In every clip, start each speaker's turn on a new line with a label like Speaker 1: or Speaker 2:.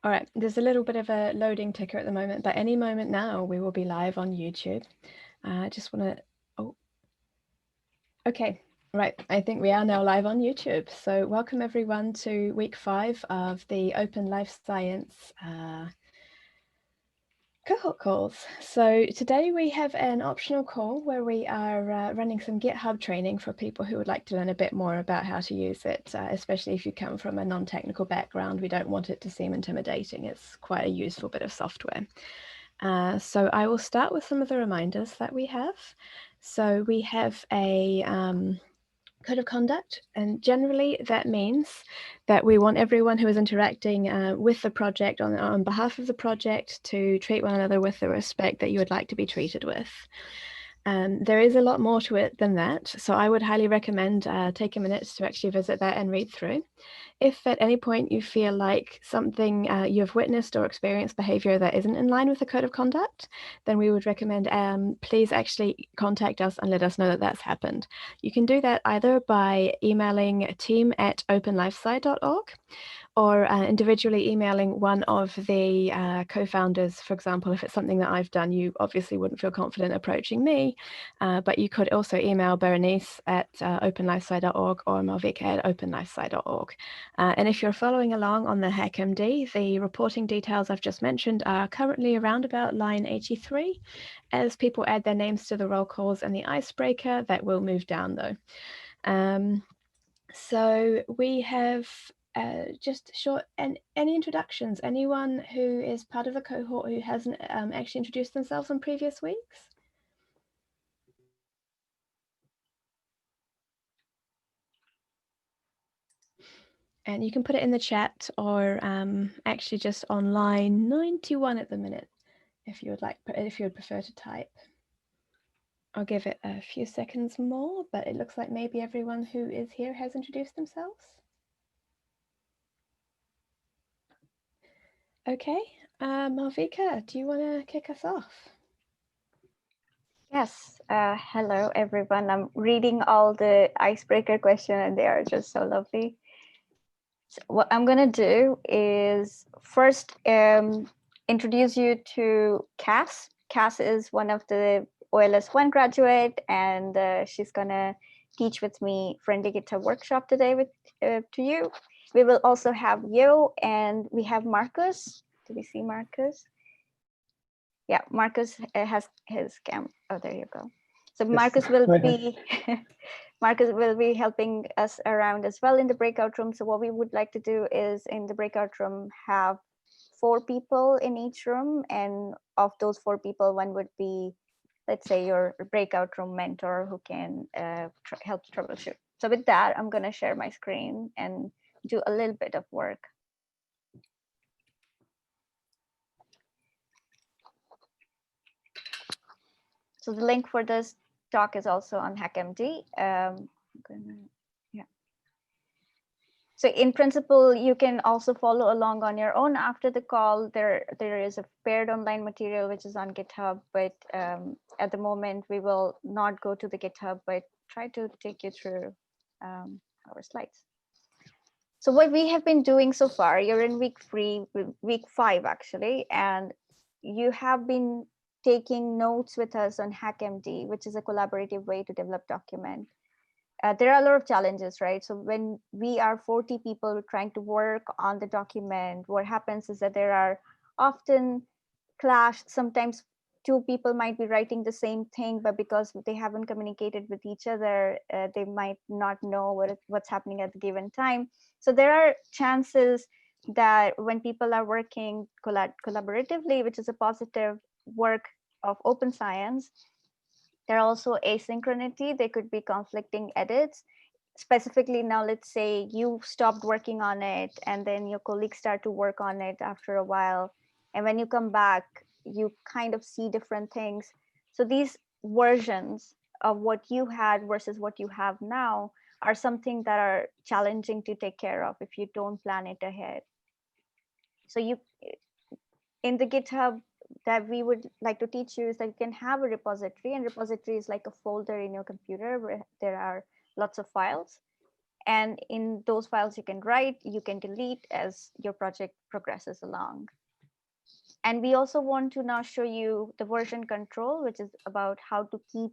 Speaker 1: All right, there's a little bit of a loading ticker at the moment, but any moment now we will be live on YouTube. I just want to, oh, okay, right. I think we are now live on YouTube. So welcome everyone to week 5 of the Open Life Science cohort calls. So today we have an optional call where we are running some GitHub training for people who would like to learn a bit more about how to use it, especially if you come from a non-technical background. We don't want it to seem intimidating. It's quite a useful bit of software. So I will start with some of the reminders that we have. So we have a code of conduct, and generally that means that we want everyone who is interacting with the project on behalf of the project to treat one another with the respect that you would like to be treated with. There is a lot more to it than that, so I would highly recommend take a minute to actually visit that and read through. If at any point you feel like something you've witnessed or experienced behavior that isn't in line with the code of conduct, then we would recommend please actually contact us and let us know that that's happened. You can do that either by emailing team@openlifesci.org or individually emailing one of the co-founders. For example, if it's something that I've done, you obviously wouldn't feel confident approaching me, but you could also email Berenice at openlifesci.org or Malvika at openlifesci.org. And if you're following along on the HackMD, the reporting details I've just mentioned are currently around about line 83. As people add their names to the roll calls and the icebreaker, that will move down though. So we have just short and any introductions. Anyone who is part of the cohort who hasn't actually introduced themselves in previous weeks? And you can put it in the chat or actually just on line 91 at the minute if you would prefer to type. I'll give it a few seconds more, but it looks like maybe everyone who is here has introduced themselves. Okay, Malvika, do you want to kick us off?
Speaker 2: Yes, hello everyone. I'm reading all the icebreaker questions and they are just so lovely. So what I'm gonna do is first introduce you to Cass. Cass is one of the OLS-1 graduate and she's gonna teach with me friendly GitHub workshop today to you. We will also have you and we have Marcus. Do we see Marcus? Yeah, Marcus has his cam. Oh, there you go. So Marcus will be Marcus will be helping us around as well in the breakout room. So what we would like to do is in the breakout room have 4 people in each room, and of those 4 people, one would be, let's say, your breakout room mentor who can help troubleshoot. So with that, I'm going to share my screen and do a little bit of work. So the link for this talk is also on HackMD. Yeah. So in principle, you can also follow along on your own after the call. There is a paired online material which is on GitHub, but at the moment we will not go to the GitHub, but try to take you through our slides. So what we have been doing so far, you're in week 5 actually, and you have been taking notes with us on HackMD, which is a collaborative way to develop document. There are a lot of challenges, right? So when we are 40 people trying to work on the document, what happens is that there are often clash. Sometimes 2 people might be writing the same thing, but because they haven't communicated with each other, they might not know what's happening at the given time. So there are chances that when people are working collaboratively, which is a positive work of open science, there are also asynchronity. There could be conflicting edits. Specifically now, let's say you stopped working on it and then your colleagues start to work on it after a while. And when you come back, you kind of see different things. So these versions of what you had versus what you have now are something that are challenging to take care of if you don't plan it ahead. So you, in the GitHub, that we would like to teach you is that you can have a repository, and repository is like a folder in your computer where there are lots of files. And in those files, you can write, you can delete as your project progresses along. And we also want to now show you the version control, which is about how to keep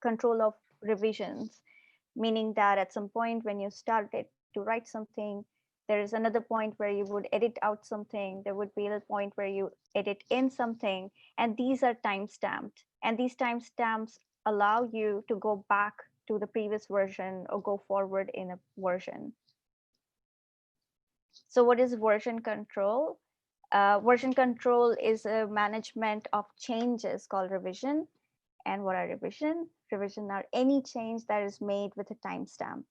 Speaker 2: control of revisions, meaning that at some point when you started to write something, there is another point where you would edit out something, there would be a point where you edit in something, and these are time-stamped. And these timestamps allow you to go back to the previous version or go forward in a version. So what is version control? Version control is a management of changes called revision. And what are revision? Revision are any change that is made with a timestamp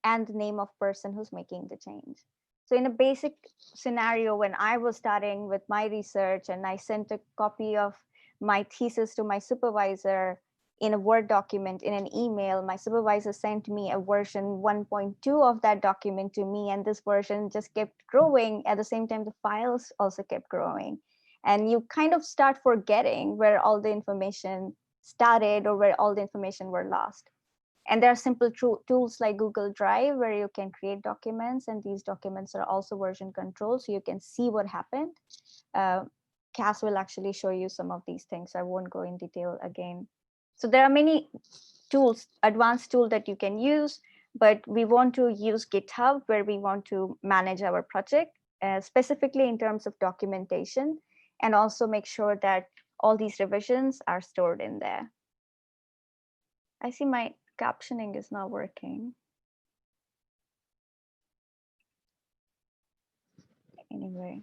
Speaker 2: and the name of person who's making the change. So in a basic scenario, when I was starting with my research and I sent a copy of my thesis to my supervisor in a Word document, in an email, my supervisor sent me a version 1.2 of that document to me, and this version just kept growing. At the same time, the files also kept growing. And you kind of start forgetting where all the information started or where all the information were lost. And there are simple tools like Google Drive where you can create documents, and these documents are also version control, so you can see what happened. Cass will actually show you some of these things. I won't go in detail again. So there are many tools, advanced tools that you can use, but we want to use GitHub where we want to manage our project, specifically in terms of documentation, and also make sure that all these revisions are stored in there. I see my captioning is not working. Anyway,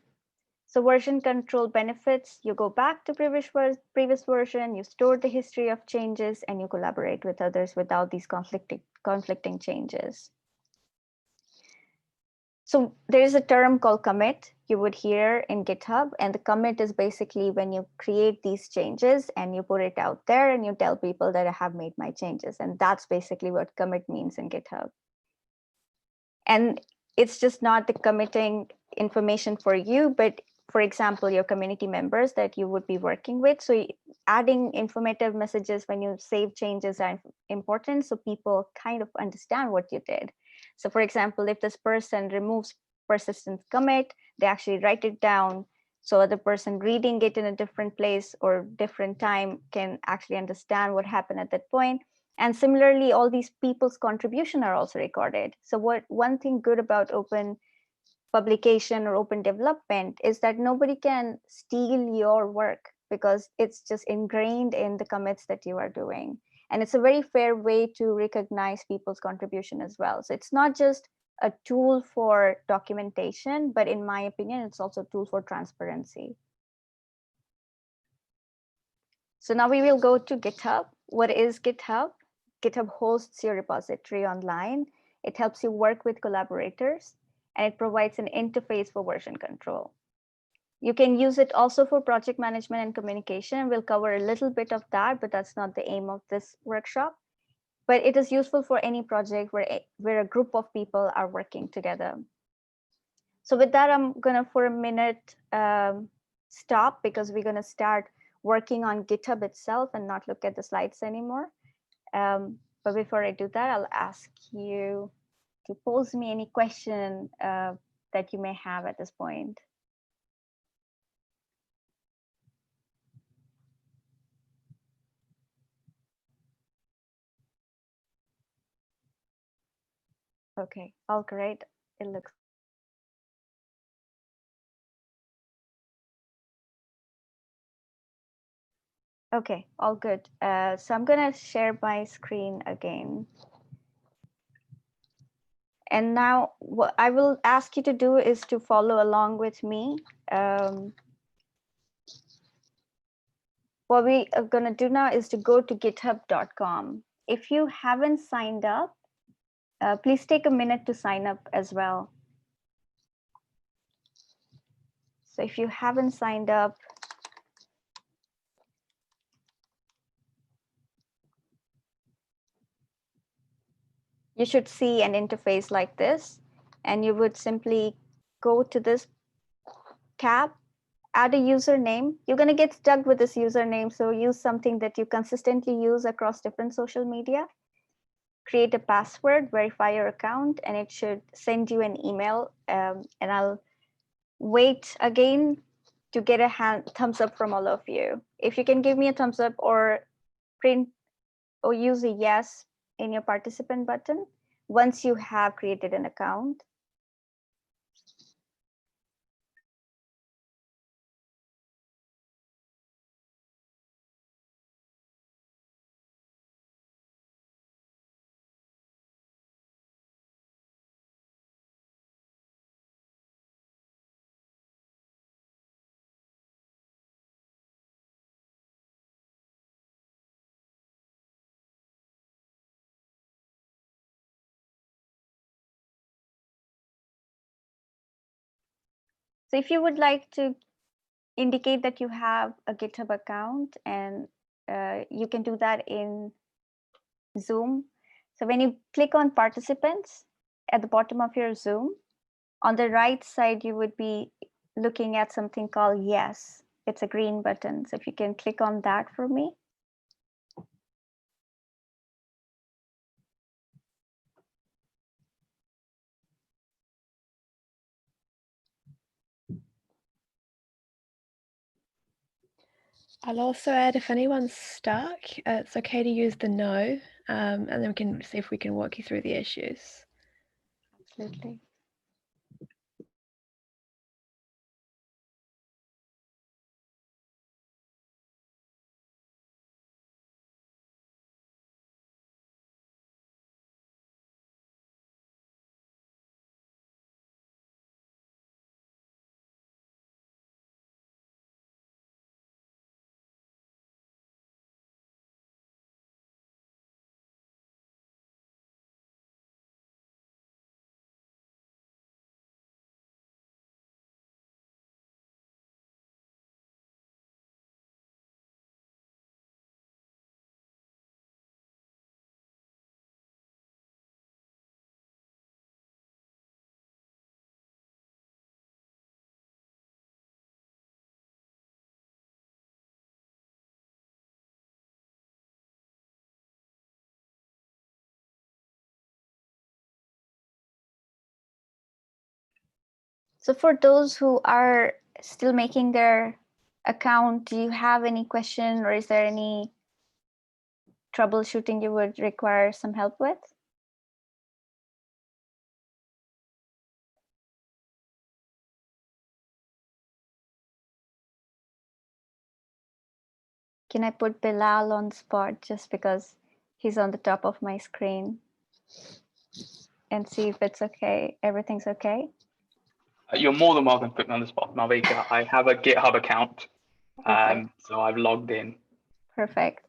Speaker 2: so version control benefits, you go back to previous version, you store the history of changes, and you collaborate with others without these conflicting changes. So there is a term called commit you would hear in GitHub, and the commit is basically when you create these changes and you put it out there and you tell people that I have made my changes. And that's basically what commit means in GitHub. And it's just not the committing information for you, but for example, your community members that you would be working with. So adding informative messages when you save changes are important, so people kind of understand what you did. So for example, if this person removes persistent commit, they actually write it down, so the person reading it in a different place or different time can actually understand what happened at that point. And similarly, all these people's contribution are also recorded. So one thing good about open publication or open development is that nobody can steal your work because it's just ingrained in the commits that you are doing. And it's a very fair way to recognize people's contribution as well. So it's not just a tool for documentation, but in my opinion, it's also a tool for transparency. So now we will go to GitHub. What is GitHub? GitHub hosts your repository online. It helps you work with collaborators, and it provides an interface for version control. You can use it also for project management and communication. We'll cover a little bit of that, but that's not the aim of this workshop. But it is useful for any project where a group of people are working together. So with that, I'm gonna for a minute stop, because we're gonna start working on GitHub itself and not look at the slides anymore. But before I do that, I'll ask you to pose me any question that you may have at this point. Okay, all great. It looks. Okay, all good. So I'm gonna share my screen again. And now what I will ask you to do is to follow along with me. What we are gonna do now is to go to github.com. If you haven't signed up, please take a minute to sign up as well. So if you haven't signed up, you should see an interface like this, and you would simply go to this tab, add a username. You're going to get stuck with this username, so use something that you consistently use across different social media. create a password, verify your account, and it should send you an email. And I'll wait again to get a thumbs up from all of you. If you can give me a thumbs up or print or use a yes in your participant button once you have created an account. So if you would like to indicate that you have a GitHub account, and you can do that in Zoom. So when you click on participants at the bottom of your Zoom, on the right side, you would be looking at something called yes. It's a green button. So if you can click on that for me.
Speaker 1: I'll also add, if anyone's stuck, it's okay to use the no, and then we can see if we can walk you through the issues.
Speaker 2: Absolutely. So for those who are still making their account, do you have any question, or is there any troubleshooting you would require some help with? Can I put Bilal on spot just because he's on the top of my screen and see if it's okay? Everything's okay?
Speaker 3: You're more than welcome to put me on the spot, Malvika. I have a GitHub account, so I've logged in.
Speaker 2: Perfect.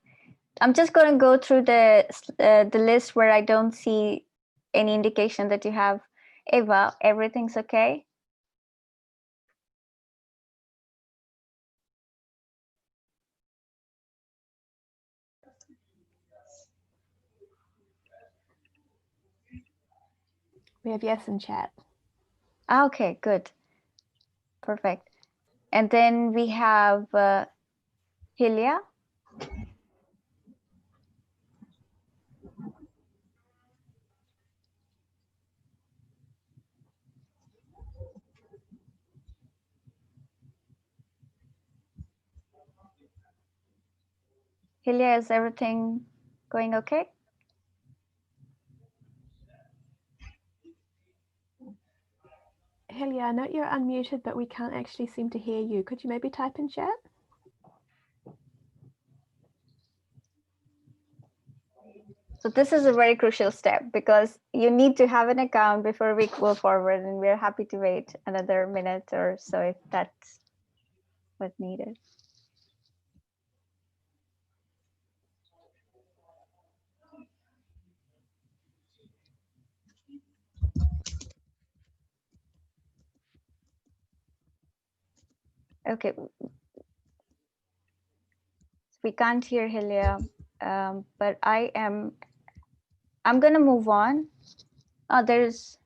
Speaker 2: I'm just going to go through the list where I don't see any indication that you have. Eva, everything's okay?
Speaker 1: We have yes in chat.
Speaker 2: Okay, good. Perfect. And then we have Hilia. Hilia, is everything going okay?
Speaker 1: Hilya, I know you're unmuted, but we can't actually seem to hear you. Could you maybe type in chat?
Speaker 2: So this is a very crucial step because you need to have an account before we go forward, and we're happy to wait another minute or so if that's what's needed. Okay. We can't hear Hilia, but I'm going to move on. Oh, there's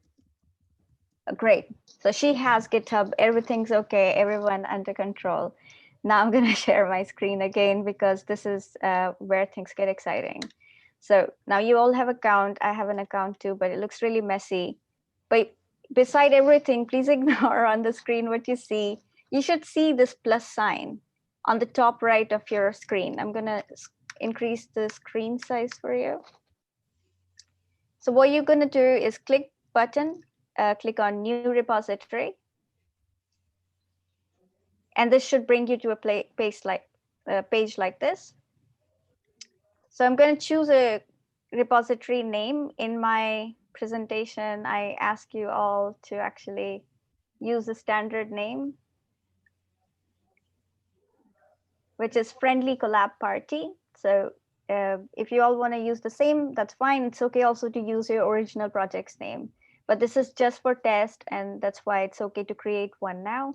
Speaker 2: great. So she has GitHub. Everything's okay. Everyone under control. Now I'm going to share my screen again because this is where things get exciting. So now you all have account. I have an account too, but it looks really messy. But beside everything, please ignore on the screen what you see. You should see this plus sign on the top right of your screen. I'm gonna increase the screen size for you. So what you're gonna do is click button, click on new repository. And this should bring you to a page like this. So I'm going to choose a repository name. In my presentation, I ask you all to actually use the standard name, which is Friendly Collab Party. So if you all want to use the same, that's fine. It's okay also to use your original project's name. But this is just for test, and that's why it's okay to create one now.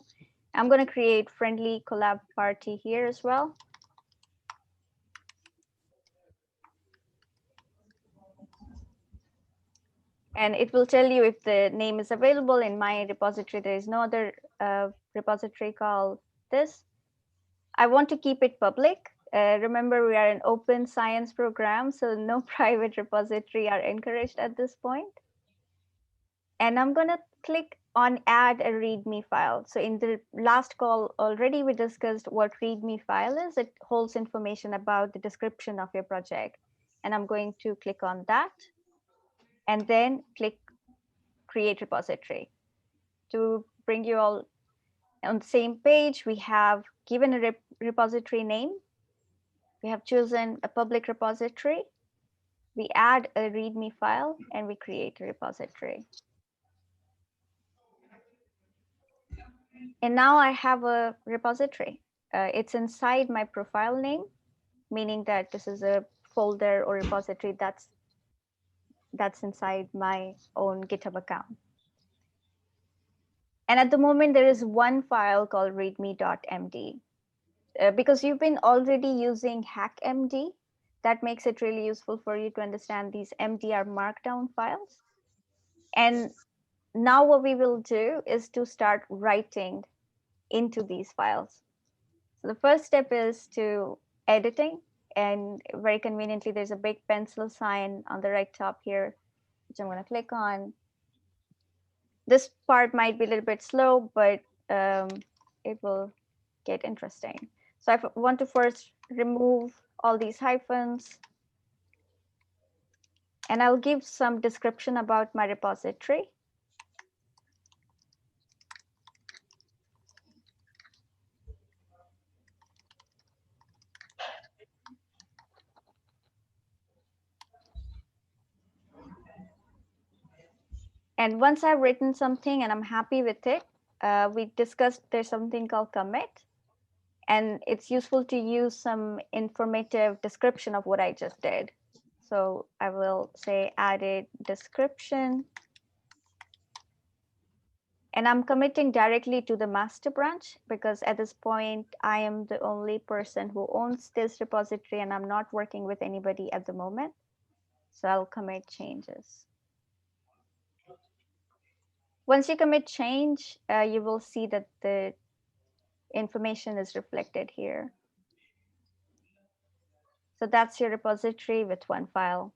Speaker 2: I'm going to create Friendly Collab Party here as well. And it will tell you if the name is available. In my repository. There is no other repository called this. I want to keep it public. Remember, we are an open science program, so no private repository are encouraged at this point. And I'm going to click on add a README file. So in the last call already, we discussed what README file is. It holds information about the description of your project. And I'm going to click on that and then click create repository. To bring you all on the same page, we have given a repository name. We have chosen a public repository. We add a README file and we create a repository. And now I have a repository. It's inside my profile name, meaning that this is a folder or repository that's inside my own GitHub account. And at the moment, there is one file called readme.md. Because you've been already using hackmd, that makes it really useful for you to understand these MDR markdown files. And now what we will do is to start writing into these files. So the first step is to editing, and very conveniently, there's a big pencil sign on the right top here, which I'm going to click on. This part might be a little bit slow, but it will get interesting. So I want to first remove all these hyphens. And I'll give some description about my repository. And once I've written something and I'm happy with it, we discussed there's something called commit. And it's useful to use some informative description of what I just did. So I will say added description. And I'm committing directly to the master branch because at this point, I am the only person who owns this repository and I'm not working with anybody at the moment. So I'll commit changes. Once you commit change, you will see that the information is reflected here. So that's your repository with one file.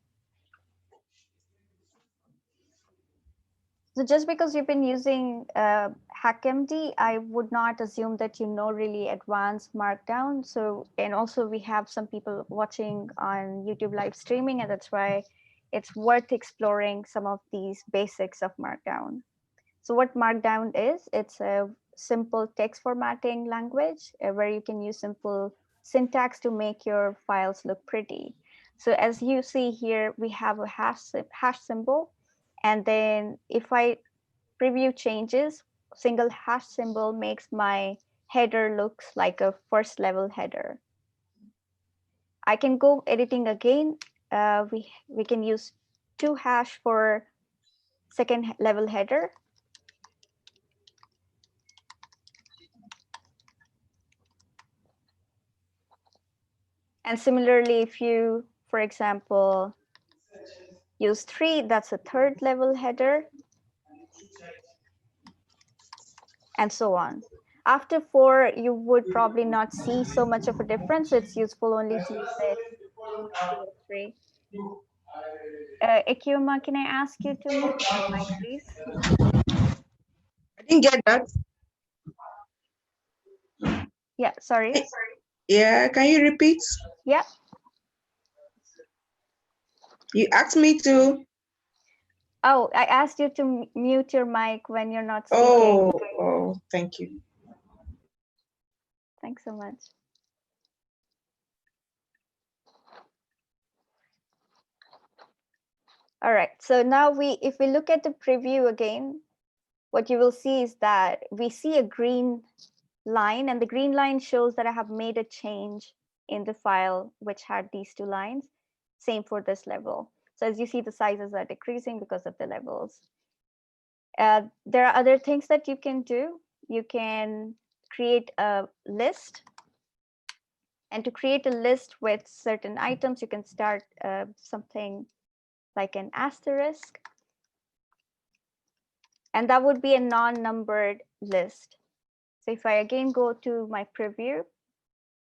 Speaker 2: So just because you've been using hackmd, I would not assume that you know really advanced Markdown. So, and also we have some people watching on YouTube live streaming, and that's why it's worth exploring some of these basics of Markdown. So what Markdown is, it's a simple text formatting language where you can use simple syntax to make your files look pretty. So as you see here, we have a hash symbol. And then if I preview changes, single hash symbol makes my header looks like a first level header. I can go editing again. We can use 2 hash for second level header. And similarly, if you, for example, use 3, that's a third level header, and so on. After 4, you would probably not see so much of a difference. So it's useful only to use it 2 or 3. Ikuma, can I ask you to mute your mic, please?
Speaker 4: I didn't get that.
Speaker 2: Yeah, sorry.
Speaker 4: Yeah, can you repeat?
Speaker 2: Yeah.
Speaker 4: You asked me to.
Speaker 2: Oh, I asked you to mute your mic when you're not speaking.
Speaker 4: Oh, thank you.
Speaker 2: Thanks so much. All right, so now if we look at the preview again, what you will see is that we see a green line, and the green line shows that I have made a change in the file which had these two lines. Same for this level. So as you see, the sizes are decreasing because of the levels. There are other things that you can do. You can create a list. And to create a list with certain items, you can start something like an asterisk. And that would be a non-numbered list. So if I again go to my preview,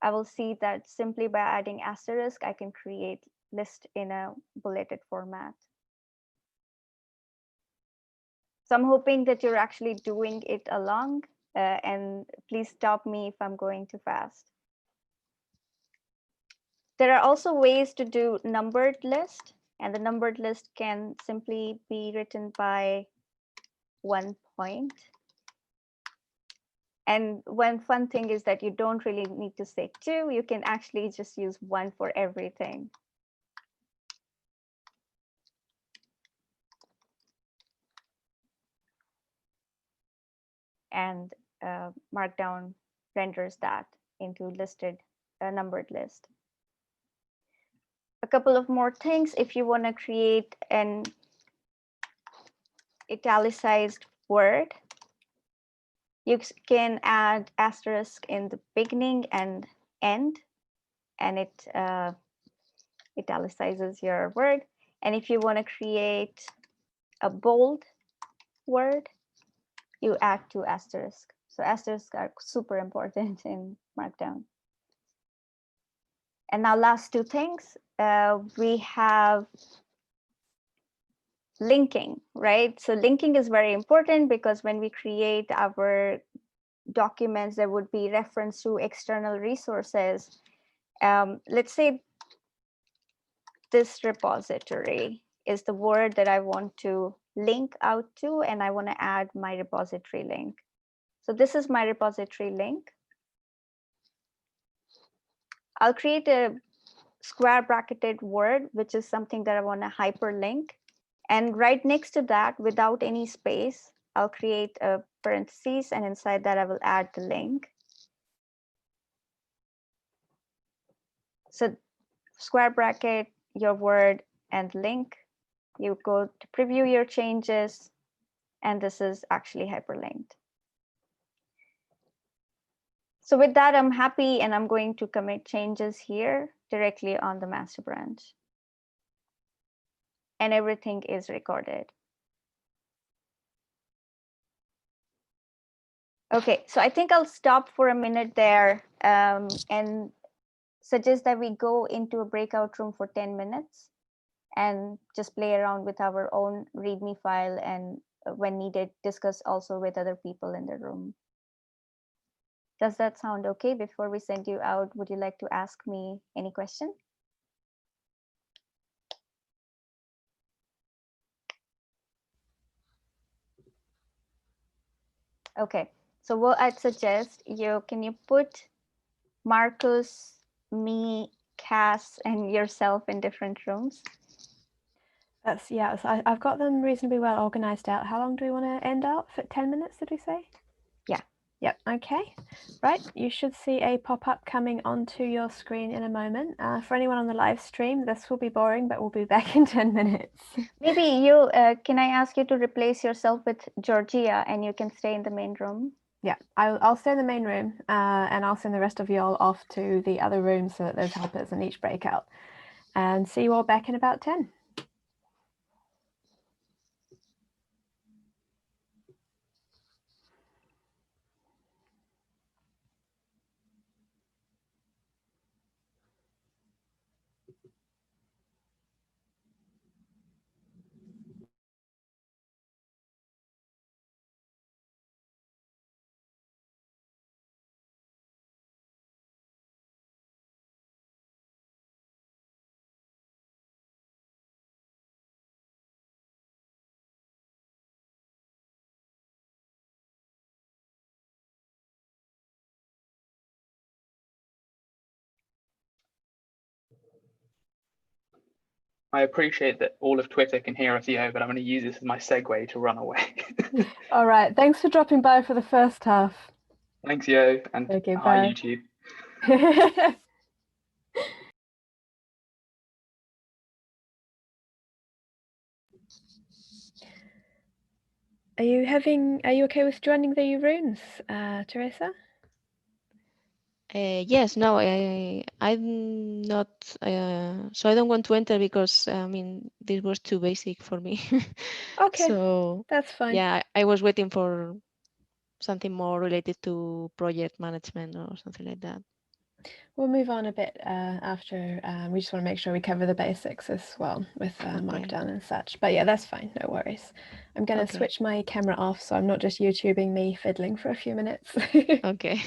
Speaker 2: I will see that simply by adding asterisk, I can create list in a bulleted format. So I'm hoping that you're actually doing it along, and please stop me if I'm going too fast. There are also ways to do numbered list, and the numbered list can simply be written by 1 point. And one fun thing is that you don't really need to say 2. You can actually just use 1 for everything. And Markdown renders that into listed numbered list. A couple of more things. If you want to create an italicized word, you can add asterisk in the beginning and end, and it italicizes your word. And if you want to create a bold word, you add 2 asterisks. So asterisks are super important in Markdown. And now last 2 things, we have linking, right? So linking is very important because when we create our documents, there would be reference to external resources. Let's say this repository is the word that I want to link out to, and I want to add my repository link. So this is my repository link. I'll create a square bracketed word, which is something that I want to hyperlink. And right next to that, without any space, I'll create a parentheses, and inside that I will add the link. So square bracket, your word, and link. You go to preview your changes, and this is actually hyperlinked. So with that, I'm happy, and I'm going to commit changes here directly on the master branch. And everything is recorded. Okay, so I think I'll stop for a minute there and suggest that we go into a breakout room for 10 minutes and just play around with our own README file, and when needed, discuss also with other people in the room. Does that sound okay? Before we send you out, would you like to ask me any question? Okay, so what I'd suggest, can you put Marcus, me, Cass, and yourself in different rooms?
Speaker 1: Yeah, so I've got them reasonably well organized out. How long do we want to end up? For 10 minutes, did we say?
Speaker 2: Yeah.
Speaker 1: Yep, okay. Right, you should see a pop-up coming onto your screen in a moment. For anyone on the live stream, this will be boring, but we'll be back in 10 minutes.
Speaker 2: Maybe can I ask you to replace yourself with Georgia, and you can stay in the main room?
Speaker 1: Yeah, I'll stay in the main room, and I'll send the rest of you all off to the other rooms so that there's helpers in each breakout. And see you all back in about 10.
Speaker 3: I appreciate that all of Twitter can hear us, Yo, but I'm going to use this as my segue to run away.
Speaker 1: All right. Thanks for dropping by for the first half.
Speaker 3: Thanks, Yo, and
Speaker 1: Okay,
Speaker 3: hi,
Speaker 1: bye.
Speaker 3: YouTube.
Speaker 1: Are you okay with joining the rooms, Teresa?
Speaker 5: Yes, no, I'm not, so I don't want to enter because, I mean, this was too basic for me.
Speaker 1: Okay,
Speaker 5: So,
Speaker 1: that's fine.
Speaker 5: yeah, I was waiting for something more related to project management or something like that.
Speaker 1: We'll move on a bit after. We just want to make sure we cover the basics as well with Markdown and such. But yeah, that's fine. No worries. I'm going to switch my camera off so I'm not just YouTubing me fiddling for a few minutes.
Speaker 5: Okay.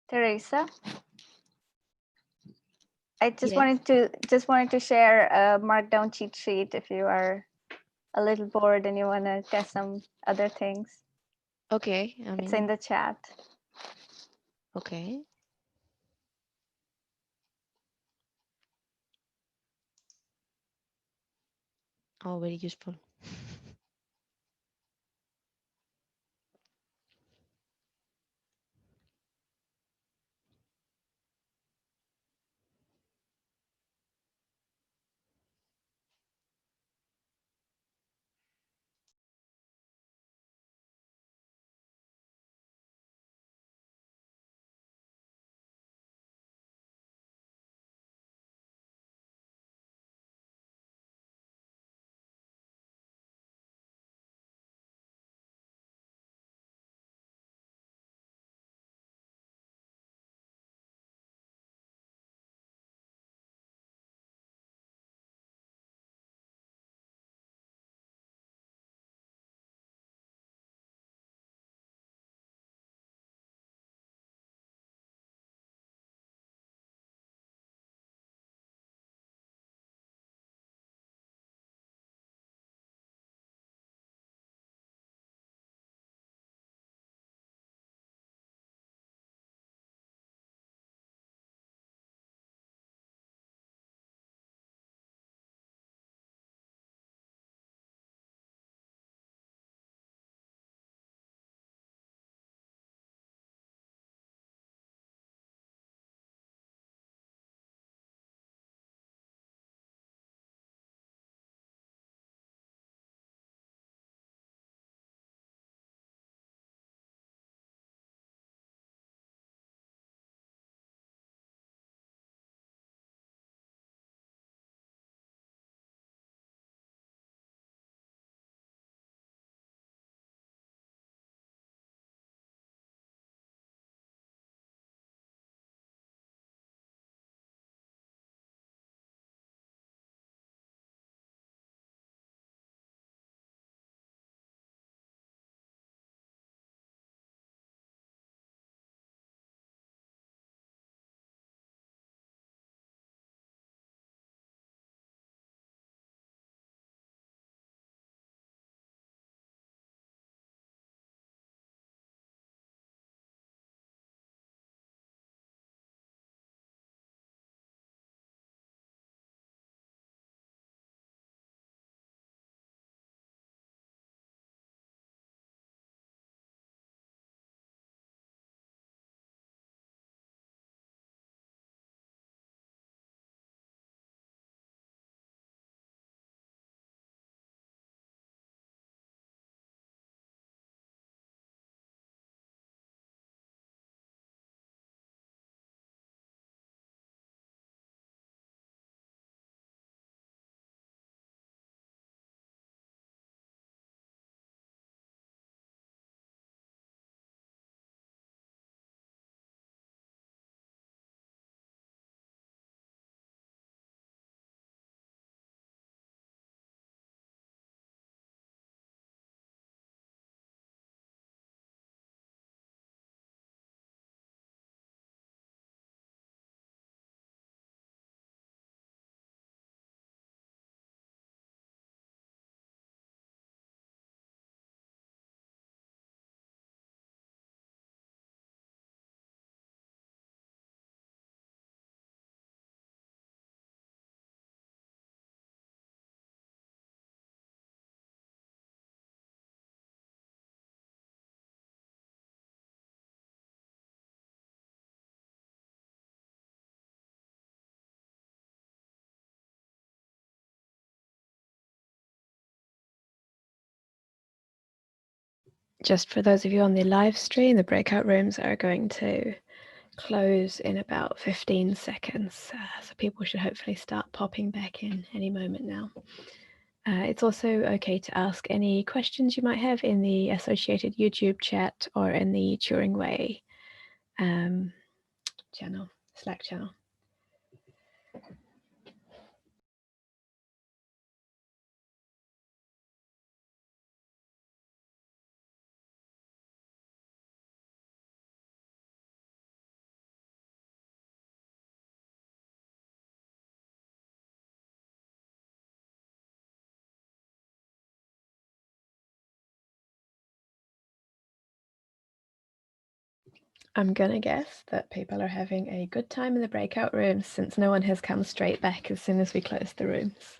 Speaker 2: Teresa, I just
Speaker 5: Yes.
Speaker 2: wanted to share a Markdown cheat sheet if you are a little bored and you want to test some other things.
Speaker 5: Okay.
Speaker 2: It's in the chat.
Speaker 5: Okay. Oh, very useful.
Speaker 1: Just for those of you on the live stream, the breakout rooms are going to close in about 15 seconds. So people should hopefully start popping back in any moment now. It's also okay to ask any questions you might have in the associated YouTube chat or in the Turing Way channel, Slack channel. I'm gonna guess that people are having a good time in the breakout rooms since no one has come straight back as soon as we close the rooms.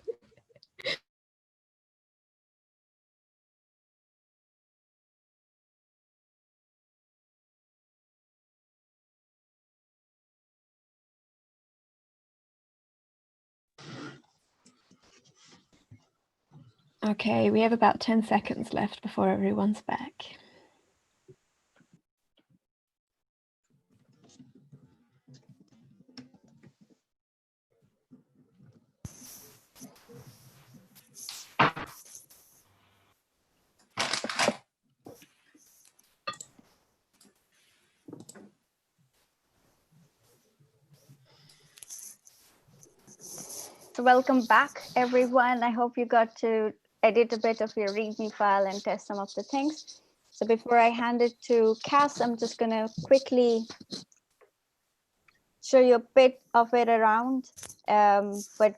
Speaker 1: Okay, we have about 10 seconds left before everyone's back.
Speaker 2: So welcome back, everyone. I hope you got to edit a bit of your README file and test some of the things. So before I hand it to Cass, I'm just going to quickly show you a bit of it around, but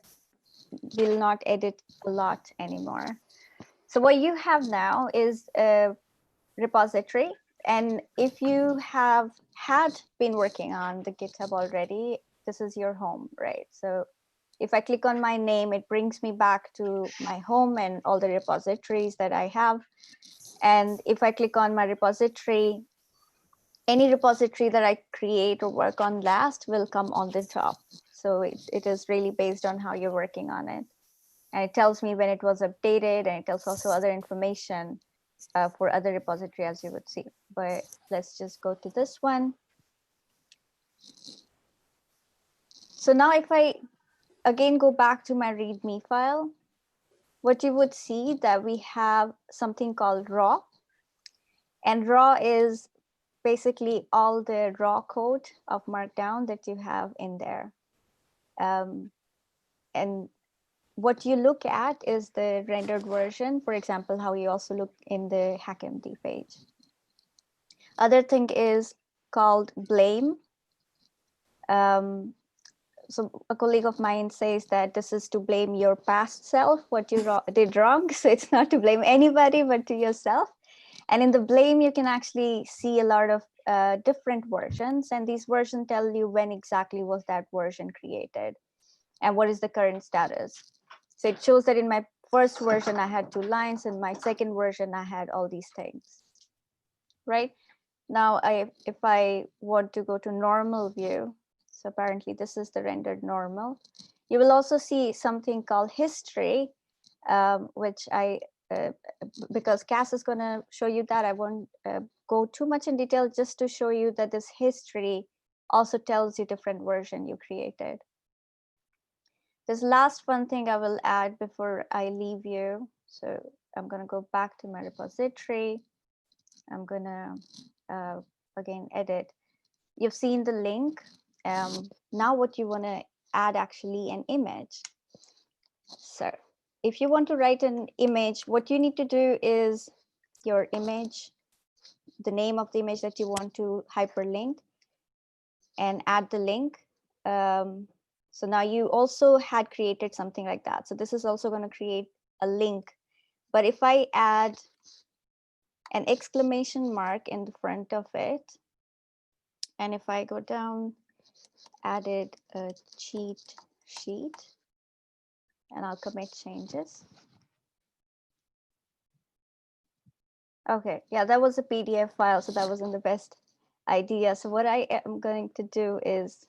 Speaker 2: we'll not edit a lot anymore. So what you have now is a repository. And if you have been working on the GitHub already, this is your home, right? So if I click on my name, it brings me back to my home and all the repositories that I have. And if I click on my repository, any repository that I create or work on last will come on the top. So it is really based on how you're working on it. And it tells me when it was updated, and it tells also other information for other repository, as you would see. But let's just go to this one. So now if I again go back to my README file, what you would see that we have something called raw. And raw is basically all the raw code of Markdown that you have in there. And what you look at is the rendered version, for example, how you also look in the HackMD page. Other thing is called blame. So a colleague of mine says that this is to blame your past self, what you did wrong. So it's not to blame anybody, but to yourself. And in the blame, you can actually see a lot of different versions. And these versions tell you when exactly was that version created and what is the current status. So it shows that in my first version, I had 2 lines. In my second version, I had all these things, right? Now, if I want to go to normal view, so apparently this is the rendered normal. You will also see something called history, which because Cass is going to show you that, I won't go too much in detail, just to show you that this history also tells you different version you created. This last one thing I will add before I leave you. So I'm going to go back to my repository. I'm going to again edit. You've seen the link. Now what you want to add actually an image. So if you want to write an image, what you need to do is your image, the name of the image that you want to hyperlink, and add the link. So now you also had created something like that. So this is also going to create a link. But if I add an exclamation mark in the front of it, and if I go down, added a cheat sheet, and I'll commit changes. Okay, yeah, that was a PDF file, so that wasn't the best idea. So what I am going to do is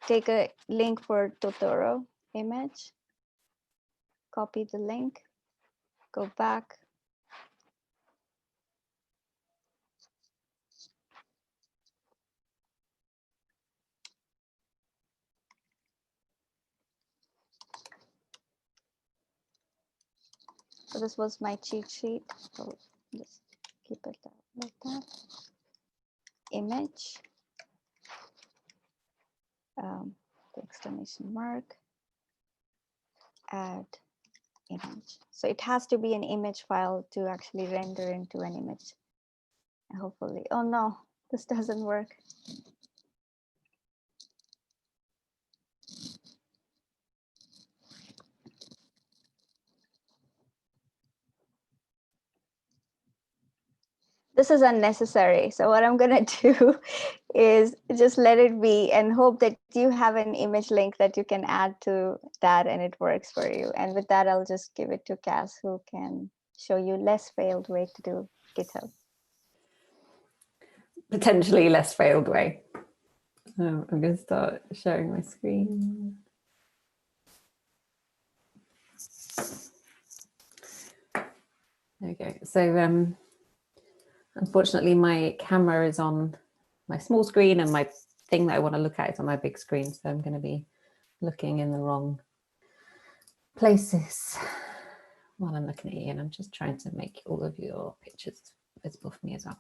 Speaker 2: take a link for Totoro image, copy the link, go back, this was my cheat sheet. So just keep it like that. Image, the exclamation mark, add image. So it has to be an image file to actually render into an image. And hopefully, oh no, this doesn't work. This is unnecessary. So what I'm gonna do is just let it be and hope that you have an image link that you can add to that and it works for you. And with that, I'll just give it to Cass, who can show you less failed way to do GitHub.
Speaker 6: Potentially less failed way. I'm going to start sharing my screen. There we go. So unfortunately, my camera is on my small screen and my thing that I want to look at is on my big screen. So I'm going to be looking in the wrong places while I'm looking at you. And I'm just trying to make all of your pictures visible for me as well.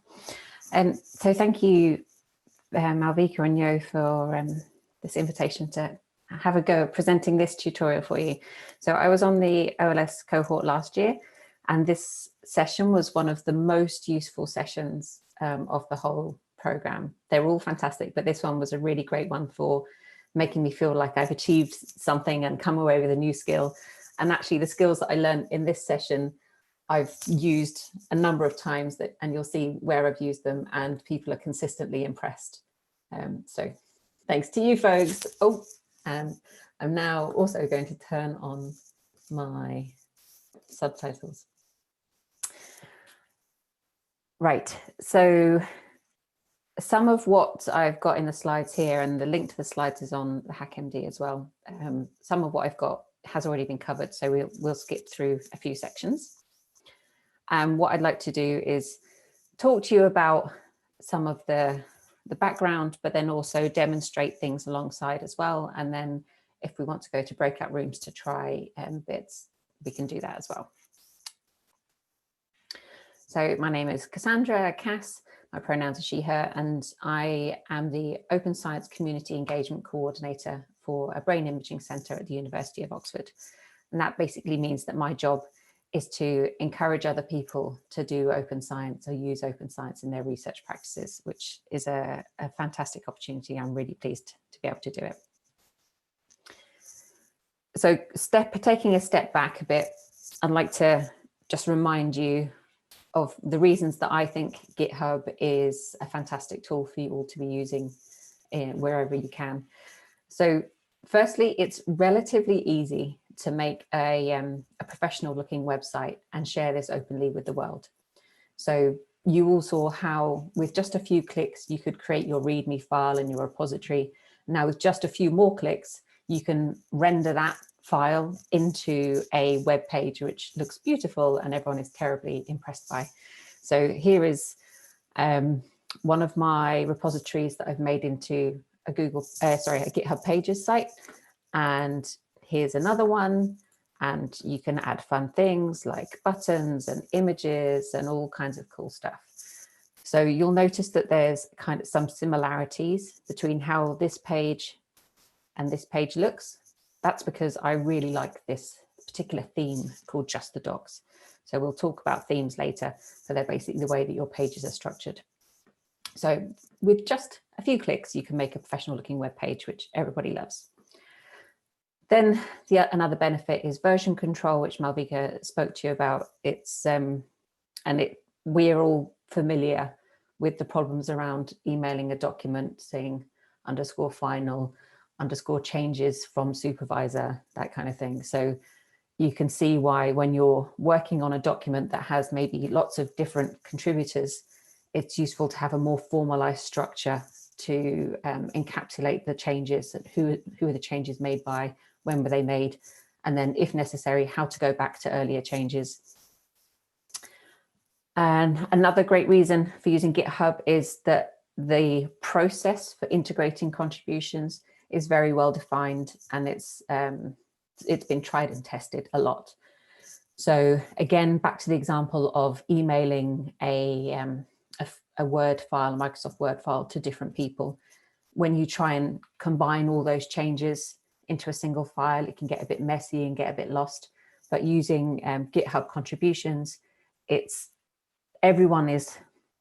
Speaker 6: So thank you, Malvika and Yo, for this invitation to have a go at presenting this tutorial for you. So I was on the OLS cohort last year, and this session was one of the most useful sessions of the whole program. They're all fantastic, but this one was a really great one for making me feel like I've achieved something and come away with a new skill. And actually the skills that I learned in this session, I've used a number of times, and you'll see where I've used them, and people are consistently impressed. So thanks to you folks. Oh, and I'm now also going to turn on my subtitles. Right, so some of what I've got in the slides here, and the link to the slides is on the HackMD as well. Some of what I've got has already been covered, so we'll skip through a few sections. And what I'd like to do is talk to you about some of the background, but then also demonstrate things alongside as well. And then if we want to go to breakout rooms to try bits, we can do that as well. So my name is Cassandra, Cass, my pronouns are she, her, and I am the Open Science Community Engagement Coordinator for a brain imaging centre at the University of Oxford. And that basically means that my job is to encourage other people to do open science or use open science in their research practices, which is a fantastic opportunity. I'm really pleased to be able to do it. So taking a step back a bit, I'd like to just remind you of the reasons that I think GitHub is a fantastic tool for you all to be using wherever you can. So firstly, it's relatively easy to make a professional looking website and share this openly with the world. So you all saw how with just a few clicks, you could create your README file in your repository. Now with just a few more clicks, you can render that file into a web page, which looks beautiful and everyone is terribly impressed by. So here is one of my repositories that I've made into a GitHub Pages site. And here's another one, and you can add fun things like buttons and images and all kinds of cool stuff. So you'll notice that there's kind of some similarities between how this page and this page looks. That's because I really like this particular theme called Just the Docs. So we'll talk about themes later, but they're basically the way that your pages are structured. So with just a few clicks, you can make a professional looking web page, which everybody loves. Then another benefit is version control, which Malvika spoke to you about. It's we're all familiar with the problems around emailing a document saying _final, _changes from supervisor, that kind of thing. So you can see why when you're working on a document that has maybe lots of different contributors, it's useful to have a more formalized structure to encapsulate the changes, who are the changes made by, when were they made, and then if necessary, how to go back to earlier changes. And another great reason for using GitHub is that the process for integrating contributions is very well defined, and it's been tried and tested a lot. So again, back to the example of emailing a Word file, a Microsoft Word file to different people. When you try and combine all those changes into a single file, it can get a bit messy and get a bit lost. But using GitHub contributions, everyone is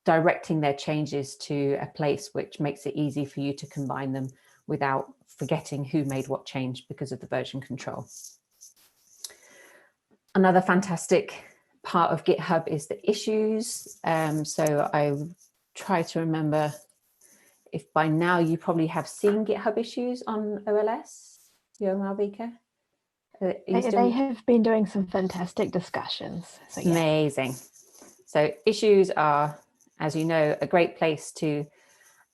Speaker 6: directing their changes to a place which makes it easy for you to combine them without forgetting who made what change because of the version control. Another fantastic part of GitHub is the issues. So I try to remember if by now you probably have seen GitHub issues on OLS, Malvika.
Speaker 1: They have been doing some fantastic discussions. So yeah.
Speaker 6: Amazing. So issues are, as you know, a great place to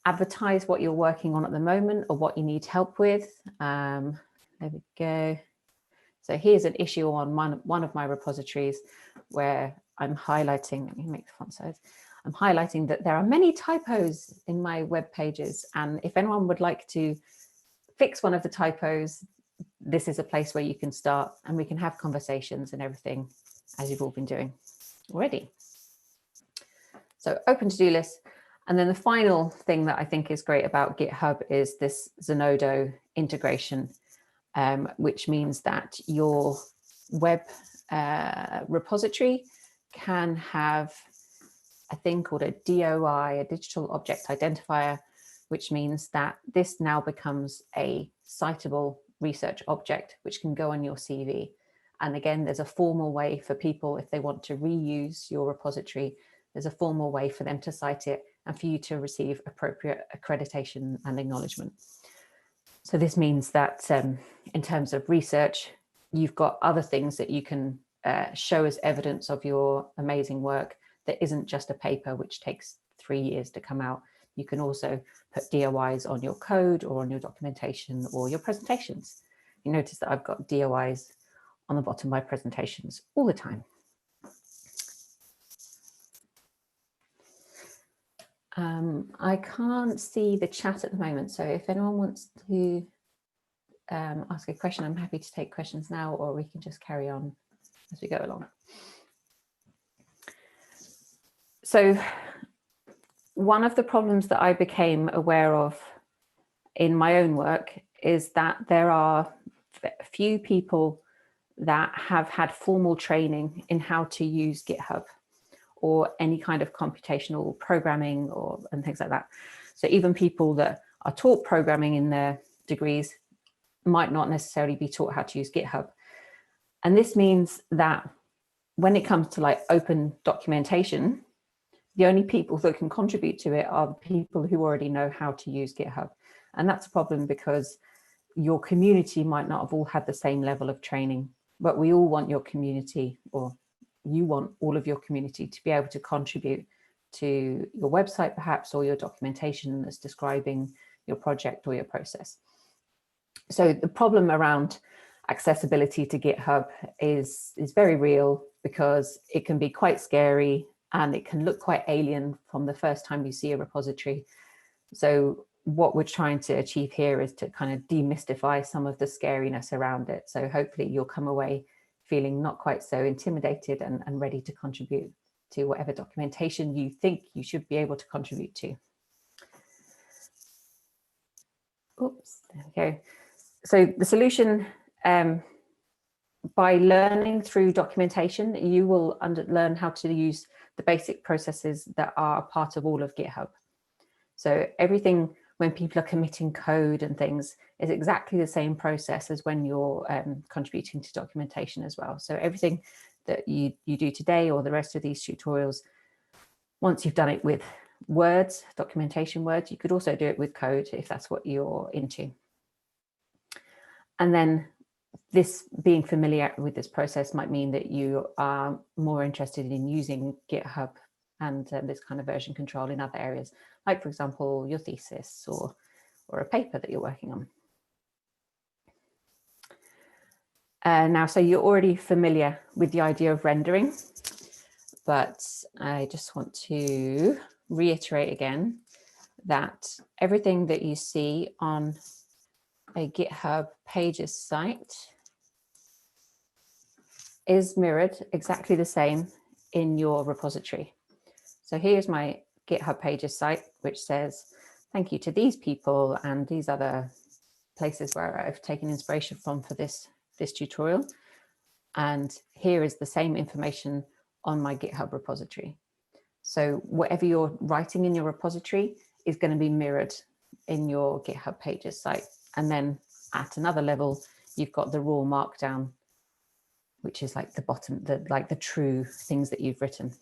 Speaker 6: advertise what you're working on at the moment or what you need help with. There we go. So here's an issue on one of my repositories where I'm highlighting, let me make the font size. I'm highlighting that there are many typos in my web pages. And if anyone would like to fix one of the typos, this is a place where you can start and we can have conversations and everything as you've all been doing already. So open to-do list. And then the final thing that I think is great about GitHub is this Zenodo integration, which means that your web repository can have a thing called a DOI, a digital object identifier, which means that this now becomes a citable research object, which can go on your CV. And again, there's a formal way for people, if they want to reuse your repository, there's a formal way for them to cite it and for you to receive appropriate accreditation and acknowledgement. So this means that in terms of research, you've got other things that you can show as evidence of your amazing work that isn't just a paper which takes 3 years to come out. You can also put DOIs on your code or on your documentation or your presentations. You notice that I've got DOIs on the bottom of my presentations all the time. I can't see the chat at the moment, so if anyone wants to ask a question, I'm happy to take questions now, or we can just carry on as we go along. So one of the problems that I became aware of in my own work is that there are few people that have had formal training in how to use GitHub or any kind of computational programming and things like that. So even people that are taught programming in their degrees might not necessarily be taught how to use GitHub. And this means that when it comes to like open documentation, the only people that can contribute to it are the people who already know how to use GitHub. And that's a problem because your community might not have all had the same level of training, but we all want your community, or you want all of your community to be able to contribute to your website perhaps, or your documentation that's describing your project or your process. So the problem around accessibility to GitHub is very real because it can be quite scary and it can look quite alien from the first time you see a repository. So what we're trying to achieve here is to kind of demystify some of the scariness around it. So hopefully you'll come away feeling not quite so intimidated and ready to contribute to whatever documentation you think you should be able to contribute to. Oops, there we go. So the solution, by learning through documentation, you will learn how to use the basic processes that are part of all of GitHub. So everything, when people are committing code and things, is exactly the same process as when you're contributing to documentation as well. So everything that you do today or the rest of these tutorials, once you've done it with words, documentation words, you could also do it with code if that's what you're into. And then this being familiar with this process might mean that you are more interested in using GitHub and this kind of version control in other areas, like, for example, your thesis or a paper that you're working on. Now, so you're already familiar with the idea of rendering, but I just want to reiterate again that everything that you see on a GitHub Pages site is mirrored exactly the same in your repository. So here's my GitHub Pages site, which says, thank you to these people and these other places where I've taken inspiration from for this tutorial. And here is the same information on my GitHub repository. So whatever you're writing in your repository is going to be mirrored in your GitHub Pages site. And then at another level, you've got the raw Markdown, which is like the bottom, the true things that you've written.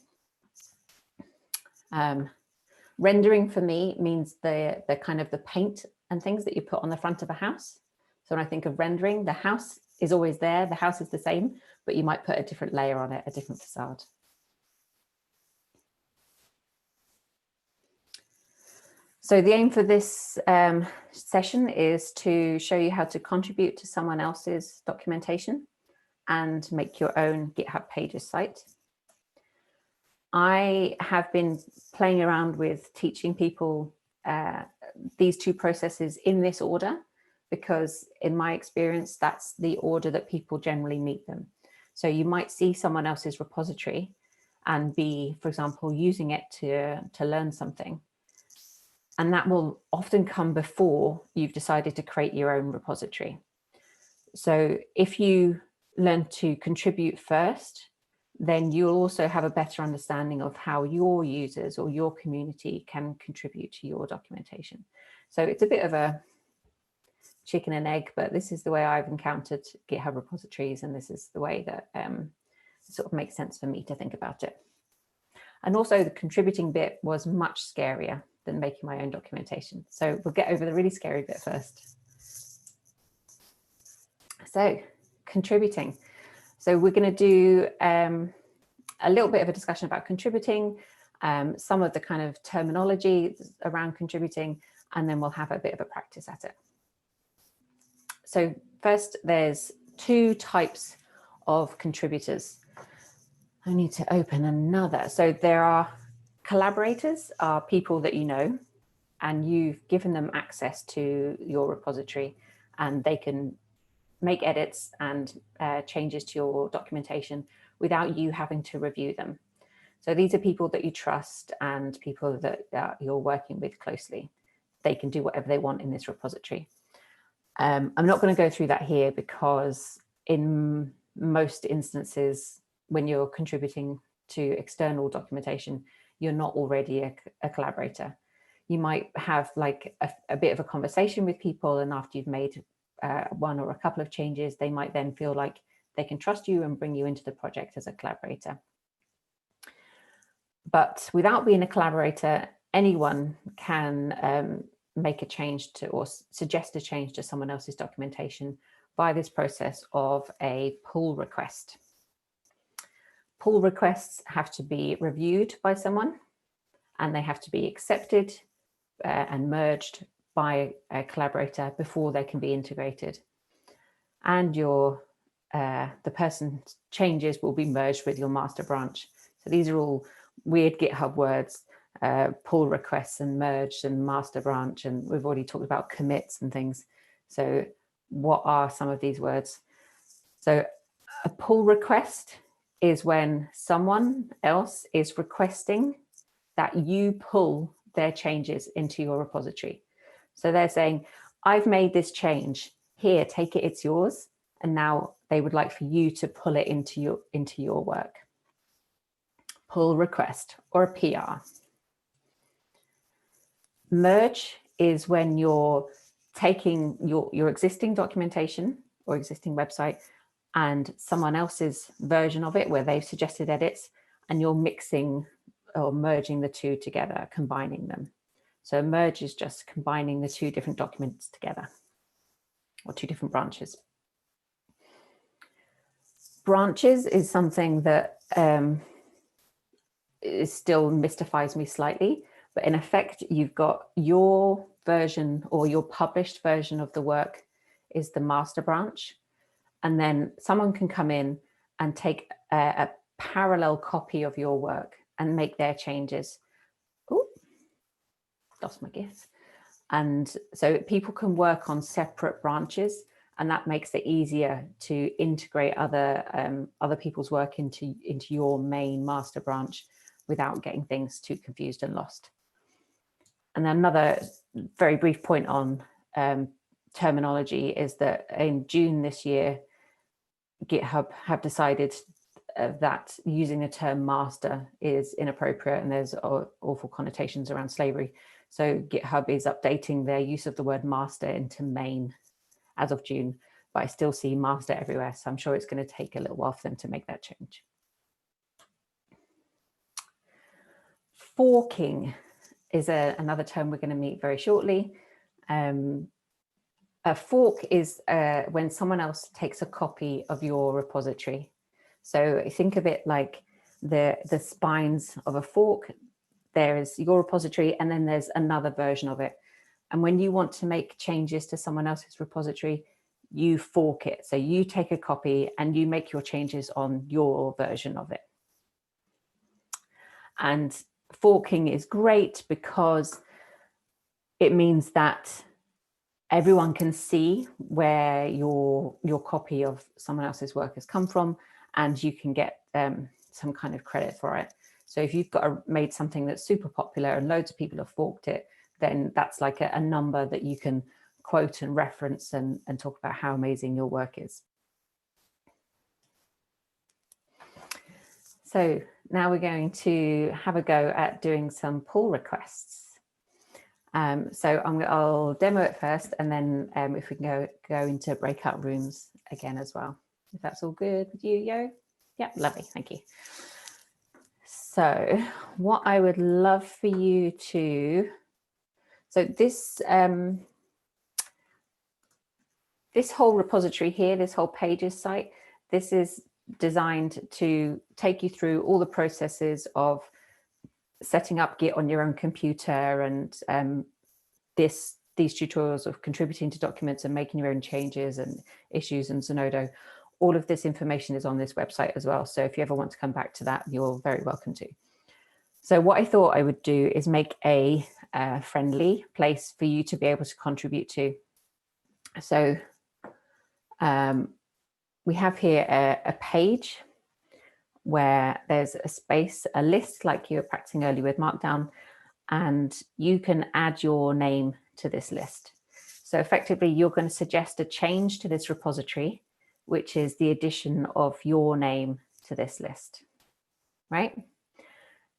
Speaker 6: Rendering for me means the kind of the paint and things that you put on the front of a house. So when I think of rendering, the house is always there. The house is the same, but you might put a different layer on it, a different facade. So the aim for this session is to show you how to contribute to someone else's documentation and make your own GitHub Pages site. I have been playing around with teaching people these two processes in this order, because in my experience, that's the order that people generally meet them. So you might see someone else's repository and be, for example, using it to learn something. And that will often come before you've decided to create your own repository. So if you learn to contribute first, then you'll also have a better understanding of how your users or your community can contribute to your documentation. So it's a bit of a chicken and egg, but this is the way I've encountered GitHub repositories, and this is the way that sort of makes sense for me to think about it. And also the contributing bit was much scarier than making my own documentation. So we'll get over the really scary bit first. So contributing. So we're going to do a little bit of a discussion about contributing, some of the kind of terminology around contributing, and then we'll have a bit of a practice at it. So first, there's two types of contributors. I need to open another. So there are collaborators, are people that you know, and you've given them access to your repository, and they can make edits and changes to your documentation without you having to review them. So these are people that you trust and people that you're working with closely. They can do whatever they want in this repository. I'm not going to go through that here, because in most instances, when you're contributing to external documentation, you're not already a collaborator. You might have like a bit of a conversation with people, and after you've made one or a couple of changes, they might then feel like they can trust you and bring you into the project as a collaborator. But without being a collaborator, anyone can make a change to, or suggest a change to someone else's documentation by this process of a pull request. Pull requests have to be reviewed by someone, and they have to be accepted and merged by a collaborator before they can be integrated. And the person's changes will be merged with your master branch. So these are all weird GitHub words, pull requests and merge and master branch, and we've already talked about commits and things. So what are some of these words? So a pull request is when someone else is requesting that you pull their changes into your repository. So they're saying, I've made this change, here, take it, it's yours. And now they would like for you to pull it into your work. Pull request, or a PR. Merge is when you're taking your existing documentation or existing website and someone else's version of it where they've suggested edits, and you're mixing or merging the two together, combining them. So merge is just combining the two different documents together, or two different branches. Branches is something that still mystifies me slightly, but in effect, you've got your version or your published version of the work is the master branch. And then someone can come in and take a parallel copy of your work and make their changes. Oh, lost my gift. And so people can work on separate branches and that makes it easier to integrate other people's work into your main master branch without getting things too confused and lost. And another very brief point on terminology is that in June this year, GitHub have decided that using the term master is inappropriate, and there's awful connotations around slavery. So GitHub is updating their use of the word master into main as of June, but I still see master everywhere. So I'm sure it's going to take a little while for them to make that change. Forking is another term we're going to meet very shortly. A fork is when someone else takes a copy of your repository. So think of it like the spines of a fork. There is your repository, and then there's another version of it. And when you want to make changes to someone else's repository, you fork it. So you take a copy and you make your changes on your version of it. And forking is great because it means that everyone can see where your copy of someone else's work has come from, and you can get some kind of credit for it. So if you've made something that's super popular and loads of people have forked it, then that's like a number that you can quote and reference and talk about how amazing your work is. So now we're going to have a go at doing some pull requests. So I'll demo it first, and then if we can go into breakout rooms again as well. If that's all good with you, Yo? Yeah, lovely, thank you. So what I would love for you to, so this whole repository here, this whole pages site, this is designed to take you through all the processes of setting up Git on your own computer, and these tutorials of contributing to documents and making your own changes and issues and Zenodo. All of this information is on this website as well. So if you ever want to come back to that, you're very welcome to. So what I thought I would do is make a friendly place for you to be able to contribute to. So we have here a page where there's a space, a list like you were practicing earlier with Markdown, and you can add your name to this list. So effectively, you're going to suggest a change to this repository, which is the addition of your name to this list, right?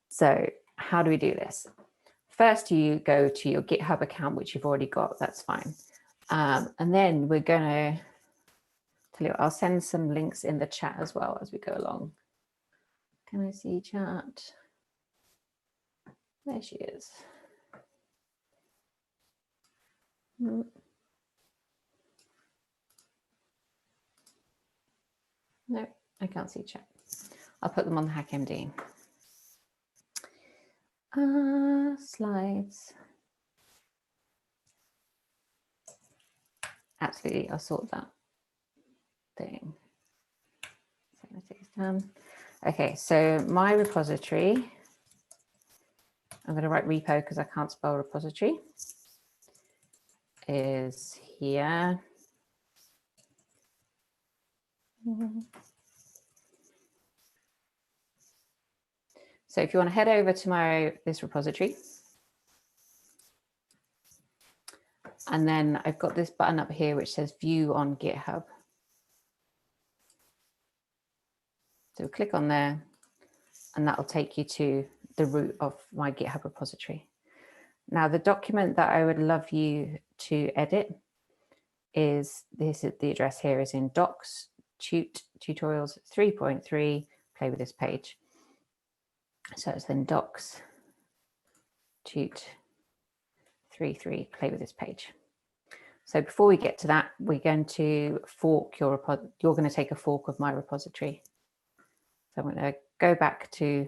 Speaker 6: So how do we do this? First, you go to your GitHub account, which you've already got, that's fine. And then we're going to tell you, I'll send some links in the chat as well as we go along. Can I see chat? There she is. No, I can't see chat. I'll put them on the HackMD. Slides. Absolutely, I'll sort that thing. Okay, so my repository, I'm going to write repo because I can't spell repository, is here. So if you want to head over to this repository, and then I've got this button up here which says view on GitHub. So click on there, and that will take you to the root of my GitHub repository. Now, the document that I would love you to edit is this. The address here is in docs, tutorials 3.3, play with this page. So it's in docs, tut 3.3, play with this page. So before we get to that, we're going to fork your repository. You're going to take a fork of my repository. So I'm going to go back to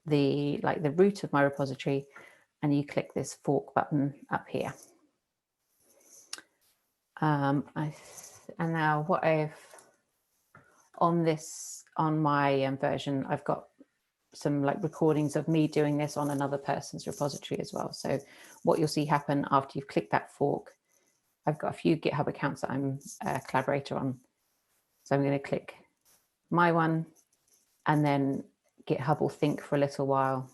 Speaker 6: the root of my repository, and you click this fork button up here. And now what I've on my version, I've got some recordings of me doing this on another person's repository as well. So what you'll see happen after you've clicked that fork I've got a few GitHub accounts that I'm a collaborator on. So I'm going to click my one, and then GitHub will think for a little while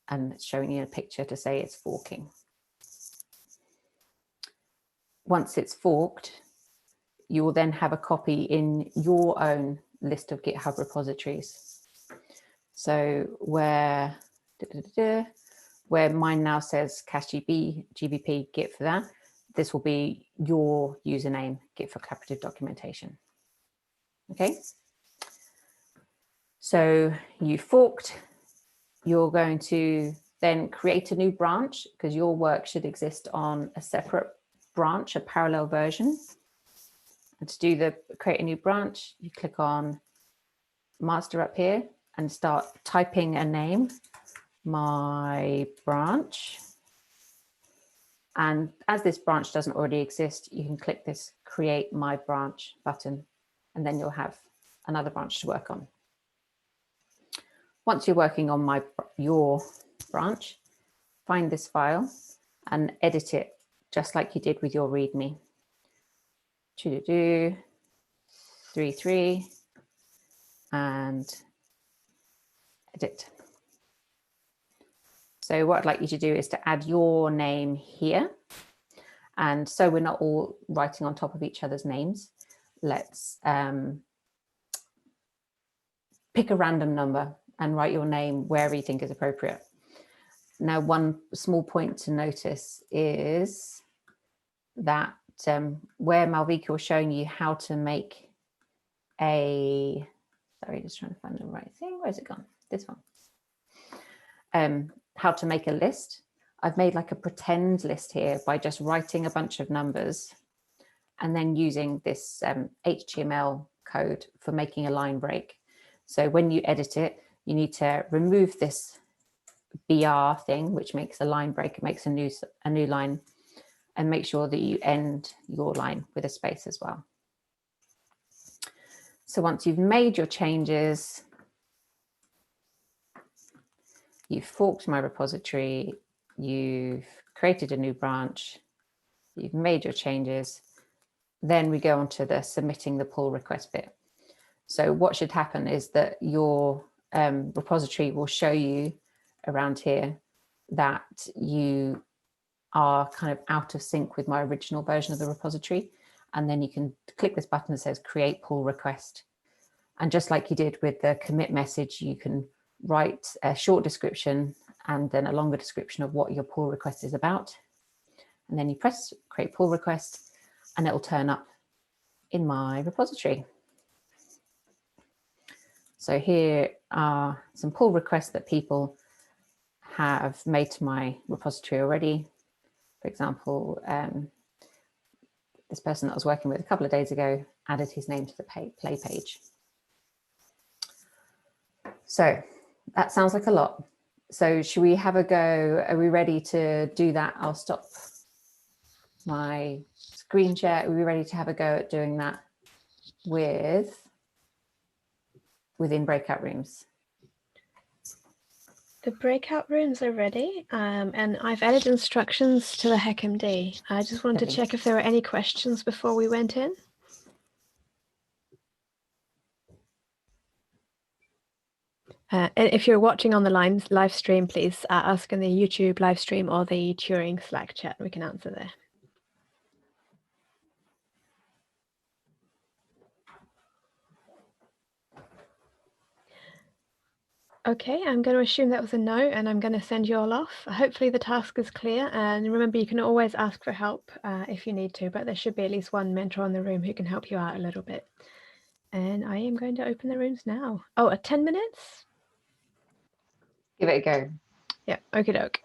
Speaker 6: and it's showing you a picture to say it's forking. Once it's forked, you will then have a copy in your own list of GitHub repositories. So where mine now says GBP Git for that, this will be your username, Git for collaborative documentation. Okay. So you forked, you're going to then create a new branch because your work should exist on a separate branch, a parallel version. And to do the create a new branch, you click on master up here and start typing a name, my branch. And as this branch doesn't already exist, you can click this create my branch button, and then you'll have another branch to work on. Once you're working on your branch, find this file and edit it just like you did with your README. 3.3 and edit. So what I'd like you to do is to add your name here. And so we're not all writing on top of each other's names, let's pick a random number and write your name wherever you think is appropriate. Now, one small point to notice is that where Malvika was showing you how to make a, sorry, just trying to find the right thing. Where's it gone? This one. How to make a list. I've made like a pretend list here by just writing a bunch of numbers and then using this HTML code for making a line break. So when you edit it, you need to remove this BR thing, which makes a line break. It makes a new line, and make sure that you end your line with a space as well. So once you've made your changes, you've forked my repository, you've created a new branch, you've made your changes, then we go on to the submitting the pull request bit. So what should happen is that your repository will show you around here that you are kind of out of sync with my original version of the repository. And then you can click this button that says create pull request. And just like you did with the commit message, you can write a short description and then a longer description of what your pull request is about. And then you press create pull request and it will turn up in my repository. So here are some pull requests that people have made to my repository already. For example, this person that I was working with a couple of days ago added his name to the play page. So that sounds like a lot. So should we have a go? Are we ready to do that? I'll stop my screen share. Are we ready to have a go at doing that within breakout rooms?
Speaker 1: The breakout rooms are ready, and I've added instructions to the HackMD. I just wanted to check if there were any questions before we went in. If you're watching on the live stream, please ask in the YouTube live stream or the Turing Slack chat. We can answer there. Okay, I'm going to assume that was a no, and I'm going to send you all off. Hopefully the task is clear, and remember you can always ask for help if you need to, but there should be at least one mentor in the room who can help you out a little bit. And I am going to open the rooms now. Oh, 10 minutes?
Speaker 6: Give it a go.
Speaker 1: Yeah, okie doke.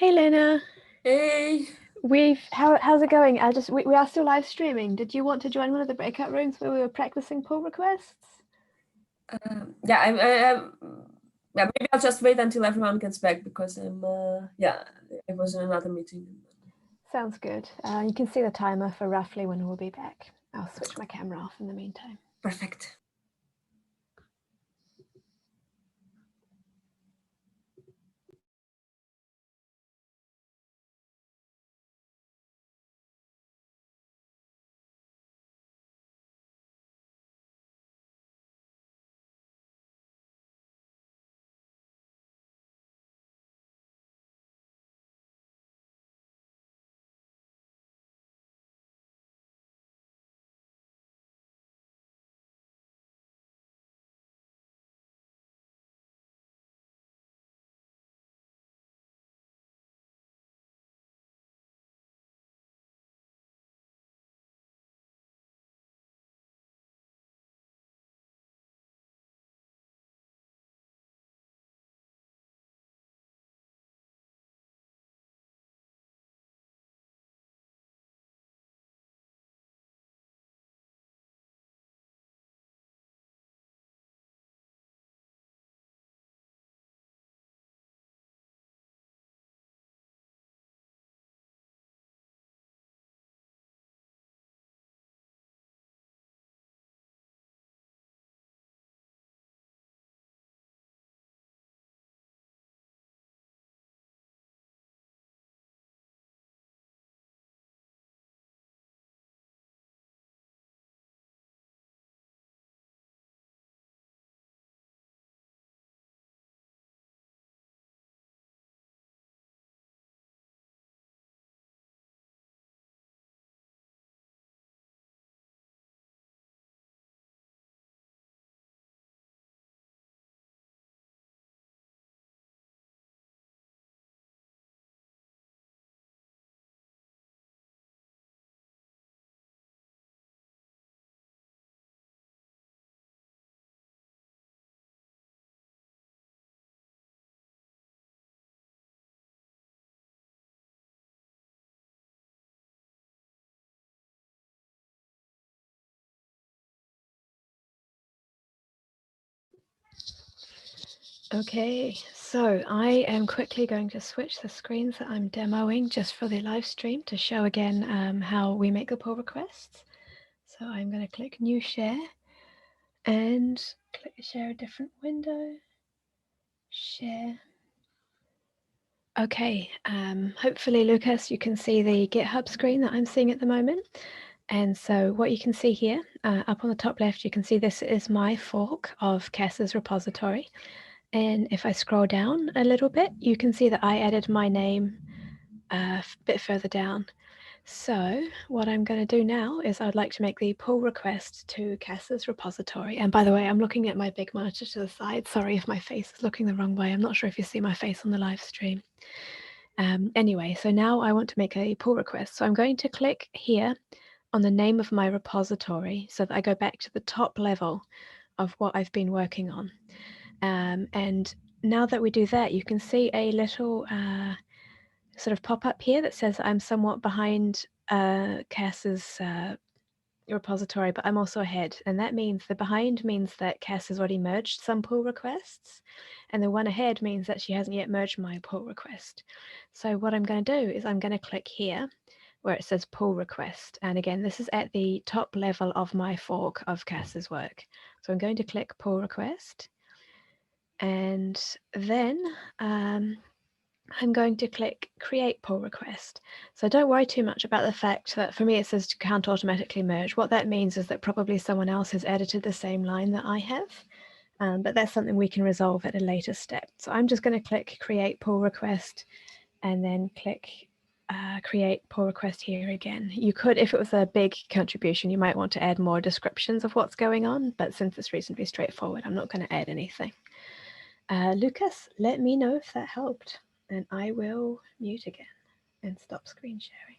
Speaker 1: Hey Lena,
Speaker 7: Hey.
Speaker 1: how's it going? We are still live streaming. Did you want to join one of the breakout rooms where we were practicing pull requests?
Speaker 7: Yeah, maybe I'll just wait until everyone gets back because I was in another meeting.
Speaker 1: Sounds good. You can see the timer for roughly when we'll be back. I'll switch my camera off in the meantime.
Speaker 7: Perfect.
Speaker 1: Okay, so I am quickly going to switch the screens that I'm demoing just for the live stream to show again how we make the pull requests. So I'm going to click New Share and click Share a different window, Share. Okay, hopefully Lucas, you can see the GitHub screen that I'm seeing at the moment. And so what you can see here, up on the top left, you can see this is my fork of Cass's repository. And if I scroll down a little bit, you can see that I added my name a bit further down. So what I'm going to do now is I'd like to make the pull request to Cass's repository. And by the way, I'm looking at my big monitor to the side. Sorry if my face is looking the wrong way. I'm not sure if you see my face on the live stream. Anyway, so now I want to make a pull request. So I'm going to click here on the name of my repository so that I go back to the top level of what I've been working on. And now that we do that, you can see a little sort of pop up here that says I'm somewhat behind Cass's repository, but I'm also ahead. And that means the behind means that Cass has already merged some pull requests, and the one ahead means that she hasn't yet merged my pull request. So what I'm going to do is I'm going to click here where it says pull request. And again, this is at the top level of my fork of Cass's work. So I'm going to click pull request. And then I'm going to click create pull request. So don't worry too much about the fact that for me it says to can't automatically merge. What that means is that probably someone else has edited the same line that I have, but that's something we can resolve at a later step. So I'm just going to click create pull request and then click create pull request here again. You could, if it was a big contribution, you might want to add more descriptions of what's going on, but since it's reasonably straightforward, I'm not going to add anything. Lucas, let me know if that helped, and I will mute again and stop screen sharing.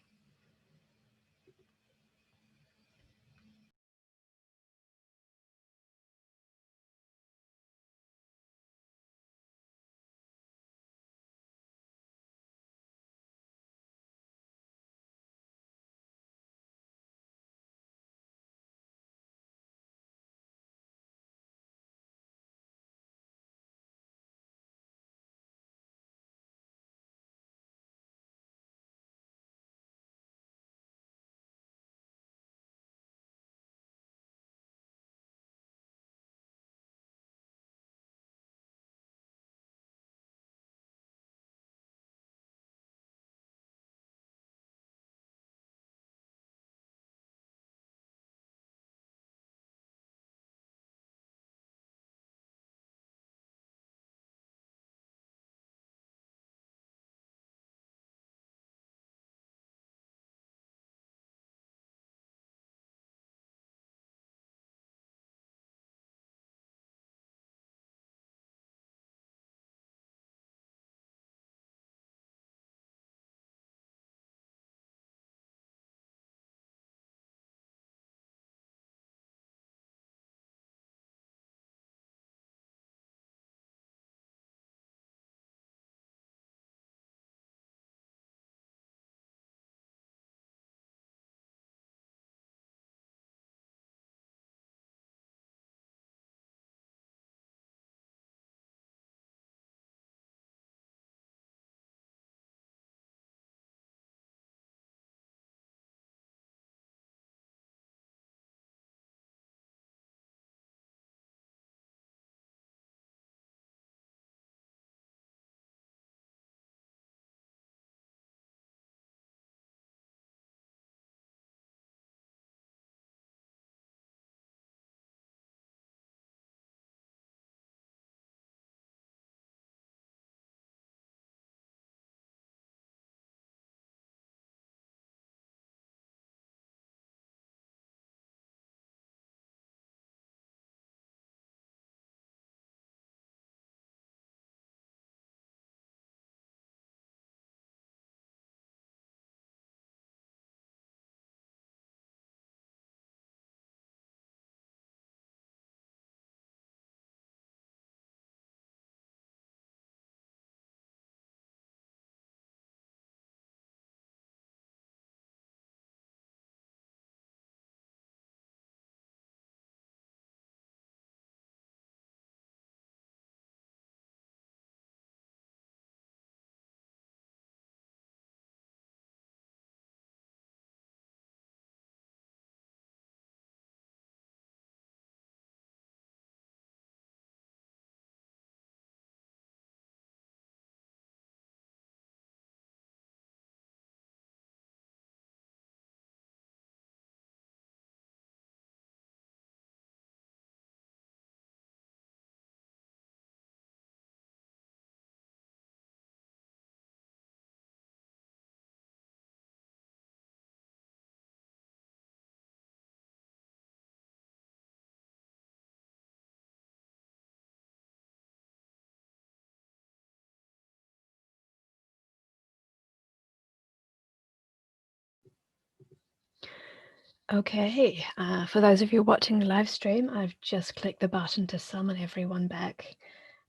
Speaker 1: Okay, for those of you watching the live stream, I've just clicked the button to summon everyone back.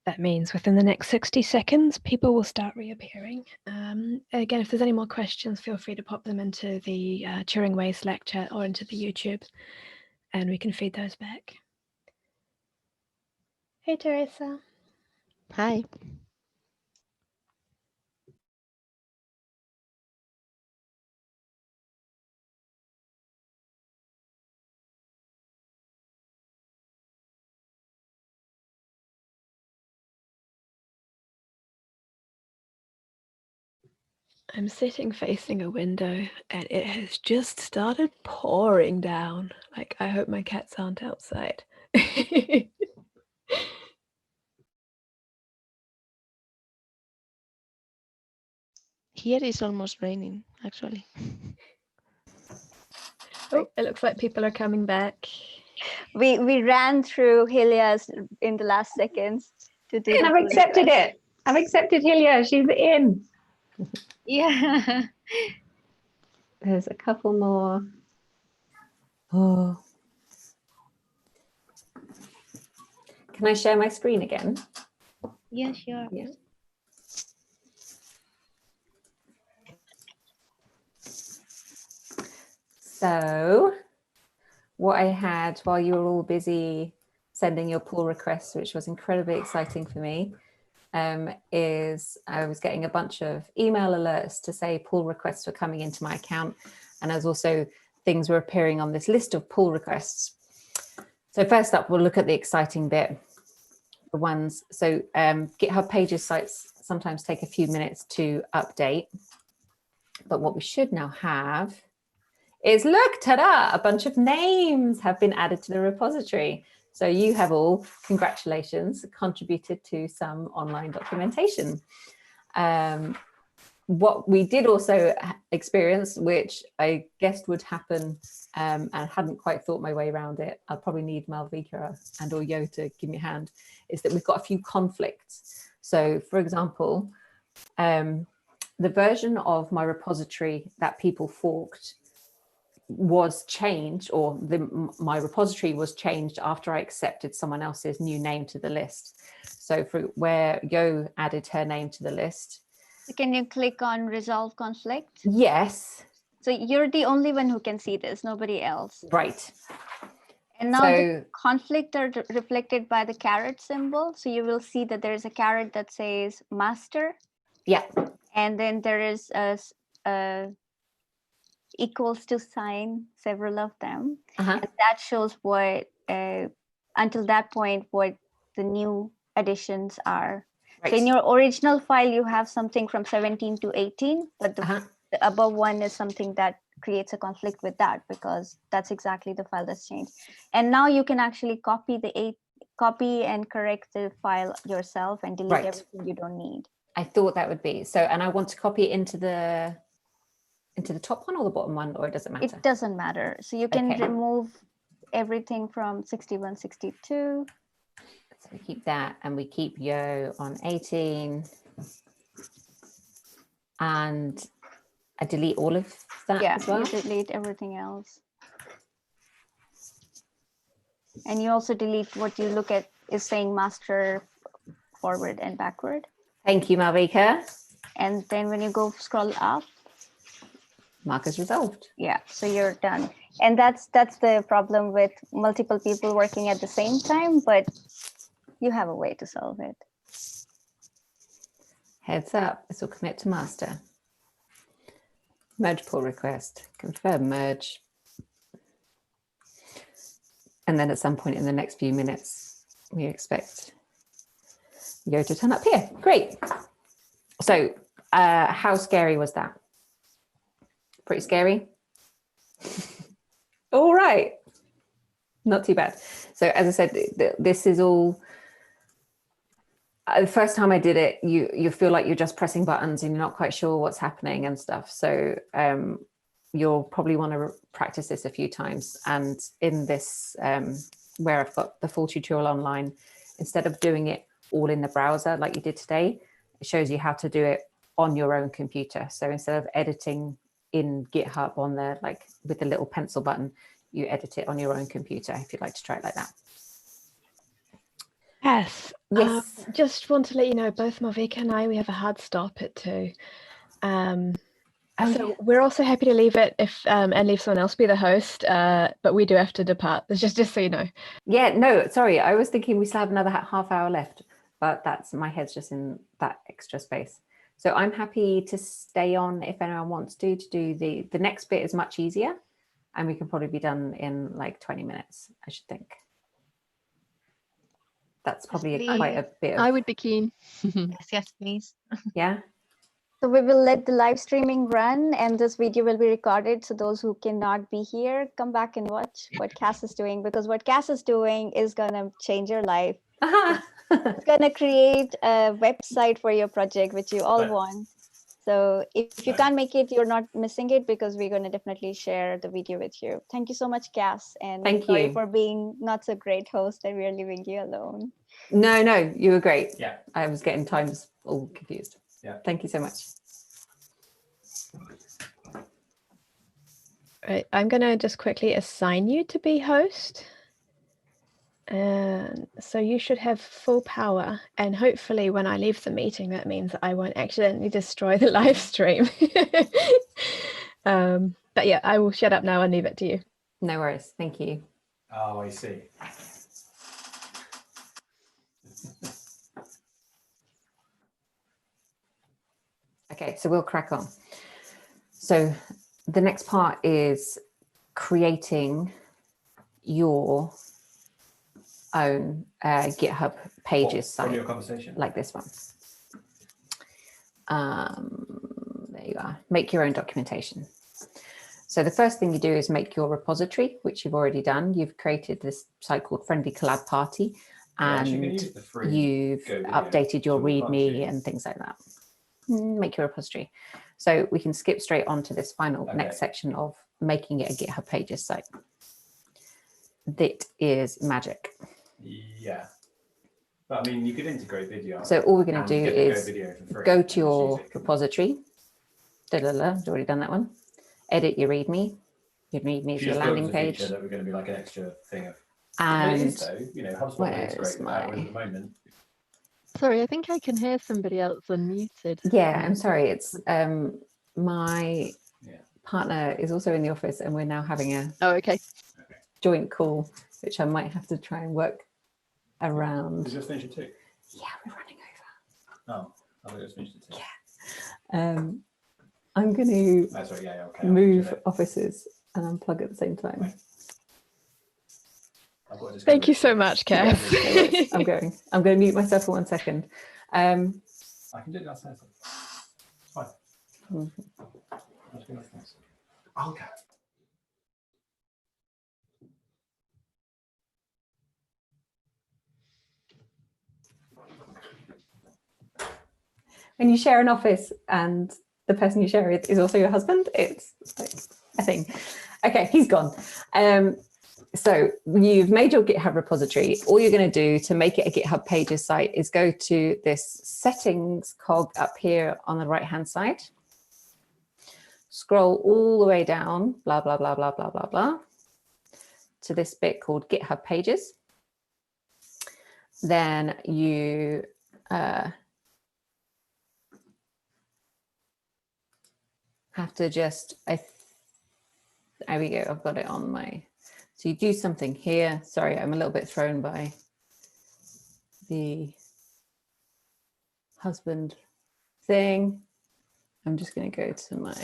Speaker 1: That means within the next 60 seconds, people will start reappearing. Again, if there's any more questions, feel free to pop them into the Turing Way Slack chat or into the YouTube, and we can feed those back. Hey, Teresa.
Speaker 5: Hi.
Speaker 1: I'm sitting facing a window and it has just started pouring down. Like, I hope my cats aren't outside.
Speaker 5: Here is almost raining, actually.
Speaker 1: Oh, it looks like people are coming back.
Speaker 2: We ran through Helia's in the last seconds to do.
Speaker 6: And I've accepted it. I've accepted Helia. She's in.
Speaker 2: Yeah.
Speaker 6: There's a couple more. Oh. Can I share my screen again?
Speaker 2: Yeah, sure.
Speaker 6: Yeah. So what I had while you were all busy sending your pull requests, which was incredibly exciting for me, is I was getting a bunch of email alerts to say pull requests were coming into my account. And as also things were appearing on this list of pull requests. So first up, we'll look at the exciting bit. The ones, so GitHub Pages sites sometimes take a few minutes to update. But what we should now have is, look, ta-da, a bunch of names have been added to the repository. So you have all, congratulations, contributed to some online documentation. What we did also experience, which I guessed would happen and hadn't quite thought my way around it, I'll probably need Malvika and or Yo to give me a hand, is that we've got a few conflicts. So for example, the version of my repository that people forked was changed, or my repository was changed after I accepted someone else's new name to the list. So for where Yo added her name to the list.
Speaker 2: Can you click on resolve conflict?
Speaker 6: Yes.
Speaker 2: So you're the only one who can see this, nobody else.
Speaker 6: Right.
Speaker 2: And now the conflict are reflected by the caret symbol. So you will see that there is a caret that says master.
Speaker 6: Yeah.
Speaker 2: And then there is a equals to sign, several of them. And that shows what, until that point, what the new additions are. Right. So in your original file, you have something from 17 to 18, but the above one is something that creates a conflict with that, because that's exactly the file that's changed. And now you can actually copy and correct the file yourself and delete everything you don't need.
Speaker 6: I thought that would be so, and I want to copy it into the top one or the bottom one, or it doesn't matter?
Speaker 2: It doesn't matter. So you can remove everything from 61, 62.
Speaker 6: So we keep that, and we keep Yo on 18. And I delete all of that as well?
Speaker 2: Yeah, you delete everything else. And you also delete what you look at is saying master forward and backward.
Speaker 6: Thank you, Malvika.
Speaker 2: And then when you go scroll up,
Speaker 6: markers resolved.
Speaker 2: Yeah, so you're done. And that's the problem with multiple people working at the same time, but you have a way to solve it.
Speaker 6: Heads up, this will commit to master. Merge pull request, confirm merge. And then at some point in the next few minutes, we expect Yo to turn up here. Great. So how scary was that? Pretty scary. All right. Not too bad. So as I said, this is all, the first time I did it, you feel like you're just pressing buttons and you're not quite sure what's happening and stuff. So you'll probably want to practice this a few times. And in this, where I've got the full tutorial online, instead of doing it all in the browser like you did today, it shows you how to do it on your own computer. So instead of editing in GitHub on there, like with the little pencil button, you edit it on your own computer if you'd like to try it like that.
Speaker 1: Yes.
Speaker 6: Yes.
Speaker 1: Just want to let you know, both Malvika and I, we have a hard stop at 2. So we're also happy to leave it if and leave someone else be the host, but we do have to depart. Just so you know.
Speaker 6: Yeah, no, sorry. I was thinking we still have another half hour left, but that's my head's just in that extra space. So I'm happy to stay on if anyone wants to do the next bit is much easier, and we can probably be done in like 20 minutes, I should think. That's probably quite a bit of...
Speaker 8: I would be keen.
Speaker 9: Yes, please.
Speaker 6: Yeah.
Speaker 2: So we will let the live streaming run, and this video will be recorded. So those who cannot be here, come back and watch what Cass is doing, because what Cass is doing is gonna change your life. It's gonna create a website for your project, which you all want. So if you can't make it, you're not missing it, because we're gonna definitely share the video with you. Thank you so much, Cass, and sorry for being not so great host and we're leaving you alone.
Speaker 6: No, you were great.
Speaker 10: Yeah.
Speaker 6: I was getting times all confused.
Speaker 10: Yeah.
Speaker 6: Thank you so much.
Speaker 1: Right, I'm going to just quickly assign you to be host. And so you should have full power. And hopefully when I leave the meeting, that means I won't accidentally destroy the live stream. But yeah, I will shut up now and leave it to you.
Speaker 6: No worries. Thank you.
Speaker 10: Oh, I see.
Speaker 6: Okay, so we'll crack on. So the next part is creating your own GitHub pages site.
Speaker 10: From your conversation?
Speaker 6: Like this one. There you are. Make your own documentation. So the first thing you do is make your repository, which you've already done. You've created this site called Friendly Collab Party, and you've updated your README and things like that. Make your repository. So we can skip straight on to this final next section of making it a GitHub pages site. That is magic.
Speaker 10: Yeah. But I mean, you could integrate video.
Speaker 6: So all we're going to do is go to your repository. I've already done that one. Edit your README. Your README is your landing page.
Speaker 10: That we're going to be like an extra thing of.
Speaker 6: And
Speaker 10: it is, though, you know, HubSpot integrates that at the moment.
Speaker 8: Sorry, I think I can hear somebody else unmuted.
Speaker 6: Yeah, I'm sorry. It's my partner is also in the office, and we're now having a joint call, which I might have to try and work around.
Speaker 10: Did you just finish it too?
Speaker 6: Yeah, we're running over.
Speaker 10: Oh, I thought you just finished it too.
Speaker 6: Yeah. I'm going to move offices and unplug at the same time.
Speaker 1: Thank you so much, Cass.
Speaker 6: I'm going to mute myself for 1 second.
Speaker 10: I can do it outside. It's fine. Okay.
Speaker 6: When you share an office and the person you share with is also your husband, it's like a thing. Okay, he's gone. So you've made your GitHub repository. All you're going to do to make it a GitHub pages site is go to this settings cog up here on the right-hand side. Scroll all the way down, blah, blah, blah, blah, blah, blah, blah, to this bit called GitHub pages. Then you have to just, there we go, I've got it on my, so you do something here. Sorry, I'm a little bit thrown by the husband thing. I'm just going to go to my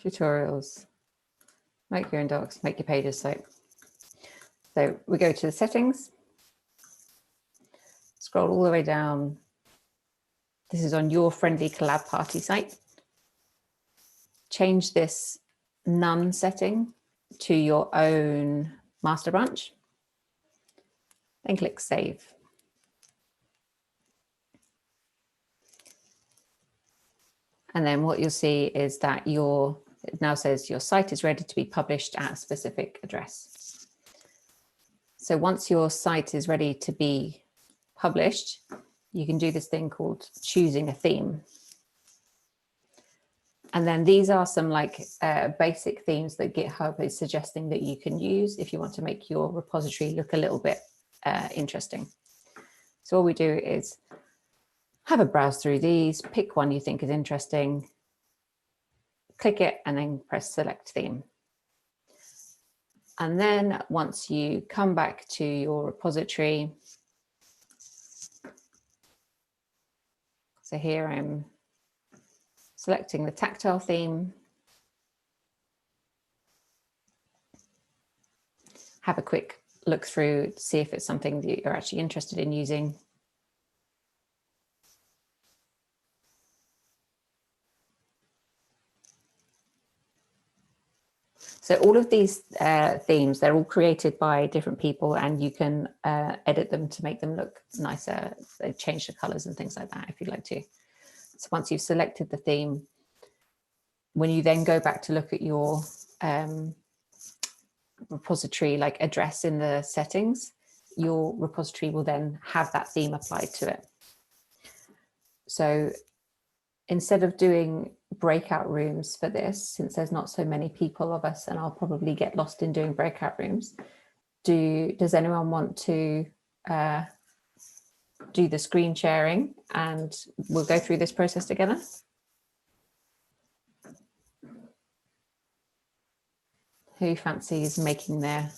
Speaker 6: tutorials, make your own docs, make your pages site. So we go to the settings, scroll all the way down. This is on your Friendly Collab Party site. Change this none setting to your own master branch. Then click Save. And then what you'll see is that it now says your site is ready to be published at a specific address. So once your site is ready to be published, you can do this thing called choosing a theme. And then these are some like basic themes that GitHub is suggesting that you can use if you want to make your repository look a little bit interesting. So all we do is have a browse through these, pick one you think is interesting, click it, and then press select theme. And then once you come back to your repository, so here I'm selecting the tactile theme, have a quick look through to see if it's something that you're actually interested in using. So all of these themes, they're all created by different people, and you can edit them to make them look nicer. They change the colors and things like that if you'd like to. So once you've selected the theme, when you then go back to look at your repository like address in the settings, your repository will then have that theme applied to it. So instead of doing breakout rooms for this, since there's not so many people of us and I'll probably get lost in doing breakout rooms, does anyone want to do the screen sharing and we'll go through this process together? Who fancies making their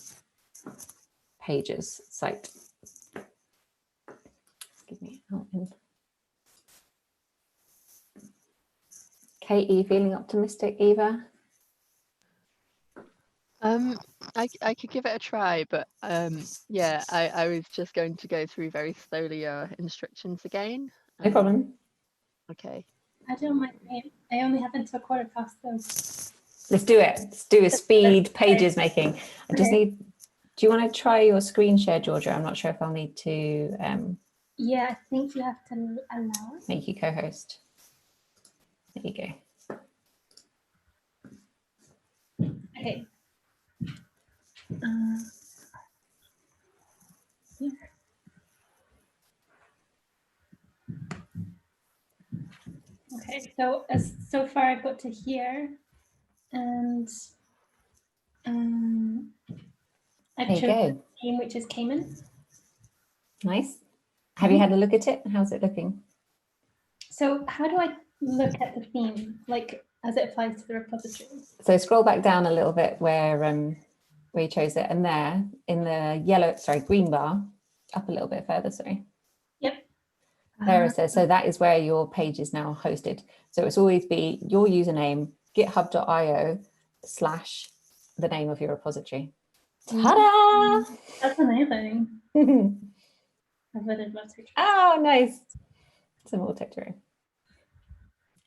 Speaker 6: pages site? Give me out in. Katie, feeling optimistic? Eva?
Speaker 8: I could give it a try, but yeah, I was just going to go through very slowly your instructions again.
Speaker 6: No problem.
Speaker 8: Okay.
Speaker 11: I don't mind. I only have until 15:15 though.
Speaker 6: Let's do it. Let's do a speed pages making. I just need, do you want to try your screen share, Georgia? I'm not sure if I'll need to
Speaker 11: Yeah, I think you have to allow it.
Speaker 6: make you co-host. There you go.
Speaker 11: Okay. Yeah. Okay, so far I've got to here, and I've chosen the theme, which is Cayman.
Speaker 6: Nice. Have you had a look at it? How's it looking?
Speaker 11: So how do I look at the theme, like as it applies to the repository?
Speaker 6: So scroll back down a little bit where you chose it, and there in the green bar, up a little bit further, sorry.
Speaker 11: Yep.
Speaker 6: There it says, so that is where your page is now hosted. So it's always be your username, github.io/ the name of your repository. Ta-da!
Speaker 11: That's amazing. I've added lots of.
Speaker 6: Oh, nice. Some more tutorial.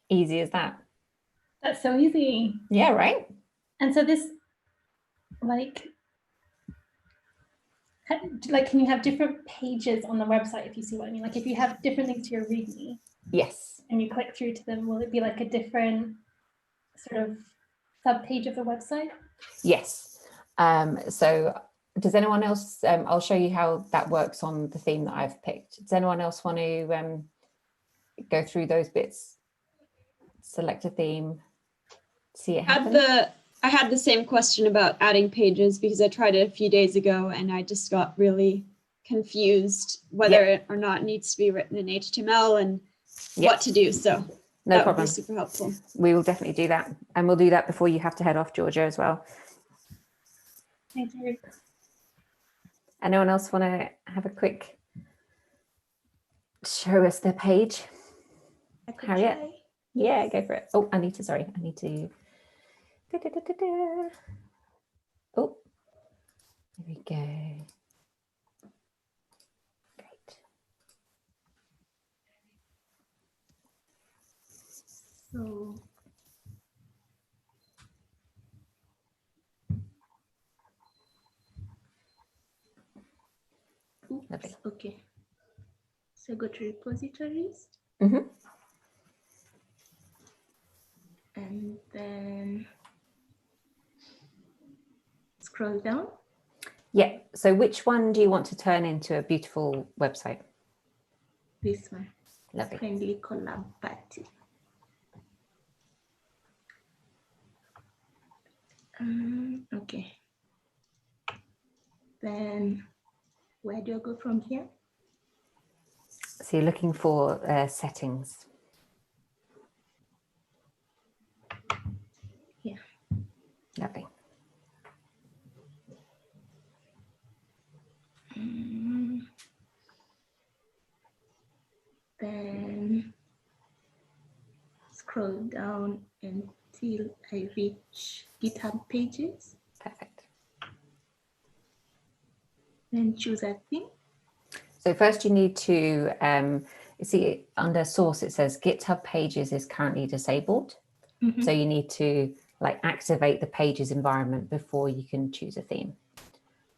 Speaker 6: Easy as that.
Speaker 11: That's so easy.
Speaker 6: Yeah, right?
Speaker 11: And so this, like, can you have different pages on the website, if you see what I mean? Like if you have different things to your README.
Speaker 6: Yes.
Speaker 11: And you click through to them, will it be like a different sort of sub-page of the website?
Speaker 6: Yes. So does anyone else, I'll show you how that works on the theme that I've picked. Does anyone else want to go through those bits? Select a theme, see it happen?
Speaker 12: I had the same question about adding pages because I tried it a few days ago and I just got really confused whether it or not needs to be written in HTML and what to do. So
Speaker 6: no
Speaker 12: that
Speaker 6: problem.
Speaker 12: would be super helpful.
Speaker 6: We will definitely do that. And we'll do that before you have to head off, Georgia, as well.
Speaker 11: Thank you.
Speaker 6: Anyone else want to have a quick show us their page? Harriet? Try. Yeah, go for it. Oh, I need to. Oh, there we go. Great.
Speaker 11: So
Speaker 6: Lovely.
Speaker 11: Okay. So go to repositories.
Speaker 6: Mm-hmm.
Speaker 11: And then scroll down.
Speaker 6: Yeah. So which one do you want to turn into a beautiful website?
Speaker 13: This one.
Speaker 6: Lovely.
Speaker 13: Friendly collab party. Okay. Then where do I go from here?
Speaker 6: So you're looking for settings.
Speaker 13: Yeah.
Speaker 6: Lovely.
Speaker 13: Then scroll down until I reach GitHub pages.
Speaker 6: Perfect.
Speaker 13: Then choose a theme.
Speaker 6: So first you need to, you see under source, it says GitHub pages is currently disabled.
Speaker 13: Mm-hmm.
Speaker 6: So you need to like activate the pages environment before you can choose a theme.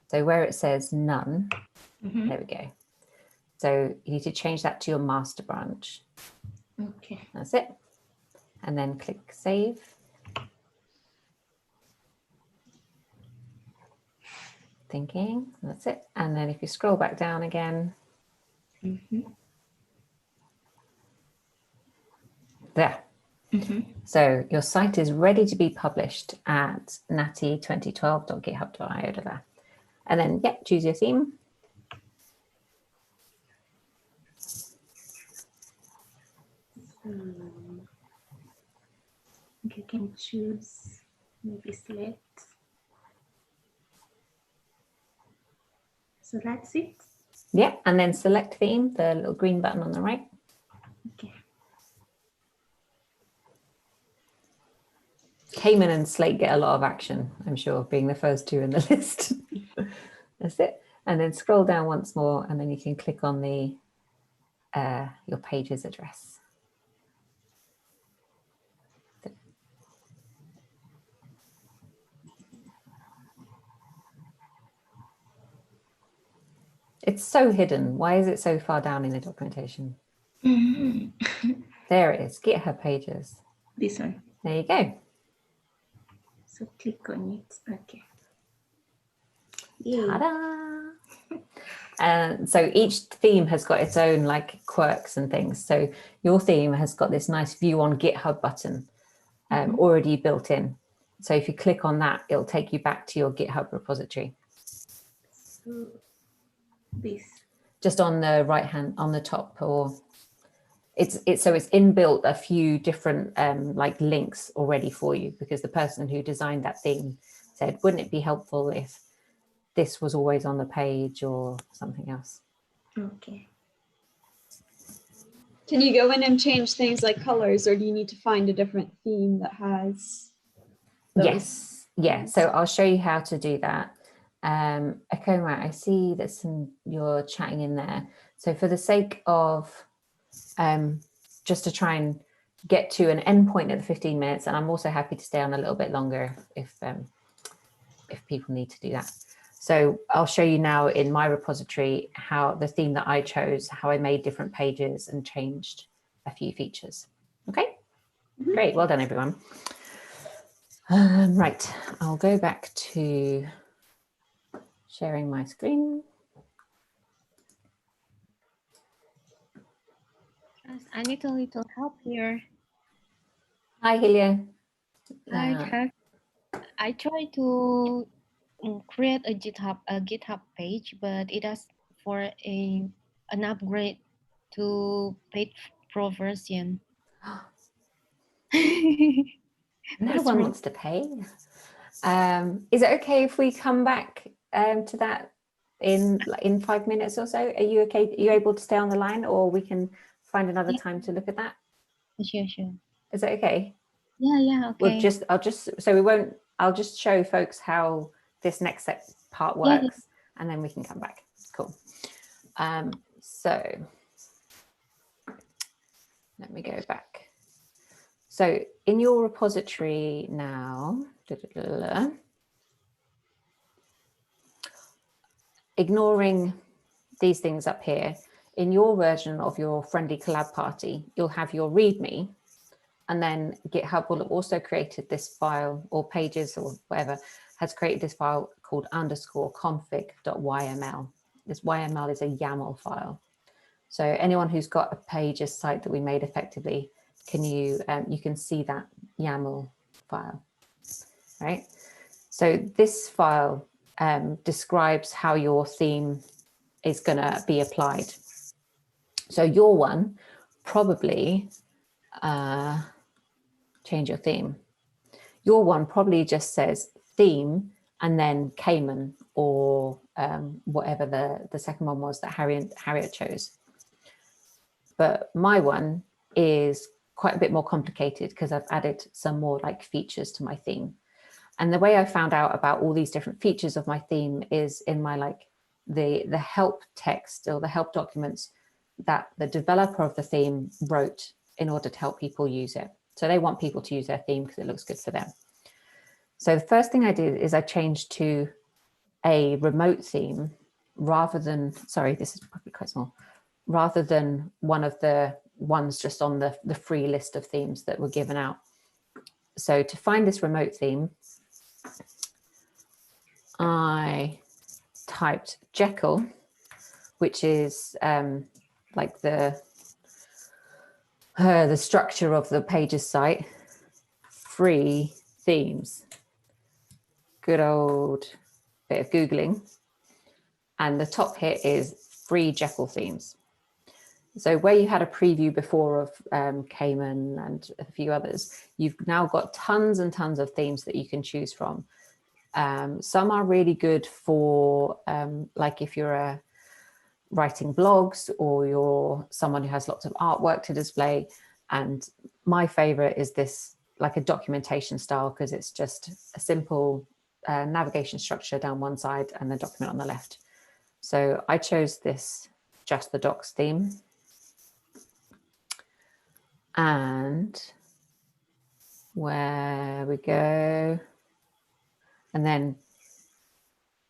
Speaker 6: So where it says none,
Speaker 13: Mm-hmm.
Speaker 6: there we go. So you need to change that to your master branch.
Speaker 13: Okay.
Speaker 6: That's it. And then click save. Thinking, that's it. And then if you scroll back down again,
Speaker 13: Mm-hmm.
Speaker 6: there.
Speaker 13: Mm-hmm.
Speaker 6: So your site is ready to be published at natty2012.github.io there. And then, yeah, choose your theme.
Speaker 13: You can choose maybe select. So that's it.
Speaker 6: Yeah, and then select theme, the little green button on the right.
Speaker 13: Okay.
Speaker 6: Cayman and Slate get a lot of action, I'm sure, being the first two in the list. That's it. And then scroll down once more, and then you can click on the your page's address. It's so hidden. Why is it so far down in the documentation?
Speaker 13: Mm-hmm.
Speaker 6: There it is, GitHub pages.
Speaker 13: This one.
Speaker 6: There you go.
Speaker 13: So click on it. Okay.
Speaker 6: Ta-da! And so each theme has got its own like quirks and things. So your theme has got this nice view on GitHub button already built in. So if you click on that, it'll take you back to your GitHub repository.
Speaker 13: So this.
Speaker 6: Just on the right hand, on the top, or it's inbuilt a few different like links already for you, because the person who designed that theme said, wouldn't it be helpful if this was always on the page or something else?
Speaker 13: Okay.
Speaker 12: Can you go in and change things like colors, or do you need to find a different theme that has those?
Speaker 6: Yes, yeah. So I'll show you how to do that. Okay, right. I see that you're chatting in there. So for the sake of just to try and get to an endpoint at the 15 minutes, and I'm also happy to stay on a little bit longer if people need to do that. So I'll show you now in my repository how the theme that I chose, how I made different pages and changed a few features. Okay, great. Well done, everyone. Right, I'll go back to sharing my screen.
Speaker 9: I need a little help here.
Speaker 6: Hi, Hilya.
Speaker 9: I tried to create a GitHub page, but it asks for an upgrade to paid pro version.
Speaker 6: No one wants to pay. Is it okay if we come back to that in 5 minutes or so? Are you okay? Are you able to stay on the line, or we can find another time to look at that?
Speaker 9: Sure.
Speaker 6: Is it okay?
Speaker 9: Yeah, okay.
Speaker 6: I'll just show folks how this next part works, and then we can come back. Cool. So let me go back. So in your repository now, ignoring these things up here, in your version of your friendly collab party, you'll have your README, and then GitHub will have also created this file, or pages or whatever, has created this file called _config.yml. This YML is a YAML file. So anyone who's got a Pages site that we made effectively, you can see that YAML file, right? So this file describes how your theme is going to be applied. So your one probably change your theme. Your one probably just says theme and then Cayman or whatever the second one was that Harriet chose. But my one is quite a bit more complicated because I've added some more like features to my theme. And the way I found out about all these different features of my theme is in my the help text or the help documents that the developer of the theme wrote in order to help people use it. So they want people to use their theme because it looks good for them. So the first thing I did is I changed to a remote theme rather than, sorry, this is probably quite small, rather than one of the ones just on the free list of themes that were given out. So to find this remote theme, I typed Jekyll, which is like the structure of the Pages site, free themes. Good old bit of Googling. And the top hit is free Jekyll themes. So where you had a preview before of Cayman and a few others, you've now got tons and tons of themes that you can choose from. Some are really good for like if you're writing blogs or you're someone who has lots of artwork to display. And my favorite is this, like a documentation style, because it's just a simple navigation structure down one side and the document on the left. So I chose this Just the Docs theme. And where we go, and then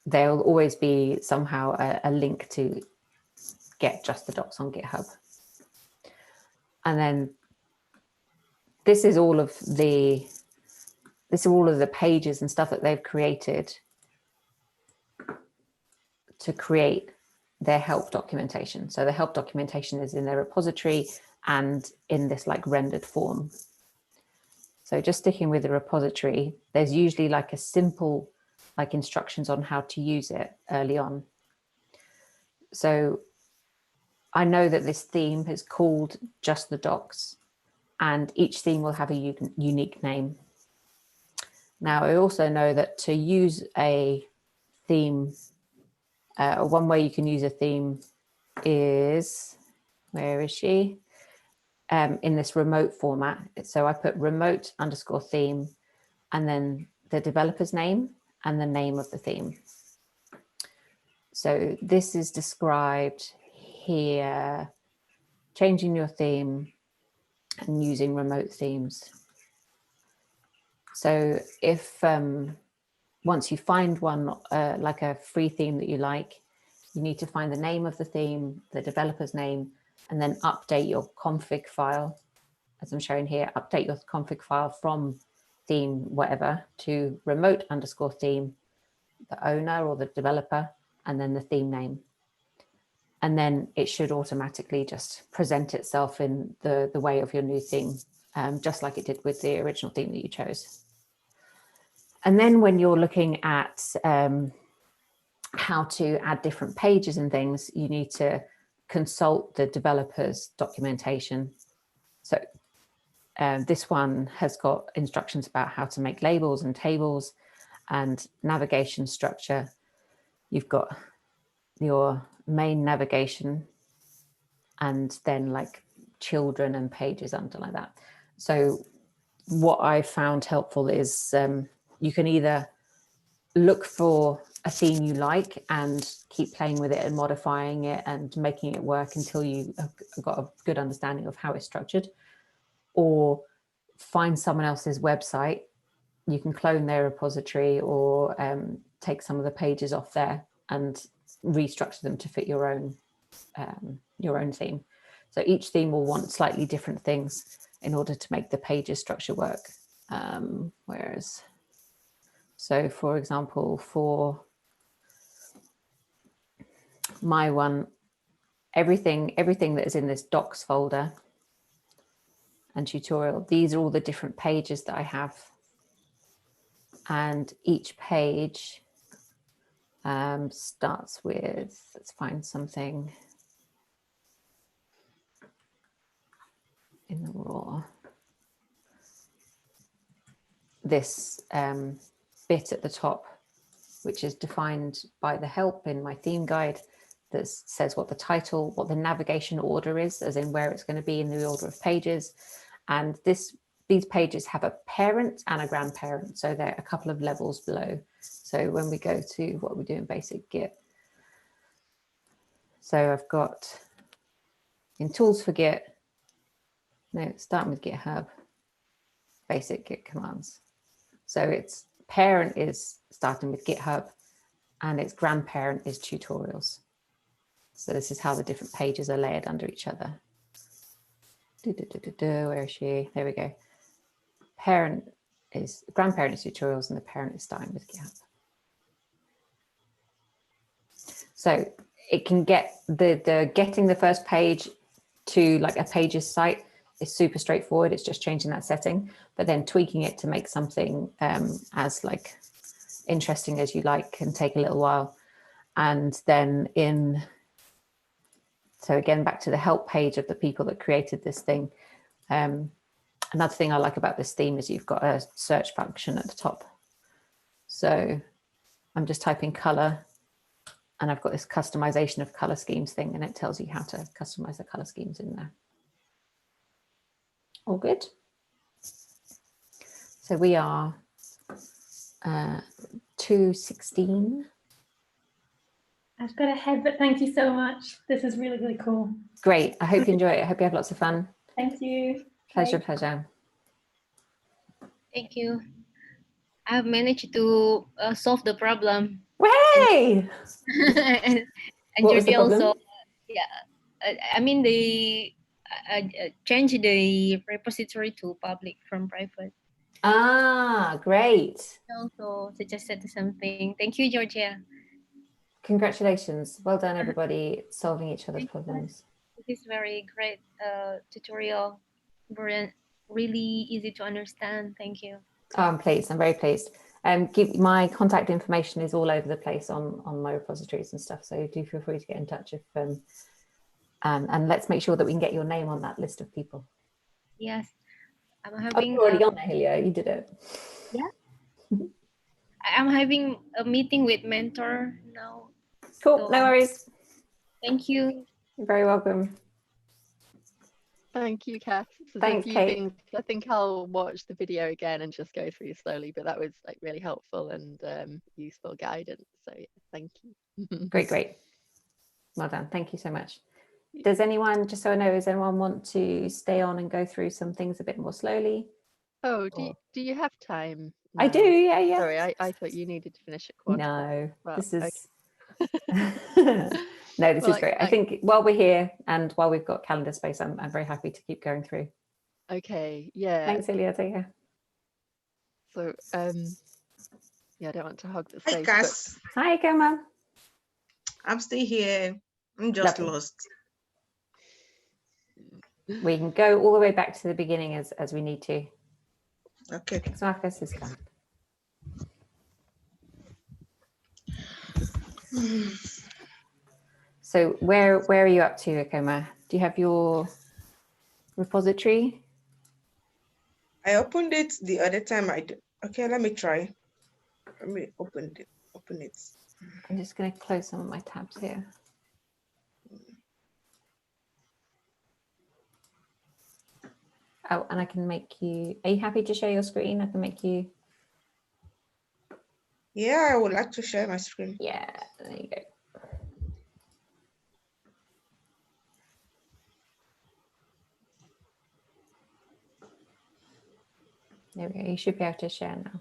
Speaker 6: there'll always be somehow a link to get Just the Docs on GitHub. And then this is all of the pages and stuff that they've created to create their help documentation. So the help documentation is in their repository and in this like rendered form. So just sticking with the repository, there's usually like a simple like instructions on how to use it early on. So I know that this theme is called Just the Docs, and each theme will have a unique name. Now, I also know that to use a theme, one way you can use a theme is, where is she? In this remote format. So I put remote_theme and then the developer's name and the name of the theme. So this is described here, changing your theme and using remote themes. So if once you find one, like a free theme that you like, you need to find the name of the theme, the developer's name, and then update your config file, as I'm showing here, update your config file from theme whatever to remote_theme, the owner or the developer, and then the theme name. And then it should automatically just present itself in the way of your new theme, just like it did with the original theme that you chose. And then when you're looking at how to add different pages and things, you need to consult the developer's documentation. So this one has got instructions about how to make labels and tables and navigation structure. You've got your main navigation and then like children and pages under like that. So what I found helpful is you can either look for a theme you like and keep playing with it and modifying it and making it work until you have got a good understanding of how it's structured, or find someone else's website. You can clone their repository or take some of the pages off there and restructure them to fit your own theme. So each theme will want slightly different things in order to make the pages structure work. So for example, for my one, everything that is in this docs folder and tutorial, these are all the different pages that I have. And each page starts with, let's find something in the raw. This bit at the top, which is defined by the help in my theme guide, that says what the title, what the navigation order is, as in where it's going to be in the order of pages. And these pages have a parent and a grandparent, so they're a couple of levels below. So when we go to what we do in basic Git, so I've got in tools for Git, no, starting with GitHub, basic Git commands. So its parent is starting with GitHub and its grandparent is tutorials. So this is how the different pages are layered under each other. Where is she? There we go. Grandparent is tutorials and the parent is starting with GitHub. So it can get the getting the first page to like a pages site is super straightforward. It's just changing that setting, but then tweaking it to make something as like interesting as you like can take a little while. And then so again, back to the help page of the people that created this thing. Another thing I like about this theme is you've got a search function at the top. So I'm just typing color and I've got this customization of color schemes thing, and it tells you how to customize the color schemes in there. All good. So we are 2:16.
Speaker 11: I've got ahead, but thank you so much. This is really, really cool.
Speaker 6: Great. I hope you enjoy it. I hope you have lots of fun.
Speaker 11: Thank you.
Speaker 6: Pleasure,
Speaker 11: Okay.
Speaker 6: pleasure.
Speaker 9: Thank you. I've managed to solve the problem.
Speaker 6: Way!
Speaker 9: and
Speaker 6: What was the
Speaker 9: Yehudi
Speaker 6: problem?
Speaker 9: also, yeah. I mean, they changed the repository to public from private.
Speaker 6: Ah, great.
Speaker 9: Also suggested something. Thank you, Georgia.
Speaker 6: Congratulations. Well done, everybody, solving each other's problems.
Speaker 9: This is very great tutorial. Very, really easy to understand. Thank you.
Speaker 6: Oh, I'm pleased. I'm very pleased. My contact information is all over the place on my repositories and stuff. So do feel free to get in touch if and let's make sure that we can get your name on that list of people.
Speaker 9: Yes, I'm
Speaker 6: Oh,
Speaker 9: having.
Speaker 6: you're already on there, Helia. You did it.
Speaker 9: Yeah. I'm having a meeting with mentor now.
Speaker 6: Cool.
Speaker 9: So,
Speaker 6: no worries.
Speaker 9: Thank you.
Speaker 6: You're very welcome.
Speaker 8: Thank you, Cass. There's
Speaker 6: Thanks,
Speaker 8: a few
Speaker 6: Kate.
Speaker 8: things. I think I'll watch the video again and just go through slowly, but that was like really helpful and useful guidance. So yeah, thank you.
Speaker 6: Great, great. Well done. Thank you so much. Does anyone, just so I know, does anyone want to stay on and go through some things a bit more slowly?
Speaker 8: Oh, do you have time
Speaker 6: I
Speaker 8: now?
Speaker 6: do, yeah.
Speaker 8: Sorry, I thought you needed to finish at quarter.
Speaker 6: No,
Speaker 8: Well,
Speaker 6: this is
Speaker 8: okay.
Speaker 6: no, this
Speaker 8: Well,
Speaker 6: is great. I think while we're here and while we've got calendar space, I'm very happy to keep going through.
Speaker 8: Okay, yeah.
Speaker 6: Thanks, Ilya. Take care.
Speaker 8: So yeah, I don't want to hog the
Speaker 4: Hi,
Speaker 8: space.
Speaker 4: Cass.
Speaker 8: But...
Speaker 6: Hi, Koma.
Speaker 4: I'm still here. I'm just
Speaker 6: Lovely.
Speaker 4: lost.
Speaker 6: We can go all the way back to the beginning as we need to.
Speaker 4: Okay.
Speaker 6: So Marcus is done. So where are you up to, Akoma? Do you have your repository?
Speaker 4: I opened it the other time. Okay, let me try. Let me open it.
Speaker 6: I'm just going to close some of my tabs here. Oh, and I can make you, are you happy to share your screen? I can make you.
Speaker 4: Yeah, I would like to share my screen.
Speaker 6: Yeah, there you go. There we go. You should be able to share now.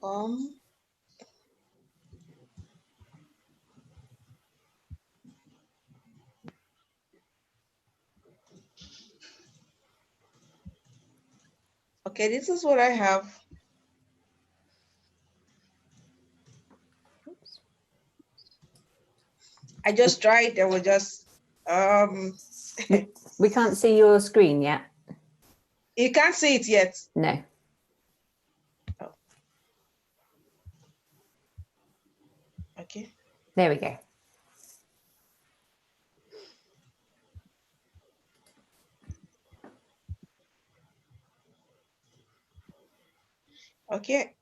Speaker 4: Okay, this is what I have. I just tried. There was just
Speaker 6: we can't see your screen yet.
Speaker 4: You can't see it yet.
Speaker 6: No.
Speaker 4: Oh. Okay.
Speaker 6: There we go.
Speaker 4: Okay,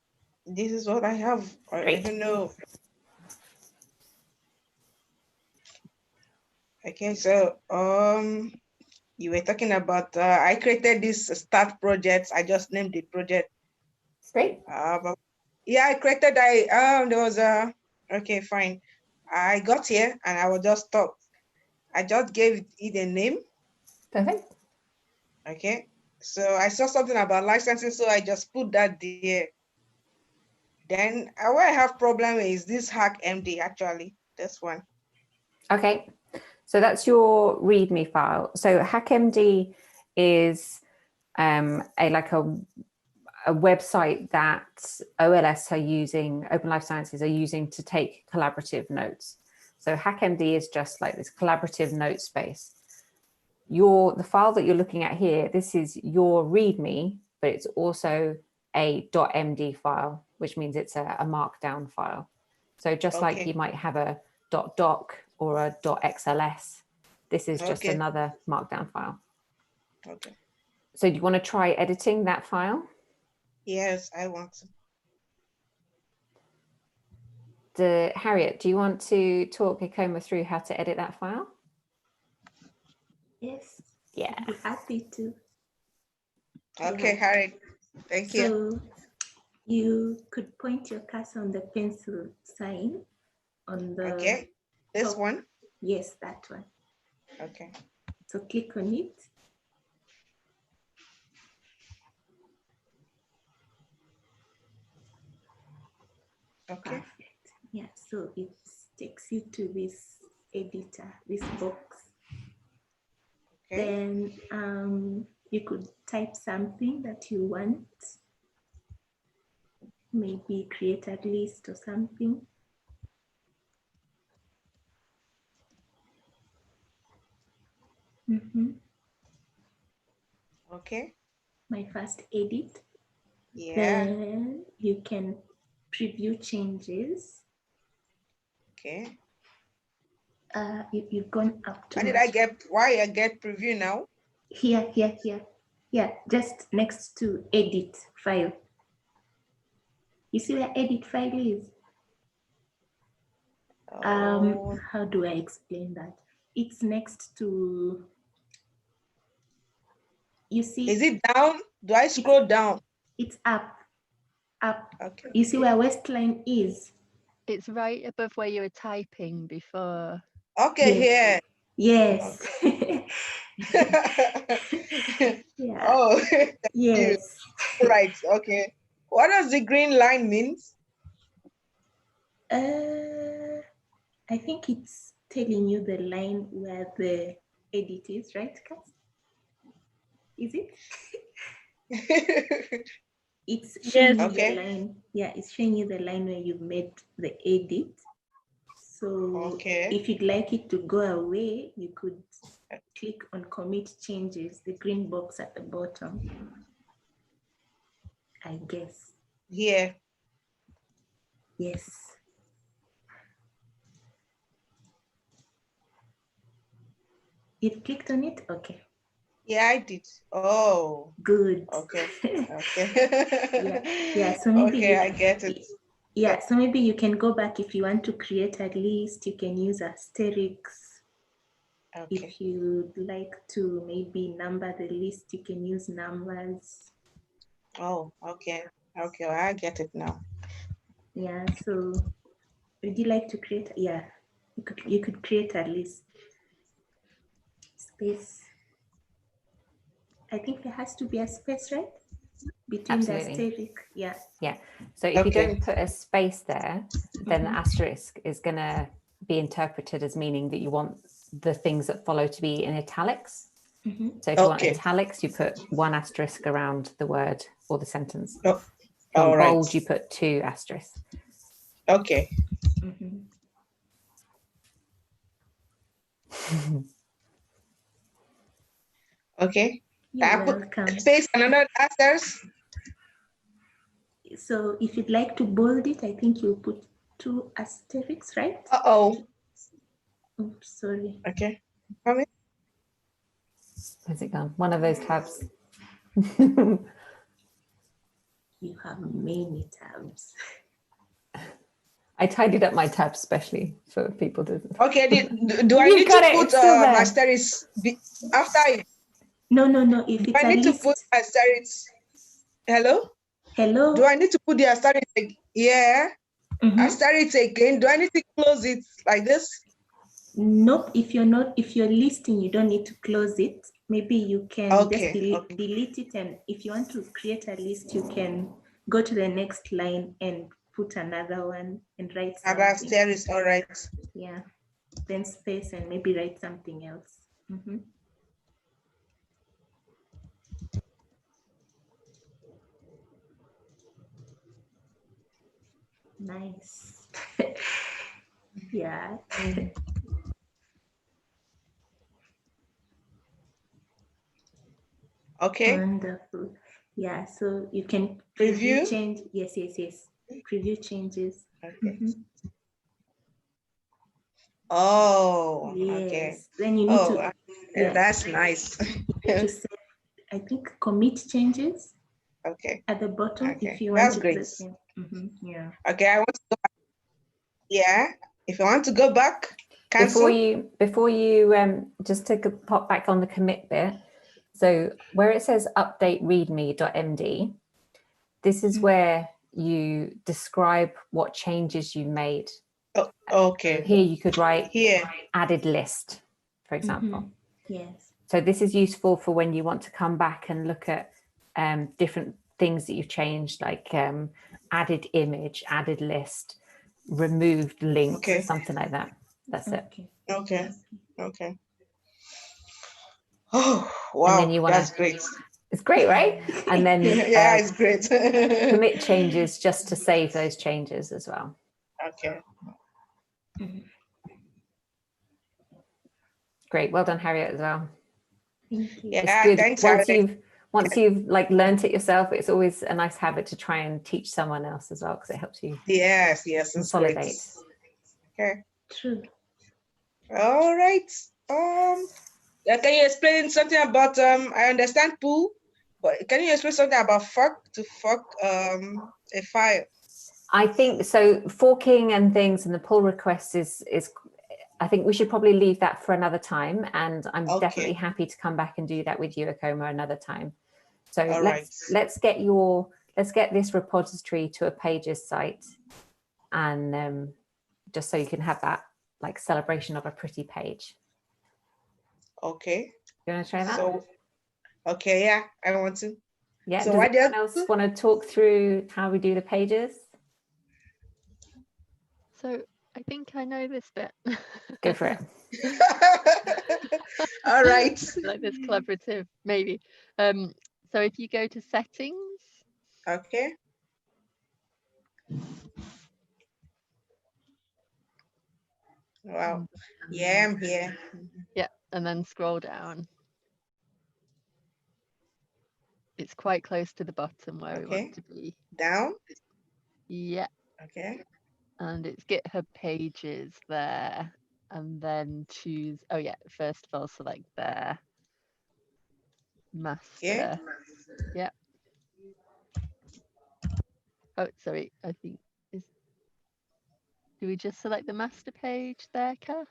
Speaker 4: this is what I have. I don't know. Okay, so you were talking about I created this start project. I just named the project.
Speaker 6: Great.
Speaker 4: But yeah, I created. There was a okay, fine. I got here and I will just stop. I just gave it a name.
Speaker 6: Perfect.
Speaker 4: Okay, so I saw something about licensing, so I just put that there. Then where I have problem is this hack MD actually, this one.
Speaker 6: Okay, so that's your README file. So HackMD is a website that OLS are using, Open Life Sciences are using to take collaborative notes. So HackMD is just like this collaborative note space. The file that you're looking at here, this is your README, but it's also a .md file, which means it's a markdown file. So just like you might have a .doc or a .xls, this is just another markdown file.
Speaker 4: Okay.
Speaker 6: So do you want to try editing that file?
Speaker 4: Yes, I want to.
Speaker 6: Harriet, do you want to talk Ikoma through how to edit that file?
Speaker 13: Yes.
Speaker 6: Yeah.
Speaker 13: I'd be happy to.
Speaker 4: Okay,
Speaker 13: Yeah.
Speaker 4: Harriet. Thank you.
Speaker 13: So you could point your cursor on the pencil sign on the
Speaker 4: this
Speaker 13: top.
Speaker 4: one?
Speaker 13: Yes, that one.
Speaker 4: Okay.
Speaker 13: So click on it.
Speaker 4: Okay.
Speaker 13: Perfect. Yeah, so it takes you to this editor, this box.
Speaker 4: Okay.
Speaker 13: Then you could type something that you want. Maybe create a list or something.
Speaker 4: Okay.
Speaker 13: My first edit.
Speaker 4: Yeah.
Speaker 13: Then you can preview changes.
Speaker 4: Okay.
Speaker 13: You've gone up to.
Speaker 4: Why I get preview now?
Speaker 13: Here. Yeah, just next to edit file. You see where edit file is? How do I explain that? It's next to, you see.
Speaker 4: Is it down? Do I scroll down?
Speaker 13: It's up.
Speaker 4: Okay.
Speaker 13: You see where waistline is?
Speaker 8: It's right above where you were typing before.
Speaker 4: Okay, here.
Speaker 13: Yes.
Speaker 4: Okay.
Speaker 13: Yeah.
Speaker 4: Oh,
Speaker 13: yes.
Speaker 4: Right. Okay. What does the green line means?
Speaker 13: I think it's telling you the line where the edit is, right, Cass? Is it? It's showing you the line. Yeah, it's showing you the line where you've made the edit. So if you'd like it to go away, you could click on commit changes, the green box at the bottom, I guess.
Speaker 4: Yeah.
Speaker 13: Yes. You've clicked on it? Okay.
Speaker 4: Yeah, I did. Oh.
Speaker 13: Good.
Speaker 4: Okay. Okay.
Speaker 13: Yeah. So maybe
Speaker 4: I get it.
Speaker 13: Yeah, so maybe you can go back if you want to create a list, you can use asterisks.
Speaker 4: Okay.
Speaker 13: If you'd like to maybe number the list, you can use numbers.
Speaker 4: Oh, okay. Okay, well, I get it now.
Speaker 13: Yeah, so would you like to create? Yeah, you could create a list. Space. I think there has to be a space, right? Between
Speaker 6: Absolutely.
Speaker 13: the asterisk, yeah.
Speaker 6: Yeah. So if you don't put a space there, then the asterisk is going to be interpreted as meaning that you want the things that follow to be in italics. So if you want italics, you put 1 asterisk around the word or the sentence. If you want bold, you put 2 asterisks.
Speaker 4: Okay. Okay.
Speaker 13: You're welcome.
Speaker 4: Space another asterisk.
Speaker 13: So if you'd like to bold it, I think you put 2 asterisks, right? Oops, sorry.
Speaker 4: Okay. Come in.
Speaker 6: Where's it gone? One of those tabs.
Speaker 13: You have many tabs.
Speaker 6: I tidied up my tabs specially for people to.
Speaker 4: Okay. Do I need to put asterisk after it?
Speaker 13: No. If
Speaker 4: Do
Speaker 13: it's
Speaker 4: I need to put asterisk? Hello?
Speaker 13: Hello?
Speaker 4: Do I need to put the asterisk? Yeah. Asterisk again. Do I need to close it like this?
Speaker 13: Nope. If you're listing, you don't need to close it. Maybe you can just delete it, and if you want to create a list, you can go to the next line and put another one and write something.
Speaker 4: Another asterisk, all right.
Speaker 13: Yeah. Then space and maybe write something else. Nice. Yeah.
Speaker 4: Okay.
Speaker 13: Wonderful. Yeah, so you can preview change. Yes. Preview changes.
Speaker 4: Okay. Oh,
Speaker 13: yes.
Speaker 4: Okay.
Speaker 13: Then you need to. Yeah.
Speaker 4: That's nice.
Speaker 13: To say, I think commit changes.
Speaker 4: Okay.
Speaker 13: At the bottom,
Speaker 4: Okay.
Speaker 13: if you want
Speaker 4: That's
Speaker 13: to.
Speaker 4: great.
Speaker 13: Yeah.
Speaker 4: Okay, I want to go back. Yeah. If I want to go back, cancel.
Speaker 6: Before you just take a pop back on the commit bit. So where it says update readme.md, this is where you describe what changes you made.
Speaker 4: Oh, okay.
Speaker 6: So here you could write
Speaker 4: here
Speaker 6: added list, for example.
Speaker 13: Yes.
Speaker 6: So this is useful for when you want to come back and look at different things that you've changed, like added image, added list, removed link, something like that. That's it.
Speaker 4: Okay. Oh, wow. And then that's great.
Speaker 6: It's great, right? And then
Speaker 4: yeah, it's great.
Speaker 6: commit changes just to save those changes as well.
Speaker 4: Okay.
Speaker 6: Great. Well done, Harriet, as well.
Speaker 13: Thank you.
Speaker 4: Yeah,
Speaker 6: it's good.
Speaker 4: Thanks,
Speaker 6: Once you've like learned it yourself, it's always a nice habit to try and teach someone else as well, because it helps you consolidate.
Speaker 4: Okay.
Speaker 13: True.
Speaker 4: All right. Can you explain something about I understand pull, but can you explain something about fork a file?
Speaker 6: I think so. Forking and things and the pull requests is I think we should probably leave that for another time, and I'm definitely happy to come back and do that with you, Akoma, another time. So let's get this repository to a Pages site, and just so you can have that like celebration of a pretty page.
Speaker 4: Okay.
Speaker 6: You want to try that?
Speaker 4: So, okay, yeah, I want to.
Speaker 6: Yeah.
Speaker 4: So
Speaker 6: does anyone else want to talk through how we do the pages?
Speaker 8: So I think I know this bit.
Speaker 6: Go for it.
Speaker 4: All right.
Speaker 8: Like this collaborative, maybe. So if you go to settings.
Speaker 4: Okay. Wow. Yeah, I'm here.
Speaker 8: Yeah, and then scroll down. It's quite close to the bottom where we want to be.
Speaker 4: Down?
Speaker 8: Yeah.
Speaker 4: Okay.
Speaker 8: And it's GitHub pages there. And then choose, oh yeah, first of all, select there. Master. Yeah. Oh, sorry, I think do we just select the master page there, Cass?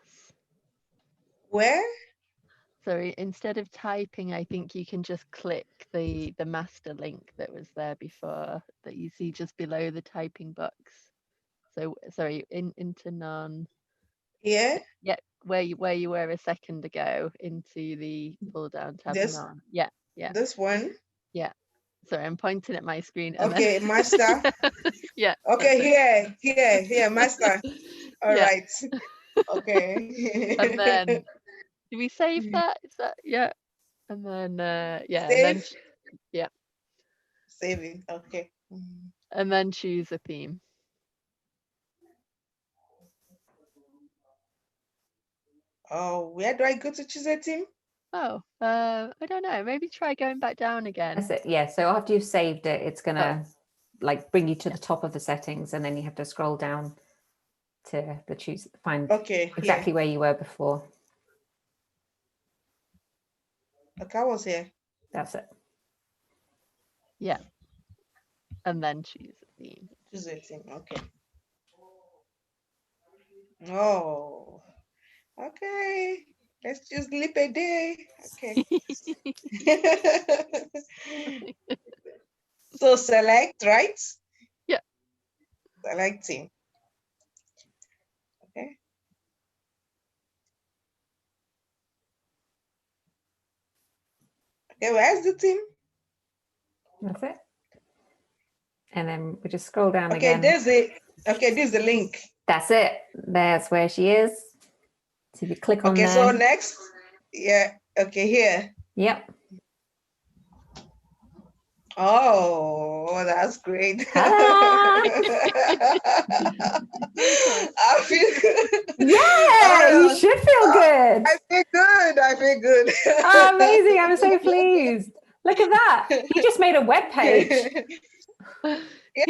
Speaker 4: Where?
Speaker 8: Sorry, instead of typing, I think you can just click the master link that was there before that you see just below the typing box. So sorry, into none.
Speaker 4: Yeah.
Speaker 8: Yeah, where you were a second ago, into the pull down tab.
Speaker 4: This?
Speaker 8: None. Yeah.
Speaker 4: This one?
Speaker 8: Yeah. Sorry, I'm pointing at my screen.
Speaker 4: Okay, master.
Speaker 8: Yeah.
Speaker 4: Okay, here, master. All
Speaker 8: Yeah.
Speaker 4: right. Okay.
Speaker 8: And then do we save that? Is that yeah? And then yeah,
Speaker 4: Save.
Speaker 8: and then yeah.
Speaker 4: Save it. Okay.
Speaker 8: And then choose a theme.
Speaker 4: Oh, where do I go to choose a theme?
Speaker 8: Oh, I don't know. Maybe try going back down again.
Speaker 6: That's it. Yeah. So after you've saved it, it's gonna like bring you to the top of the settings, and then you have to scroll down to the find exactly where you were before.
Speaker 4: Okay, I was here.
Speaker 6: That's it.
Speaker 8: Yeah. And then choose a theme.
Speaker 4: Choose a theme. Okay. Oh. Okay. Let's choose Leap a Day. Okay. So select, right?
Speaker 8: Yeah.
Speaker 4: Select theme. Okay. Okay, where's the theme?
Speaker 6: That's it. And then we just scroll down
Speaker 4: Okay,
Speaker 6: again.
Speaker 4: there's the link.
Speaker 6: That's it. That's where she is. So if you click on there.
Speaker 4: Okay, so next. Yeah. Okay, here.
Speaker 6: Yep.
Speaker 4: Oh, that's great. I feel good.
Speaker 6: Yeah, you should feel good.
Speaker 4: I feel good. I feel good.
Speaker 6: Oh, amazing. I'm so pleased. Look at that. You just made a web page.
Speaker 4: Yeah,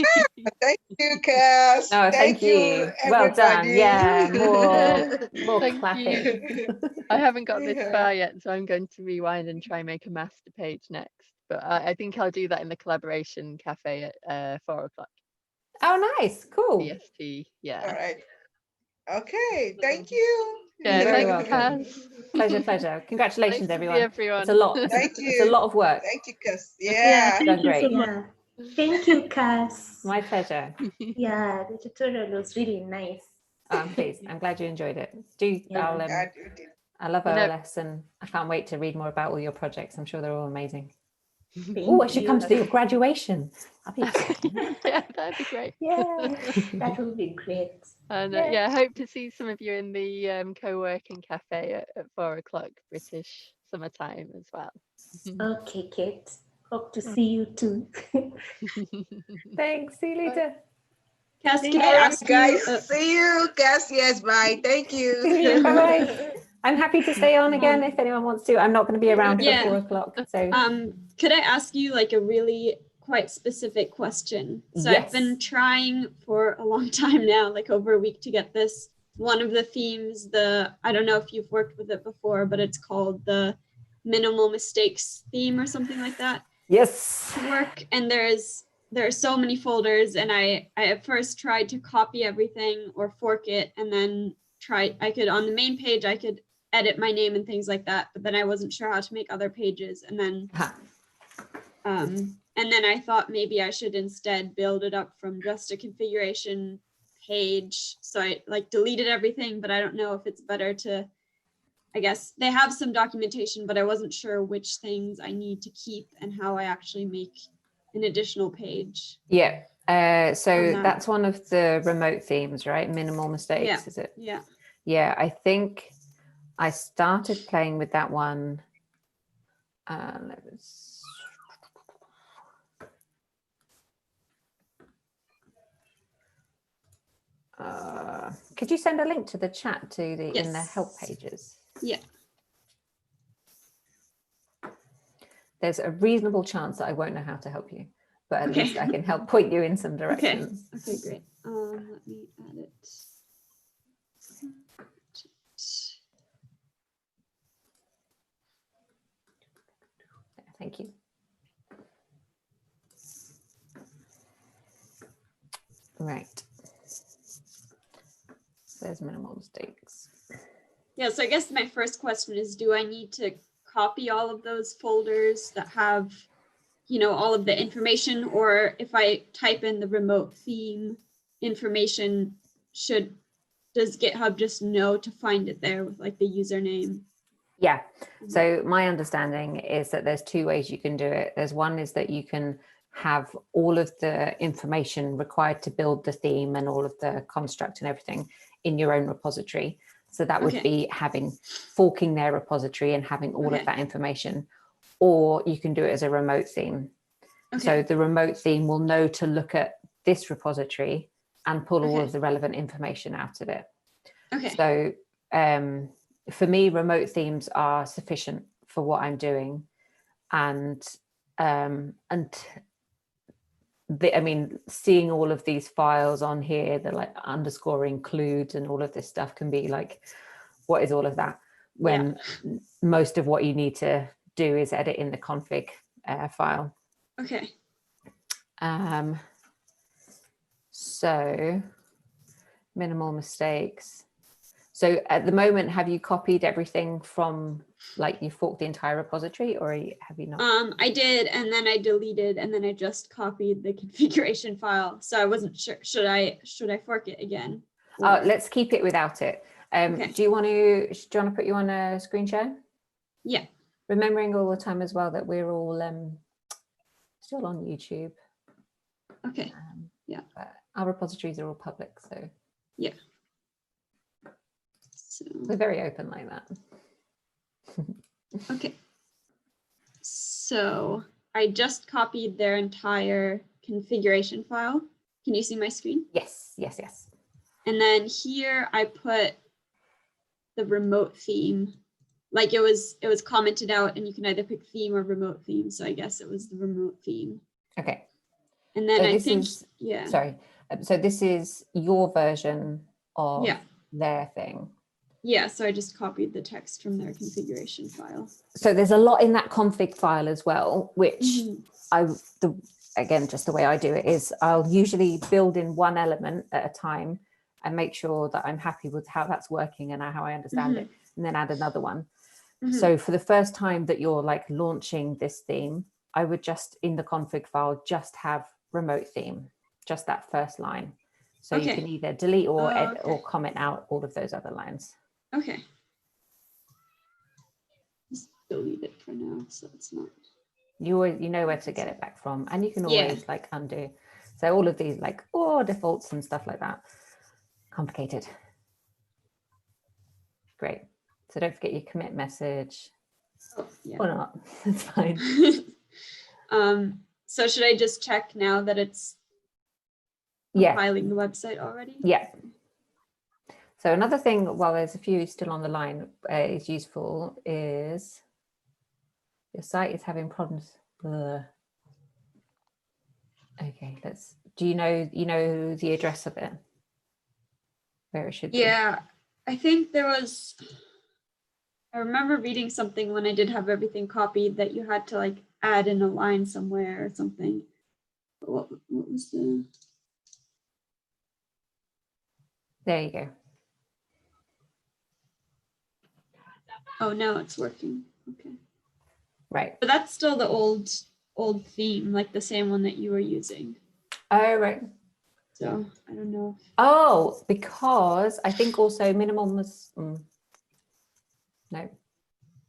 Speaker 4: thank you, Cass.
Speaker 6: Oh, thank you. Well done. Yeah, more
Speaker 8: Thank
Speaker 6: clapping.
Speaker 8: you. I haven't got this far yet, so I'm going to rewind and try and make a master page next. But I think I'll do that in the collaboration cafe at 4 o'clock.
Speaker 6: Oh, nice. Cool.
Speaker 8: EST. Yeah.
Speaker 4: All right. Okay. Thank you.
Speaker 8: Yeah,
Speaker 6: You're very
Speaker 8: thanks,
Speaker 6: welcome.
Speaker 8: Cass.
Speaker 6: Pleasure. Congratulations,
Speaker 8: Nice to see
Speaker 6: everyone.
Speaker 8: everyone.
Speaker 6: It's a lot.
Speaker 4: Thank you.
Speaker 6: It's a lot of work.
Speaker 4: Thank you, Cass.
Speaker 13: Yeah,
Speaker 6: Done
Speaker 13: thank you
Speaker 6: great.
Speaker 13: so much. Thank you, Cass.
Speaker 6: My pleasure.
Speaker 13: Yeah, the tutorial was really nice.
Speaker 6: I'm pleased. I'm glad you enjoyed it.
Speaker 13: Yeah.
Speaker 6: I love
Speaker 8: I know.
Speaker 6: OLS, and I can't wait to read more about all your projects. I'm sure they're all amazing.
Speaker 13: Thank
Speaker 6: Oh, I should
Speaker 13: you.
Speaker 6: come to your graduation. That'd be exciting.
Speaker 8: Yeah, that'd be great.
Speaker 13: Yeah, that would be great.
Speaker 8: And yeah, I hope to see some of you in the co-working cafe at 4 o'clock British summertime as well.
Speaker 13: Okay, Kate. Hope to see you too.
Speaker 6: Thanks. See you later.
Speaker 12: Cass, can I
Speaker 4: All right,
Speaker 12: ask
Speaker 4: guys.
Speaker 12: you?
Speaker 4: See you, Cass. Yes, bye. Thank you.
Speaker 6: See you. Bye. I'm happy to stay on again if anyone wants to. I'm not going to be around till 4 o'clock. So
Speaker 12: could I ask you like a really quite specific question? So
Speaker 6: Yes.
Speaker 12: I've been trying for a long time now, like over a week, to get this. One of the themes, I don't know if you've worked with it before, but it's called the minimal mistakes theme or something like that.
Speaker 6: Yes.
Speaker 12: To work, and there are so many folders, and I at first tried to copy everything or fork it, and then on the main page I could edit my name and things like that, but then I wasn't sure how to make other pages, and then I thought maybe I should instead build it up from just a configuration page. So I like deleted everything, but I don't know if it's better to, I guess they have some documentation, but I wasn't sure which things I need to keep and how I actually make an additional page.
Speaker 6: Yeah. So that's one of the remote themes, right? Minimal mistakes, is it?
Speaker 12: Yeah.
Speaker 6: Yeah, I think I started playing with that one. Could you send a link to the chat to in the help pages?
Speaker 12: Yeah.
Speaker 6: There's a reasonable chance that I won't know how to help you, but at least I can help point you in some directions.
Speaker 12: Okay, great. Let me add it.
Speaker 6: Thank you. Right. There's minimal mistakes.
Speaker 12: Yeah, so I guess my first question is, do I need to copy all of those folders that have, all of the information, or if I type in the remote theme information, does GitHub just know to find it there with like the username?
Speaker 6: Yeah. So my understanding is that there's two ways you can do it. There's one is that you can have all of the information required to build the theme and all of the construct and everything in your own repository. So that would be forking their repository and having all of that information. Or you can do it as a remote theme. So the remote theme will know to look at this repository and pull all of the relevant information out of it. So for me, remote themes are sufficient for what I'm doing. And I mean, seeing all of these files on here, the like underscore includes and all of this stuff can be like, what is all of that? When most of what you need to do is edit in the config file. So minimal mistakes. So at the moment, have you copied everything from, like, you forked the entire repository, or have you not?
Speaker 12: I did, and then I deleted, and then I just copied the configuration file. So I wasn't sure, should I fork it again?
Speaker 6: Let's keep it without it. Do you want to put you on a screen share?
Speaker 12: Yeah.
Speaker 6: Remembering all the time as well that we're all still on YouTube.
Speaker 12: Yeah.
Speaker 6: But our repositories are all public, so.
Speaker 12: Yeah. So
Speaker 6: we're very open like that.
Speaker 12: So I just copied their entire configuration file. Can you see my screen?
Speaker 6: Yes, yes, yes.
Speaker 12: And then here I put the remote theme. Like it was commented out, and you can either pick theme or remote theme. So I guess it was the remote theme.
Speaker 6: Okay.
Speaker 12: And then
Speaker 6: so
Speaker 12: I think,
Speaker 6: Sorry. So this is your version of their thing.
Speaker 12: Yeah, so I just copied the text from their configuration file.
Speaker 6: So there's a lot in that config file as well, which again, just the way I do it is I'll usually build in one element at a time and make sure that I'm happy with how that's working and how I understand it, and then add another one. So for the first time that you're like launching this theme, I would just in the config file just have remote theme, just that first line. So you can either delete or edit or comment out all of those other lines.
Speaker 12: Just delete it for now, so it's not.
Speaker 6: You know where to get it back from, and you can always like undo. So all of these like defaults and stuff like that. Complicated. Great. So don't forget your commit message. Or not. It's fine.
Speaker 12: So should I just check now that it's compiling the website already?
Speaker 6: Yeah. So another thing, while there's a few still on the line, is useful is your site is having problems. Okay, do you know the address of it? Where it should be?
Speaker 12: Yeah, I think I remember reading something when I did have everything copied that you had to like add in a line somewhere or something. What was the?
Speaker 6: There you go.
Speaker 12: Oh, now it's working. Okay.
Speaker 6: Right.
Speaker 12: But that's still the old theme, like the same one that you were using.
Speaker 6: Oh, right.
Speaker 12: So I don't know.
Speaker 6: Oh, because I think also minimum was, no, I'm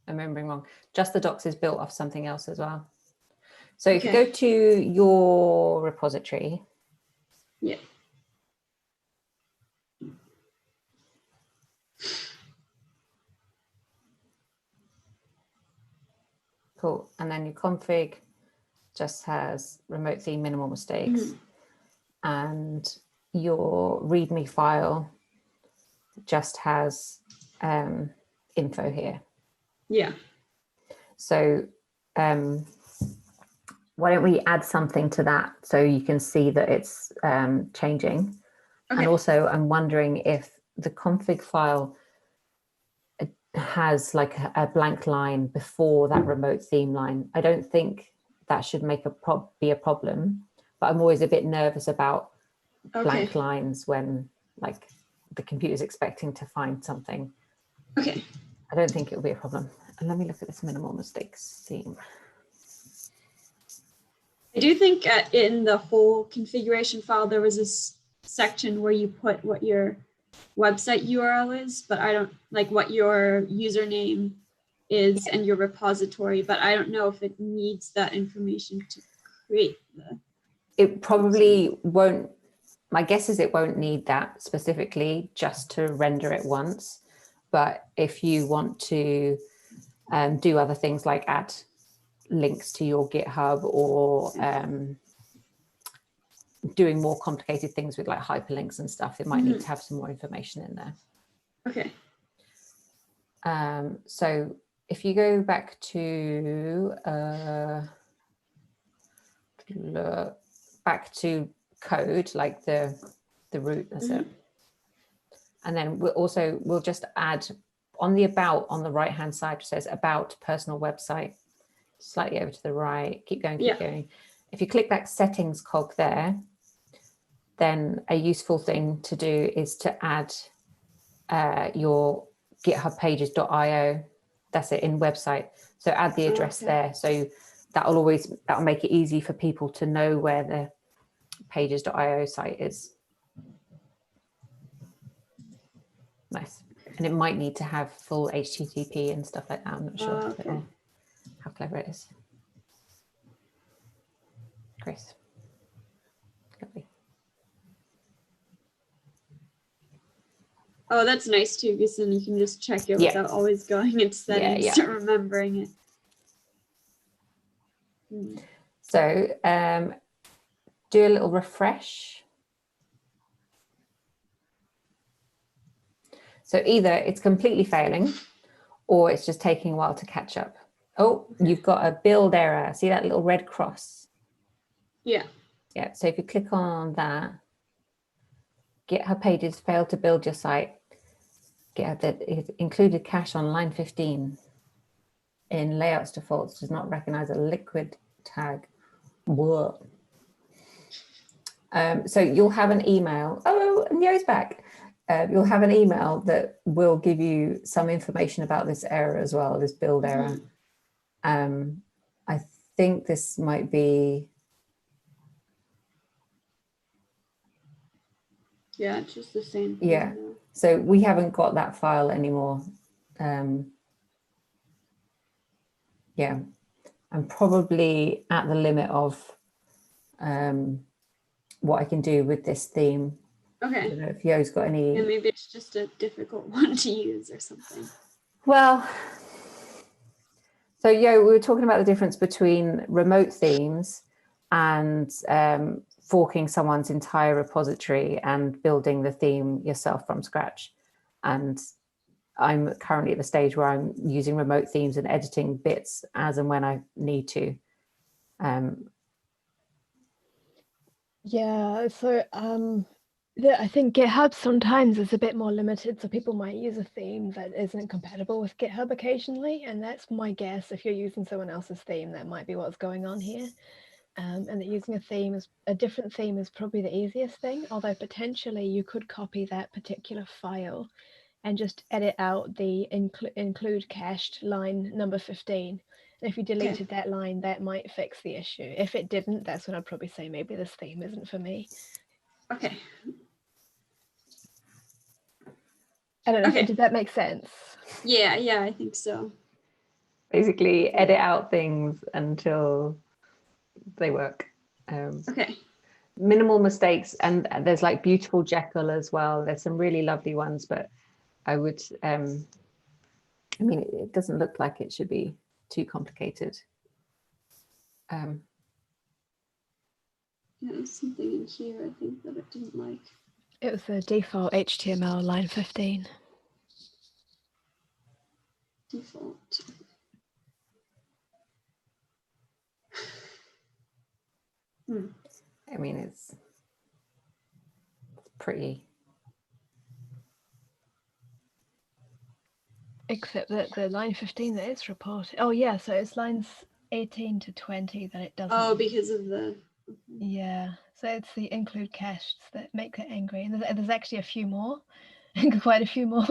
Speaker 6: remembering wrong. Just the docs is built off something else as well. So if you go to your repository.
Speaker 12: Yeah.
Speaker 6: Cool. And then your config just has remote theme, minimal mistakes. And your README file just has info here.
Speaker 12: Yeah.
Speaker 6: So why don't we add something to that so you can see that it's changing. And also I'm wondering if the config file has like a blank line before that remote theme line. I don't think that should be a problem, but I'm always a bit nervous about blank lines when like the computer's expecting to find something. I don't think it will be a problem. And let me look at this minimal mistakes theme.
Speaker 12: I do think in the whole configuration file, there was this section where you put what your website URL is, but I don't like what your username is and your repository, but I don't know if it needs that information to create the.
Speaker 6: It probably won't. My guess is it won't need that specifically just to render it once. But if you want to do other things like add links to your GitHub or doing more complicated things with like hyperlinks and stuff, it might need to have some more information in there.
Speaker 12: Okay.
Speaker 6: So if you go back to code, like the root, that's it. And then we'll just add on the about on the right hand side, which says about personal website, slightly over to the right, keep going, keep going. If you click that settings cog there, then a useful thing to do is to add your GitHub pages.io. That's it, in website. So add the address there. So that'll make it easy for people to know where the pages.io site is. Nice. And it might need to have full HTTP and stuff like that. I'm not sure how clever it is. Chris. Lovely.
Speaker 12: Oh, that's nice too, because then you can just check it without always going into settings to remembering it.
Speaker 6: So do a little refresh. So either it's completely failing or it's just taking a while to catch up. Oh, you've got a build error. See that little red cross?
Speaker 12: Yeah.
Speaker 6: Yeah, so if you click on that, GitHub pages failed to build your site. GitHub that it included cache on line 15 in layouts defaults does not recognize a liquid tag. Whoa. So you'll have an email. Oh, and Yo's back. You'll have an email that will give you some information about this error as well, this build error. I think this might be.
Speaker 12: Yeah, it's just the same.
Speaker 6: Yeah, so we haven't got that file anymore. Yeah, I'm probably at the limit of what I can do with this theme.
Speaker 12: Okay.
Speaker 6: I don't know if Yo's got any.
Speaker 12: Yeah, maybe it's just a difficult one to use or something.
Speaker 6: Well, so Yo, we were talking about the difference between remote themes and forking someone's entire repository and building the theme yourself from scratch. And I'm currently at the stage where I'm using remote themes and editing bits as and when I need to.
Speaker 1: Yeah, so I think GitHub sometimes is a bit more limited, so people might use a theme that isn't compatible with GitHub occasionally, and that's my guess. If you're using someone else's theme, that might be what's going on here. And that using a different theme is probably the easiest thing, although potentially you could copy that particular file and just edit out the include cached line number 15. And if you deleted that line, that might fix the issue. If it didn't, that's when I'd probably say maybe this theme isn't for me.
Speaker 12: Okay.
Speaker 1: I don't know, did that make sense?
Speaker 12: Yeah, I think so.
Speaker 6: Basically, edit out things until they work.
Speaker 12: Okay.
Speaker 6: Minimal mistakes, and there's like Beautiful Jekyll as well. There's some really lovely ones, but I would, I mean, it doesn't look like it should be too complicated.
Speaker 12: Yeah, there's something in here I think that it didn't like.
Speaker 1: It was the default HTML line 15.
Speaker 12: Default.
Speaker 6: I mean, it's pretty.
Speaker 1: Except that the line 15 that it's reported. Oh yeah, so it's lines 18 to 20 that it doesn't.
Speaker 12: Oh, because of the.
Speaker 1: Yeah, so it's the include cached that make it angry, and there's actually a few more, quite a few more.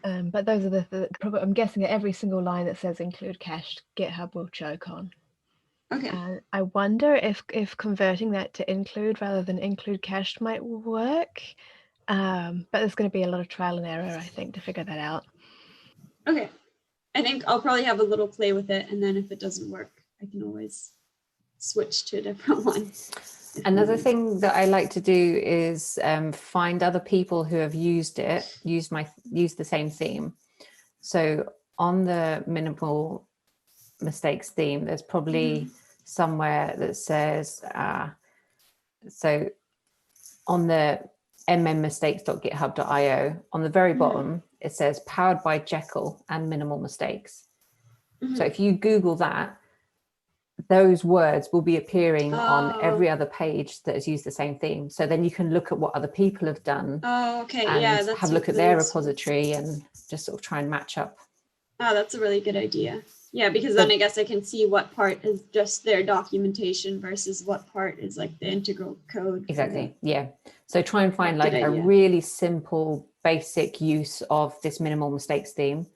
Speaker 1: But those are the probably. I'm guessing that every single line that says include cached, GitHub will choke on.
Speaker 12: Okay.
Speaker 1: I wonder if converting that to include rather than include cached might work. But there's going to be a lot of trial and error, I think, to figure that out.
Speaker 12: Okay. I think I'll probably have a little play with it, and then if it doesn't work, I can always switch to a different one.
Speaker 6: Another thing that I like to do is find other people who have used it, use the same theme. So on the minimal mistakes theme, there's probably somewhere that says, so on the mmmistakes.github.io, on the very bottom, it says powered by Jekyll and minimal mistakes. So if you Google that, those words will be appearing on every other page that has used the same theme. So then you can look at what other people have done.
Speaker 12: Oh, okay.
Speaker 6: And
Speaker 12: Yeah, that's
Speaker 6: have a look at their repository and just sort of try and match up.
Speaker 12: Oh, that's a really good idea. Yeah, because then I guess I can see what part is just their documentation versus what part is like the integral code.
Speaker 6: Exactly. Yeah. So try and find like a really simple, basic use of this minimal mistakes theme.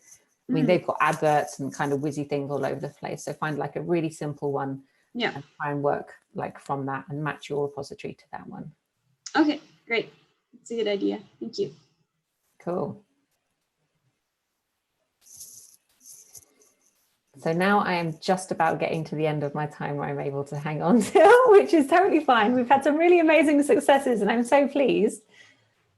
Speaker 6: I mean, they've got adverts and kind of whizzy things all over the place. So find like a really simple one.
Speaker 12: Yeah.
Speaker 6: And try and work like from that and match your repository to that one.
Speaker 12: Okay, great. That's a good idea. Thank you.
Speaker 6: Cool. So now I am just about getting to the end of my time where I'm able to hang on till, which is totally fine. We've had some really amazing successes and I'm so pleased.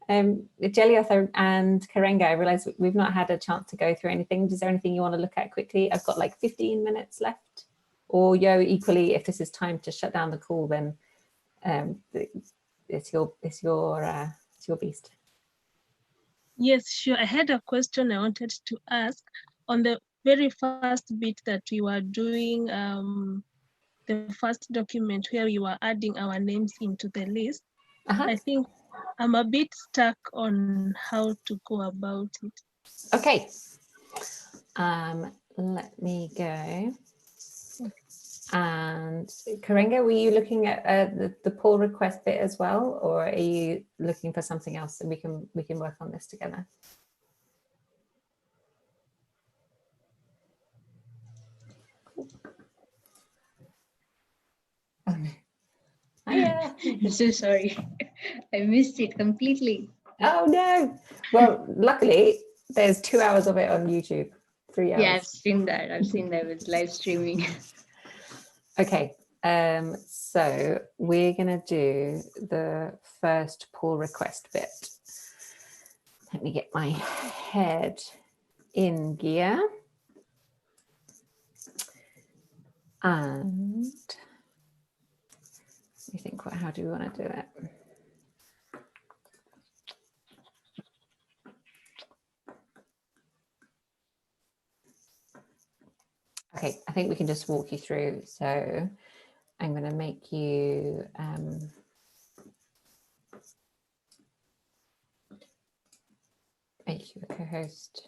Speaker 6: Jeliotha and Karenga, I realize we've not had a chance to go through anything. Is there anything you want to look at quickly? I've got like 15 minutes left. Or Yo, equally, if this is time to shut down the call, then it's your beast.
Speaker 14: Yes, sure. I had a question I wanted to ask on the very first bit that we were doing, the first document where we were adding our names into the list. I think I'm a bit stuck on how to go about it.
Speaker 6: Okay. Let me go. And Karenga, were you looking at the pull request bit as well, or are you looking for something else and we can work on this together?
Speaker 15: Hiya. I'm so sorry. I missed it completely.
Speaker 6: Oh no. Well, luckily there's 2 hours of it on YouTube, 3 hours.
Speaker 15: Yeah, I've seen that. I've seen that with live streaming.
Speaker 6: Okay. So we're gonna do the first pull request bit. Let me get my head in gear. And let me think, how do we want to do it? Okay, I think we can just walk you through. So I'm going to make you a co-host.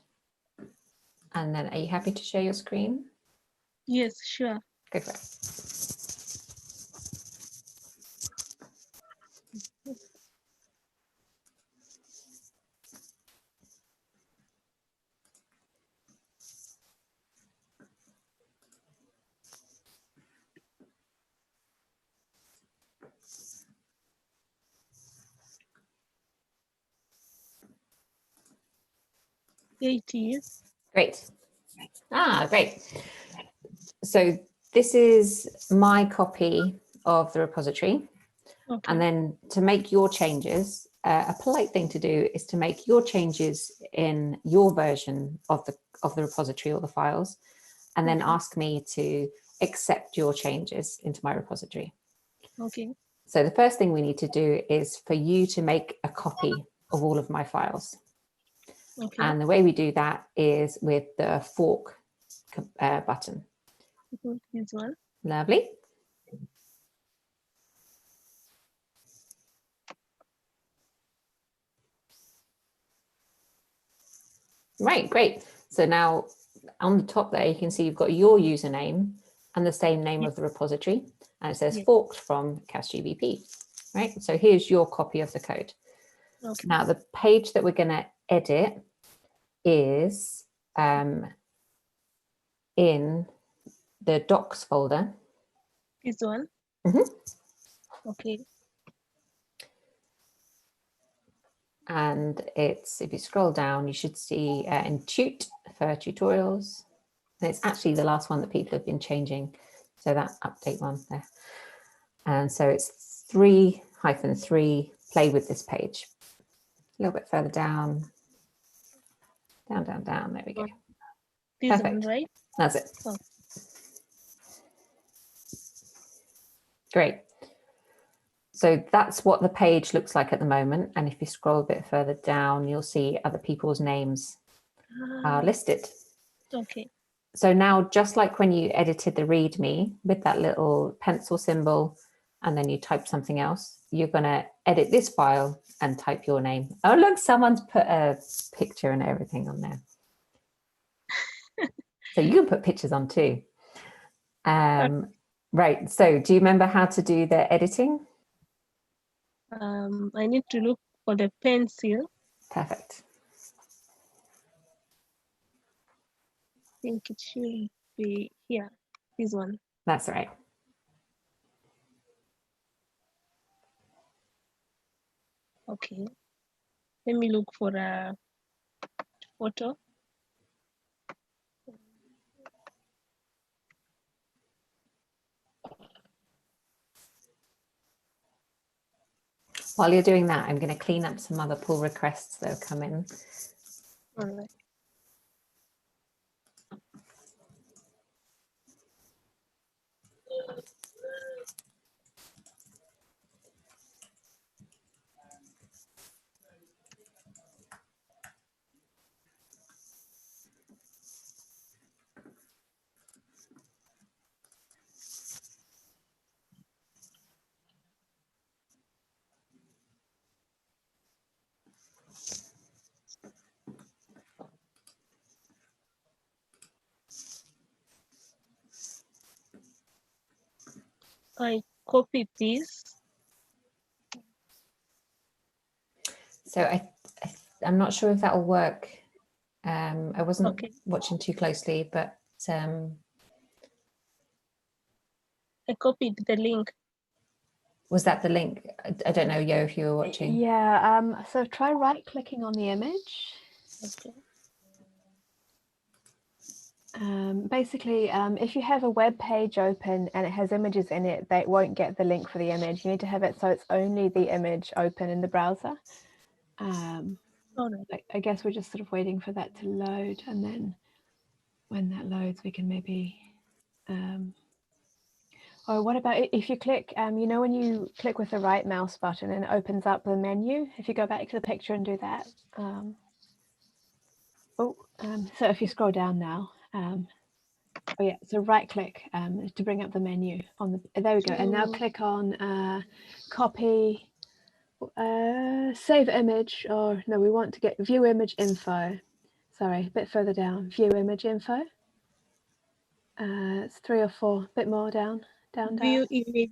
Speaker 6: And then are you happy to share your screen?
Speaker 14: Yes, sure.
Speaker 6: Go for it.
Speaker 14: It is.
Speaker 6: Great. Great. So this is my copy of the repository. Okay. And then to make your changes, a polite thing to do is to make your changes in your version of the repository or the files, and then ask me to accept your changes into my repository.
Speaker 14: Okay.
Speaker 6: So the first thing we need to do is for you to make a copy of all of my files. Okay. And the way we do that is with the fork button.
Speaker 14: This one.
Speaker 6: Lovely. Right, great. So now on the top there, you can see you've got your username and the same name of the repository. And it says forked from CassGBP, right? So here's your copy of the code. Okay. Now the page that we're going to edit is in the docs folder.
Speaker 14: This one?
Speaker 6: Mm-hmm.
Speaker 14: Okay.
Speaker 6: And it's, if you scroll down, you should see in Tut for tutorials. And it's actually the last one that people have been changing. So that update one there. And so it's 3-3, play with this page. A little bit further down. Down, down, down. There we go.
Speaker 14: This
Speaker 6: Perfect.
Speaker 14: one, right?
Speaker 6: That's it.
Speaker 14: Oh.
Speaker 6: Great. So that's what the page looks like at the moment. And if you scroll a bit further down, you'll see other people's names are listed.
Speaker 14: Okay.
Speaker 6: So now, just like when you edited the README with that little pencil symbol, and then you type something else, you're going to edit this file and type your name. Oh, look, someone's put a picture and everything on there. So you can put pictures on too. Right. So do you remember how to do the editing?
Speaker 14: I need to look for the pencil.
Speaker 6: Perfect.
Speaker 14: I think it should be here. This one.
Speaker 6: That's right.
Speaker 14: Okay. Let me look for a photo.
Speaker 6: While you're doing that, I'm going to clean up some other pull requests that have come in.
Speaker 14: All right. I copied this.
Speaker 6: So I'm not sure if that will work. I wasn't watching too closely, but
Speaker 14: I copied the link.
Speaker 6: Was that the link? I don't know, Yo, if you were watching.
Speaker 1: Yeah, so try right-clicking on the image.
Speaker 14: Okay.
Speaker 1: Basically, if you have a web page open and it has images in it, they won't get the link for the image. You need to have it so it's only the image open in the browser. I guess we're just sort of waiting for that to load, and then when that loads, we can maybe. Or what about if you click, you know, when you click with the right mouse button and it opens up the menu, if you go back to the picture and do that. So if you scroll down now, oh yeah, so right click to bring up the menu on the, there we go. And now click on copy, save image, or no, we want to get view image info. Sorry, a bit further down, view image info. It's 3 or 4, a bit more down.
Speaker 14: View image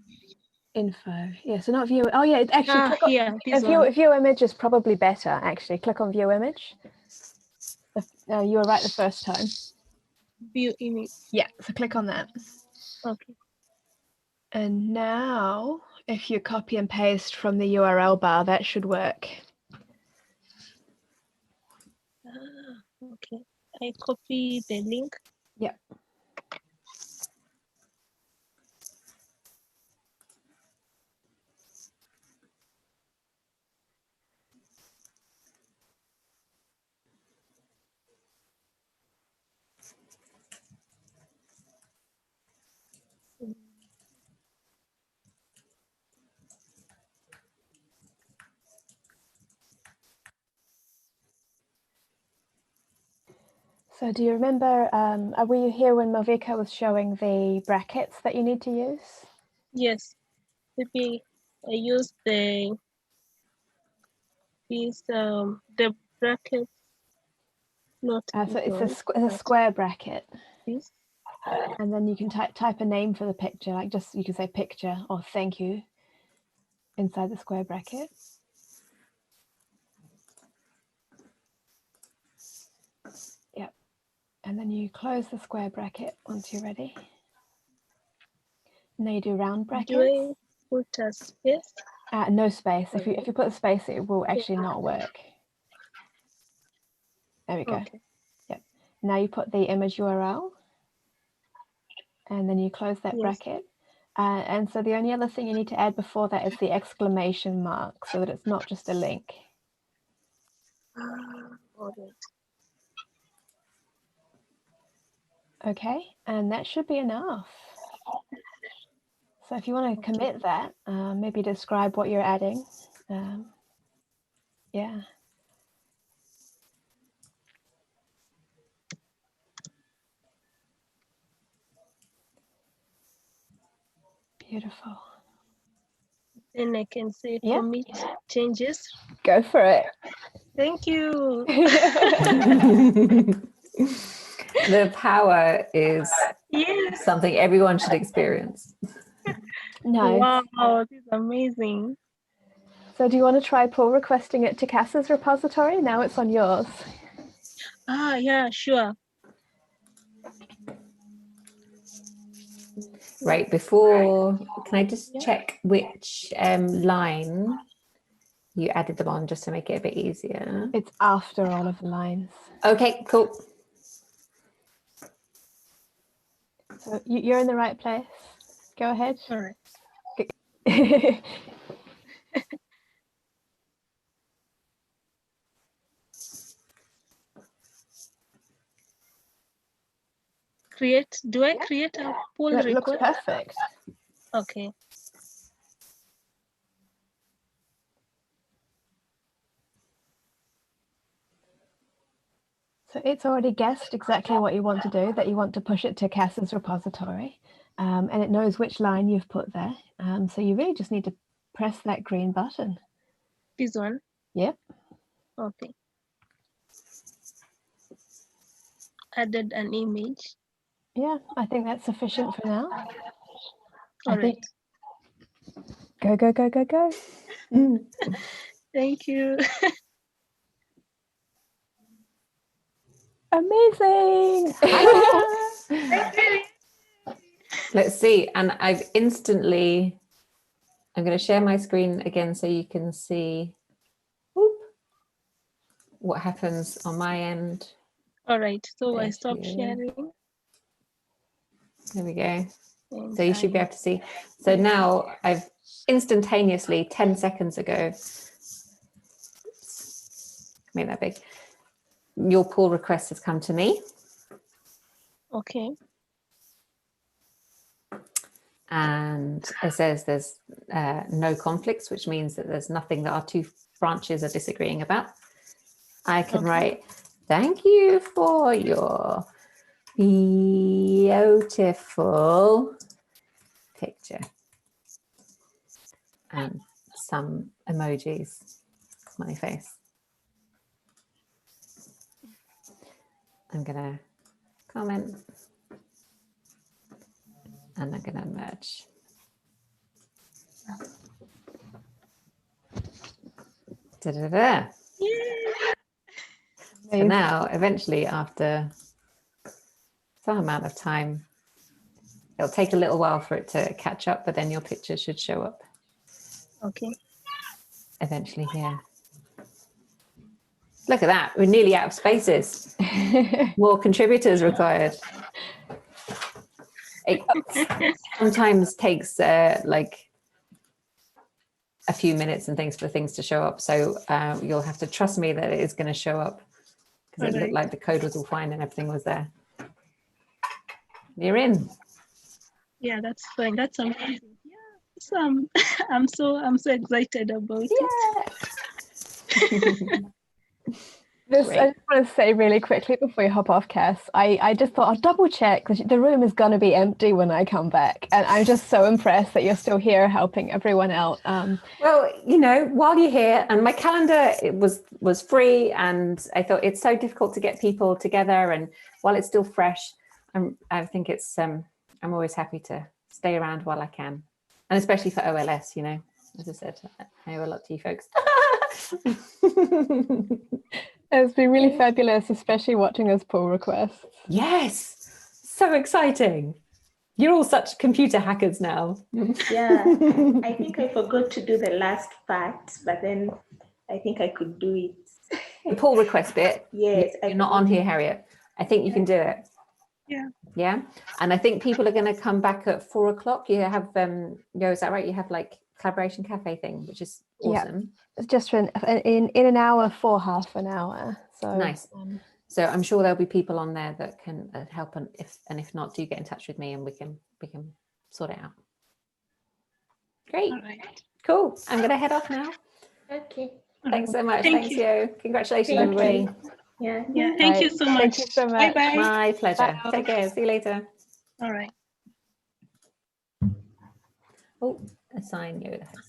Speaker 1: info. Yeah, so not view. Oh yeah, actually click on,
Speaker 14: yeah,
Speaker 1: view image is probably better. Actually, click on view image. You were right the first time.
Speaker 14: View image.
Speaker 1: Yeah, so click on that.
Speaker 14: Okay.
Speaker 1: And now, if you copy and paste from the URL bar, that should work.
Speaker 14: Okay, I copy the link.
Speaker 1: Yeah. So do you remember, were you here when Malvika was showing the brackets that you need to use?
Speaker 14: Yes, maybe I use the brackets. Not
Speaker 1: so it's a square bracket.
Speaker 14: This.
Speaker 1: And then you can type a name for the picture, like just you can say picture or thank you inside the square bracket. Yep. And then you close the square bracket once you're ready. And then you do round brackets.
Speaker 14: Do I put a space?
Speaker 1: No space. If you put a space, it will actually not work. There we go.
Speaker 14: Okay.
Speaker 1: Yep. Now you put the image URL and then you close that bracket. And so the only other thing you need to add before that is the exclamation mark, so that it's not just a link. Okay, and that should be enough. So if you want to commit that, maybe describe what you're adding. Yeah. Beautiful.
Speaker 14: Then I can say commit changes.
Speaker 1: Go for it.
Speaker 14: Thank you.
Speaker 6: The power is something everyone should experience.
Speaker 1: Nice.
Speaker 14: Wow, this is amazing.
Speaker 1: So do you want to try pull requesting it to Cass's repository? Now it's on yours.
Speaker 14: Yeah, sure.
Speaker 6: Right, before, can I just check which line you added them on, just to make it a bit easier?
Speaker 1: It's after all of the lines.
Speaker 6: Okay, cool.
Speaker 1: So you're in the right place. Go ahead.
Speaker 14: All right. Do I create a pull request?
Speaker 1: It looks perfect.
Speaker 14: Okay.
Speaker 1: So it's already guessed exactly what you want to do, that you want to push it to Cass's repository, and it knows which line you've put there. So you really just need to press that green button.
Speaker 14: This one?
Speaker 1: Yep.
Speaker 14: Okay. Added an image.
Speaker 1: Yeah, I think that's sufficient for now.
Speaker 14: All right.
Speaker 1: Go, go, go, go, go.
Speaker 14: Thank you.
Speaker 1: Amazing.
Speaker 6: Let's see. And I'm going to share my screen again so you can see what happens on my end.
Speaker 14: All right. So I stopped sharing.
Speaker 6: There we go. So you should be able to see. So now I've instantaneously, 10 seconds ago, made that big, your pull request has come to me.
Speaker 14: Okay.
Speaker 6: And it says there's no conflicts, which means that there's nothing that our two branches are disagreeing about. I can write, thank you for your beautiful picture. And some emojis, smiley face. I'm going to comment. And I'm going to merge. Da-da-da. So now, eventually, after some amount of time, it'll take a little while for it to catch up, but then your picture should show up.
Speaker 14: Okay.
Speaker 6: Eventually here. Look at that. We're nearly out of spaces. More contributors required. It sometimes takes like a few minutes and things for things to show up. So you'll have to trust me that it is going to show up, because it looked like the code was all fine and everything was there. You're in.
Speaker 14: Yeah, that's fine. That's amazing. Yeah, so, I'm so excited about it.
Speaker 1: I just want to say really quickly before you hop off, Cass, I just thought I'll double check, because the room is going to be empty when I come back. And I'm just so impressed that you're still here helping everyone out.
Speaker 6: Well, you know, while you're here, and my calendar was free, and I thought it's so difficult to get people together. And while it's still fresh, I think it's, I'm always happy to stay around while I can. And especially for OLS, you know, as I said, I owe a lot to you folks.
Speaker 1: It's been really fabulous, especially watching us pull requests.
Speaker 6: Yes, so exciting. You're all such computer hackers now.
Speaker 13: Yeah, I think I forgot to do the last part, but then I think I could do it.
Speaker 6: The pull request bit?
Speaker 13: Yes.
Speaker 6: You're not on here, Harriet. I think you can do it. Yeah, and I think people are going to come back at 4 o'clock. You have is that right? You have like collaboration cafe thing, which is awesome.
Speaker 1: It's just in an hour for half an hour. So
Speaker 6: nice. So I'm sure there'll be people on there that can help, and if not, do get in touch with me and we can sort it out. Great.
Speaker 11: All right.
Speaker 6: Cool. I'm going to head off now.
Speaker 13: Okay.
Speaker 6: Thanks so much.
Speaker 14: Thank
Speaker 6: Thanks,
Speaker 14: you.
Speaker 6: Yo. Congratulations,
Speaker 13: Thank
Speaker 6: everybody.
Speaker 13: you. Yeah.
Speaker 14: Yeah, thank you so much.
Speaker 1: Thank you so much.
Speaker 14: Bye-bye.
Speaker 6: My pleasure.
Speaker 1: Bye.
Speaker 6: Take care. See you later.
Speaker 14: All right.
Speaker 6: Oh, assign Yo the host.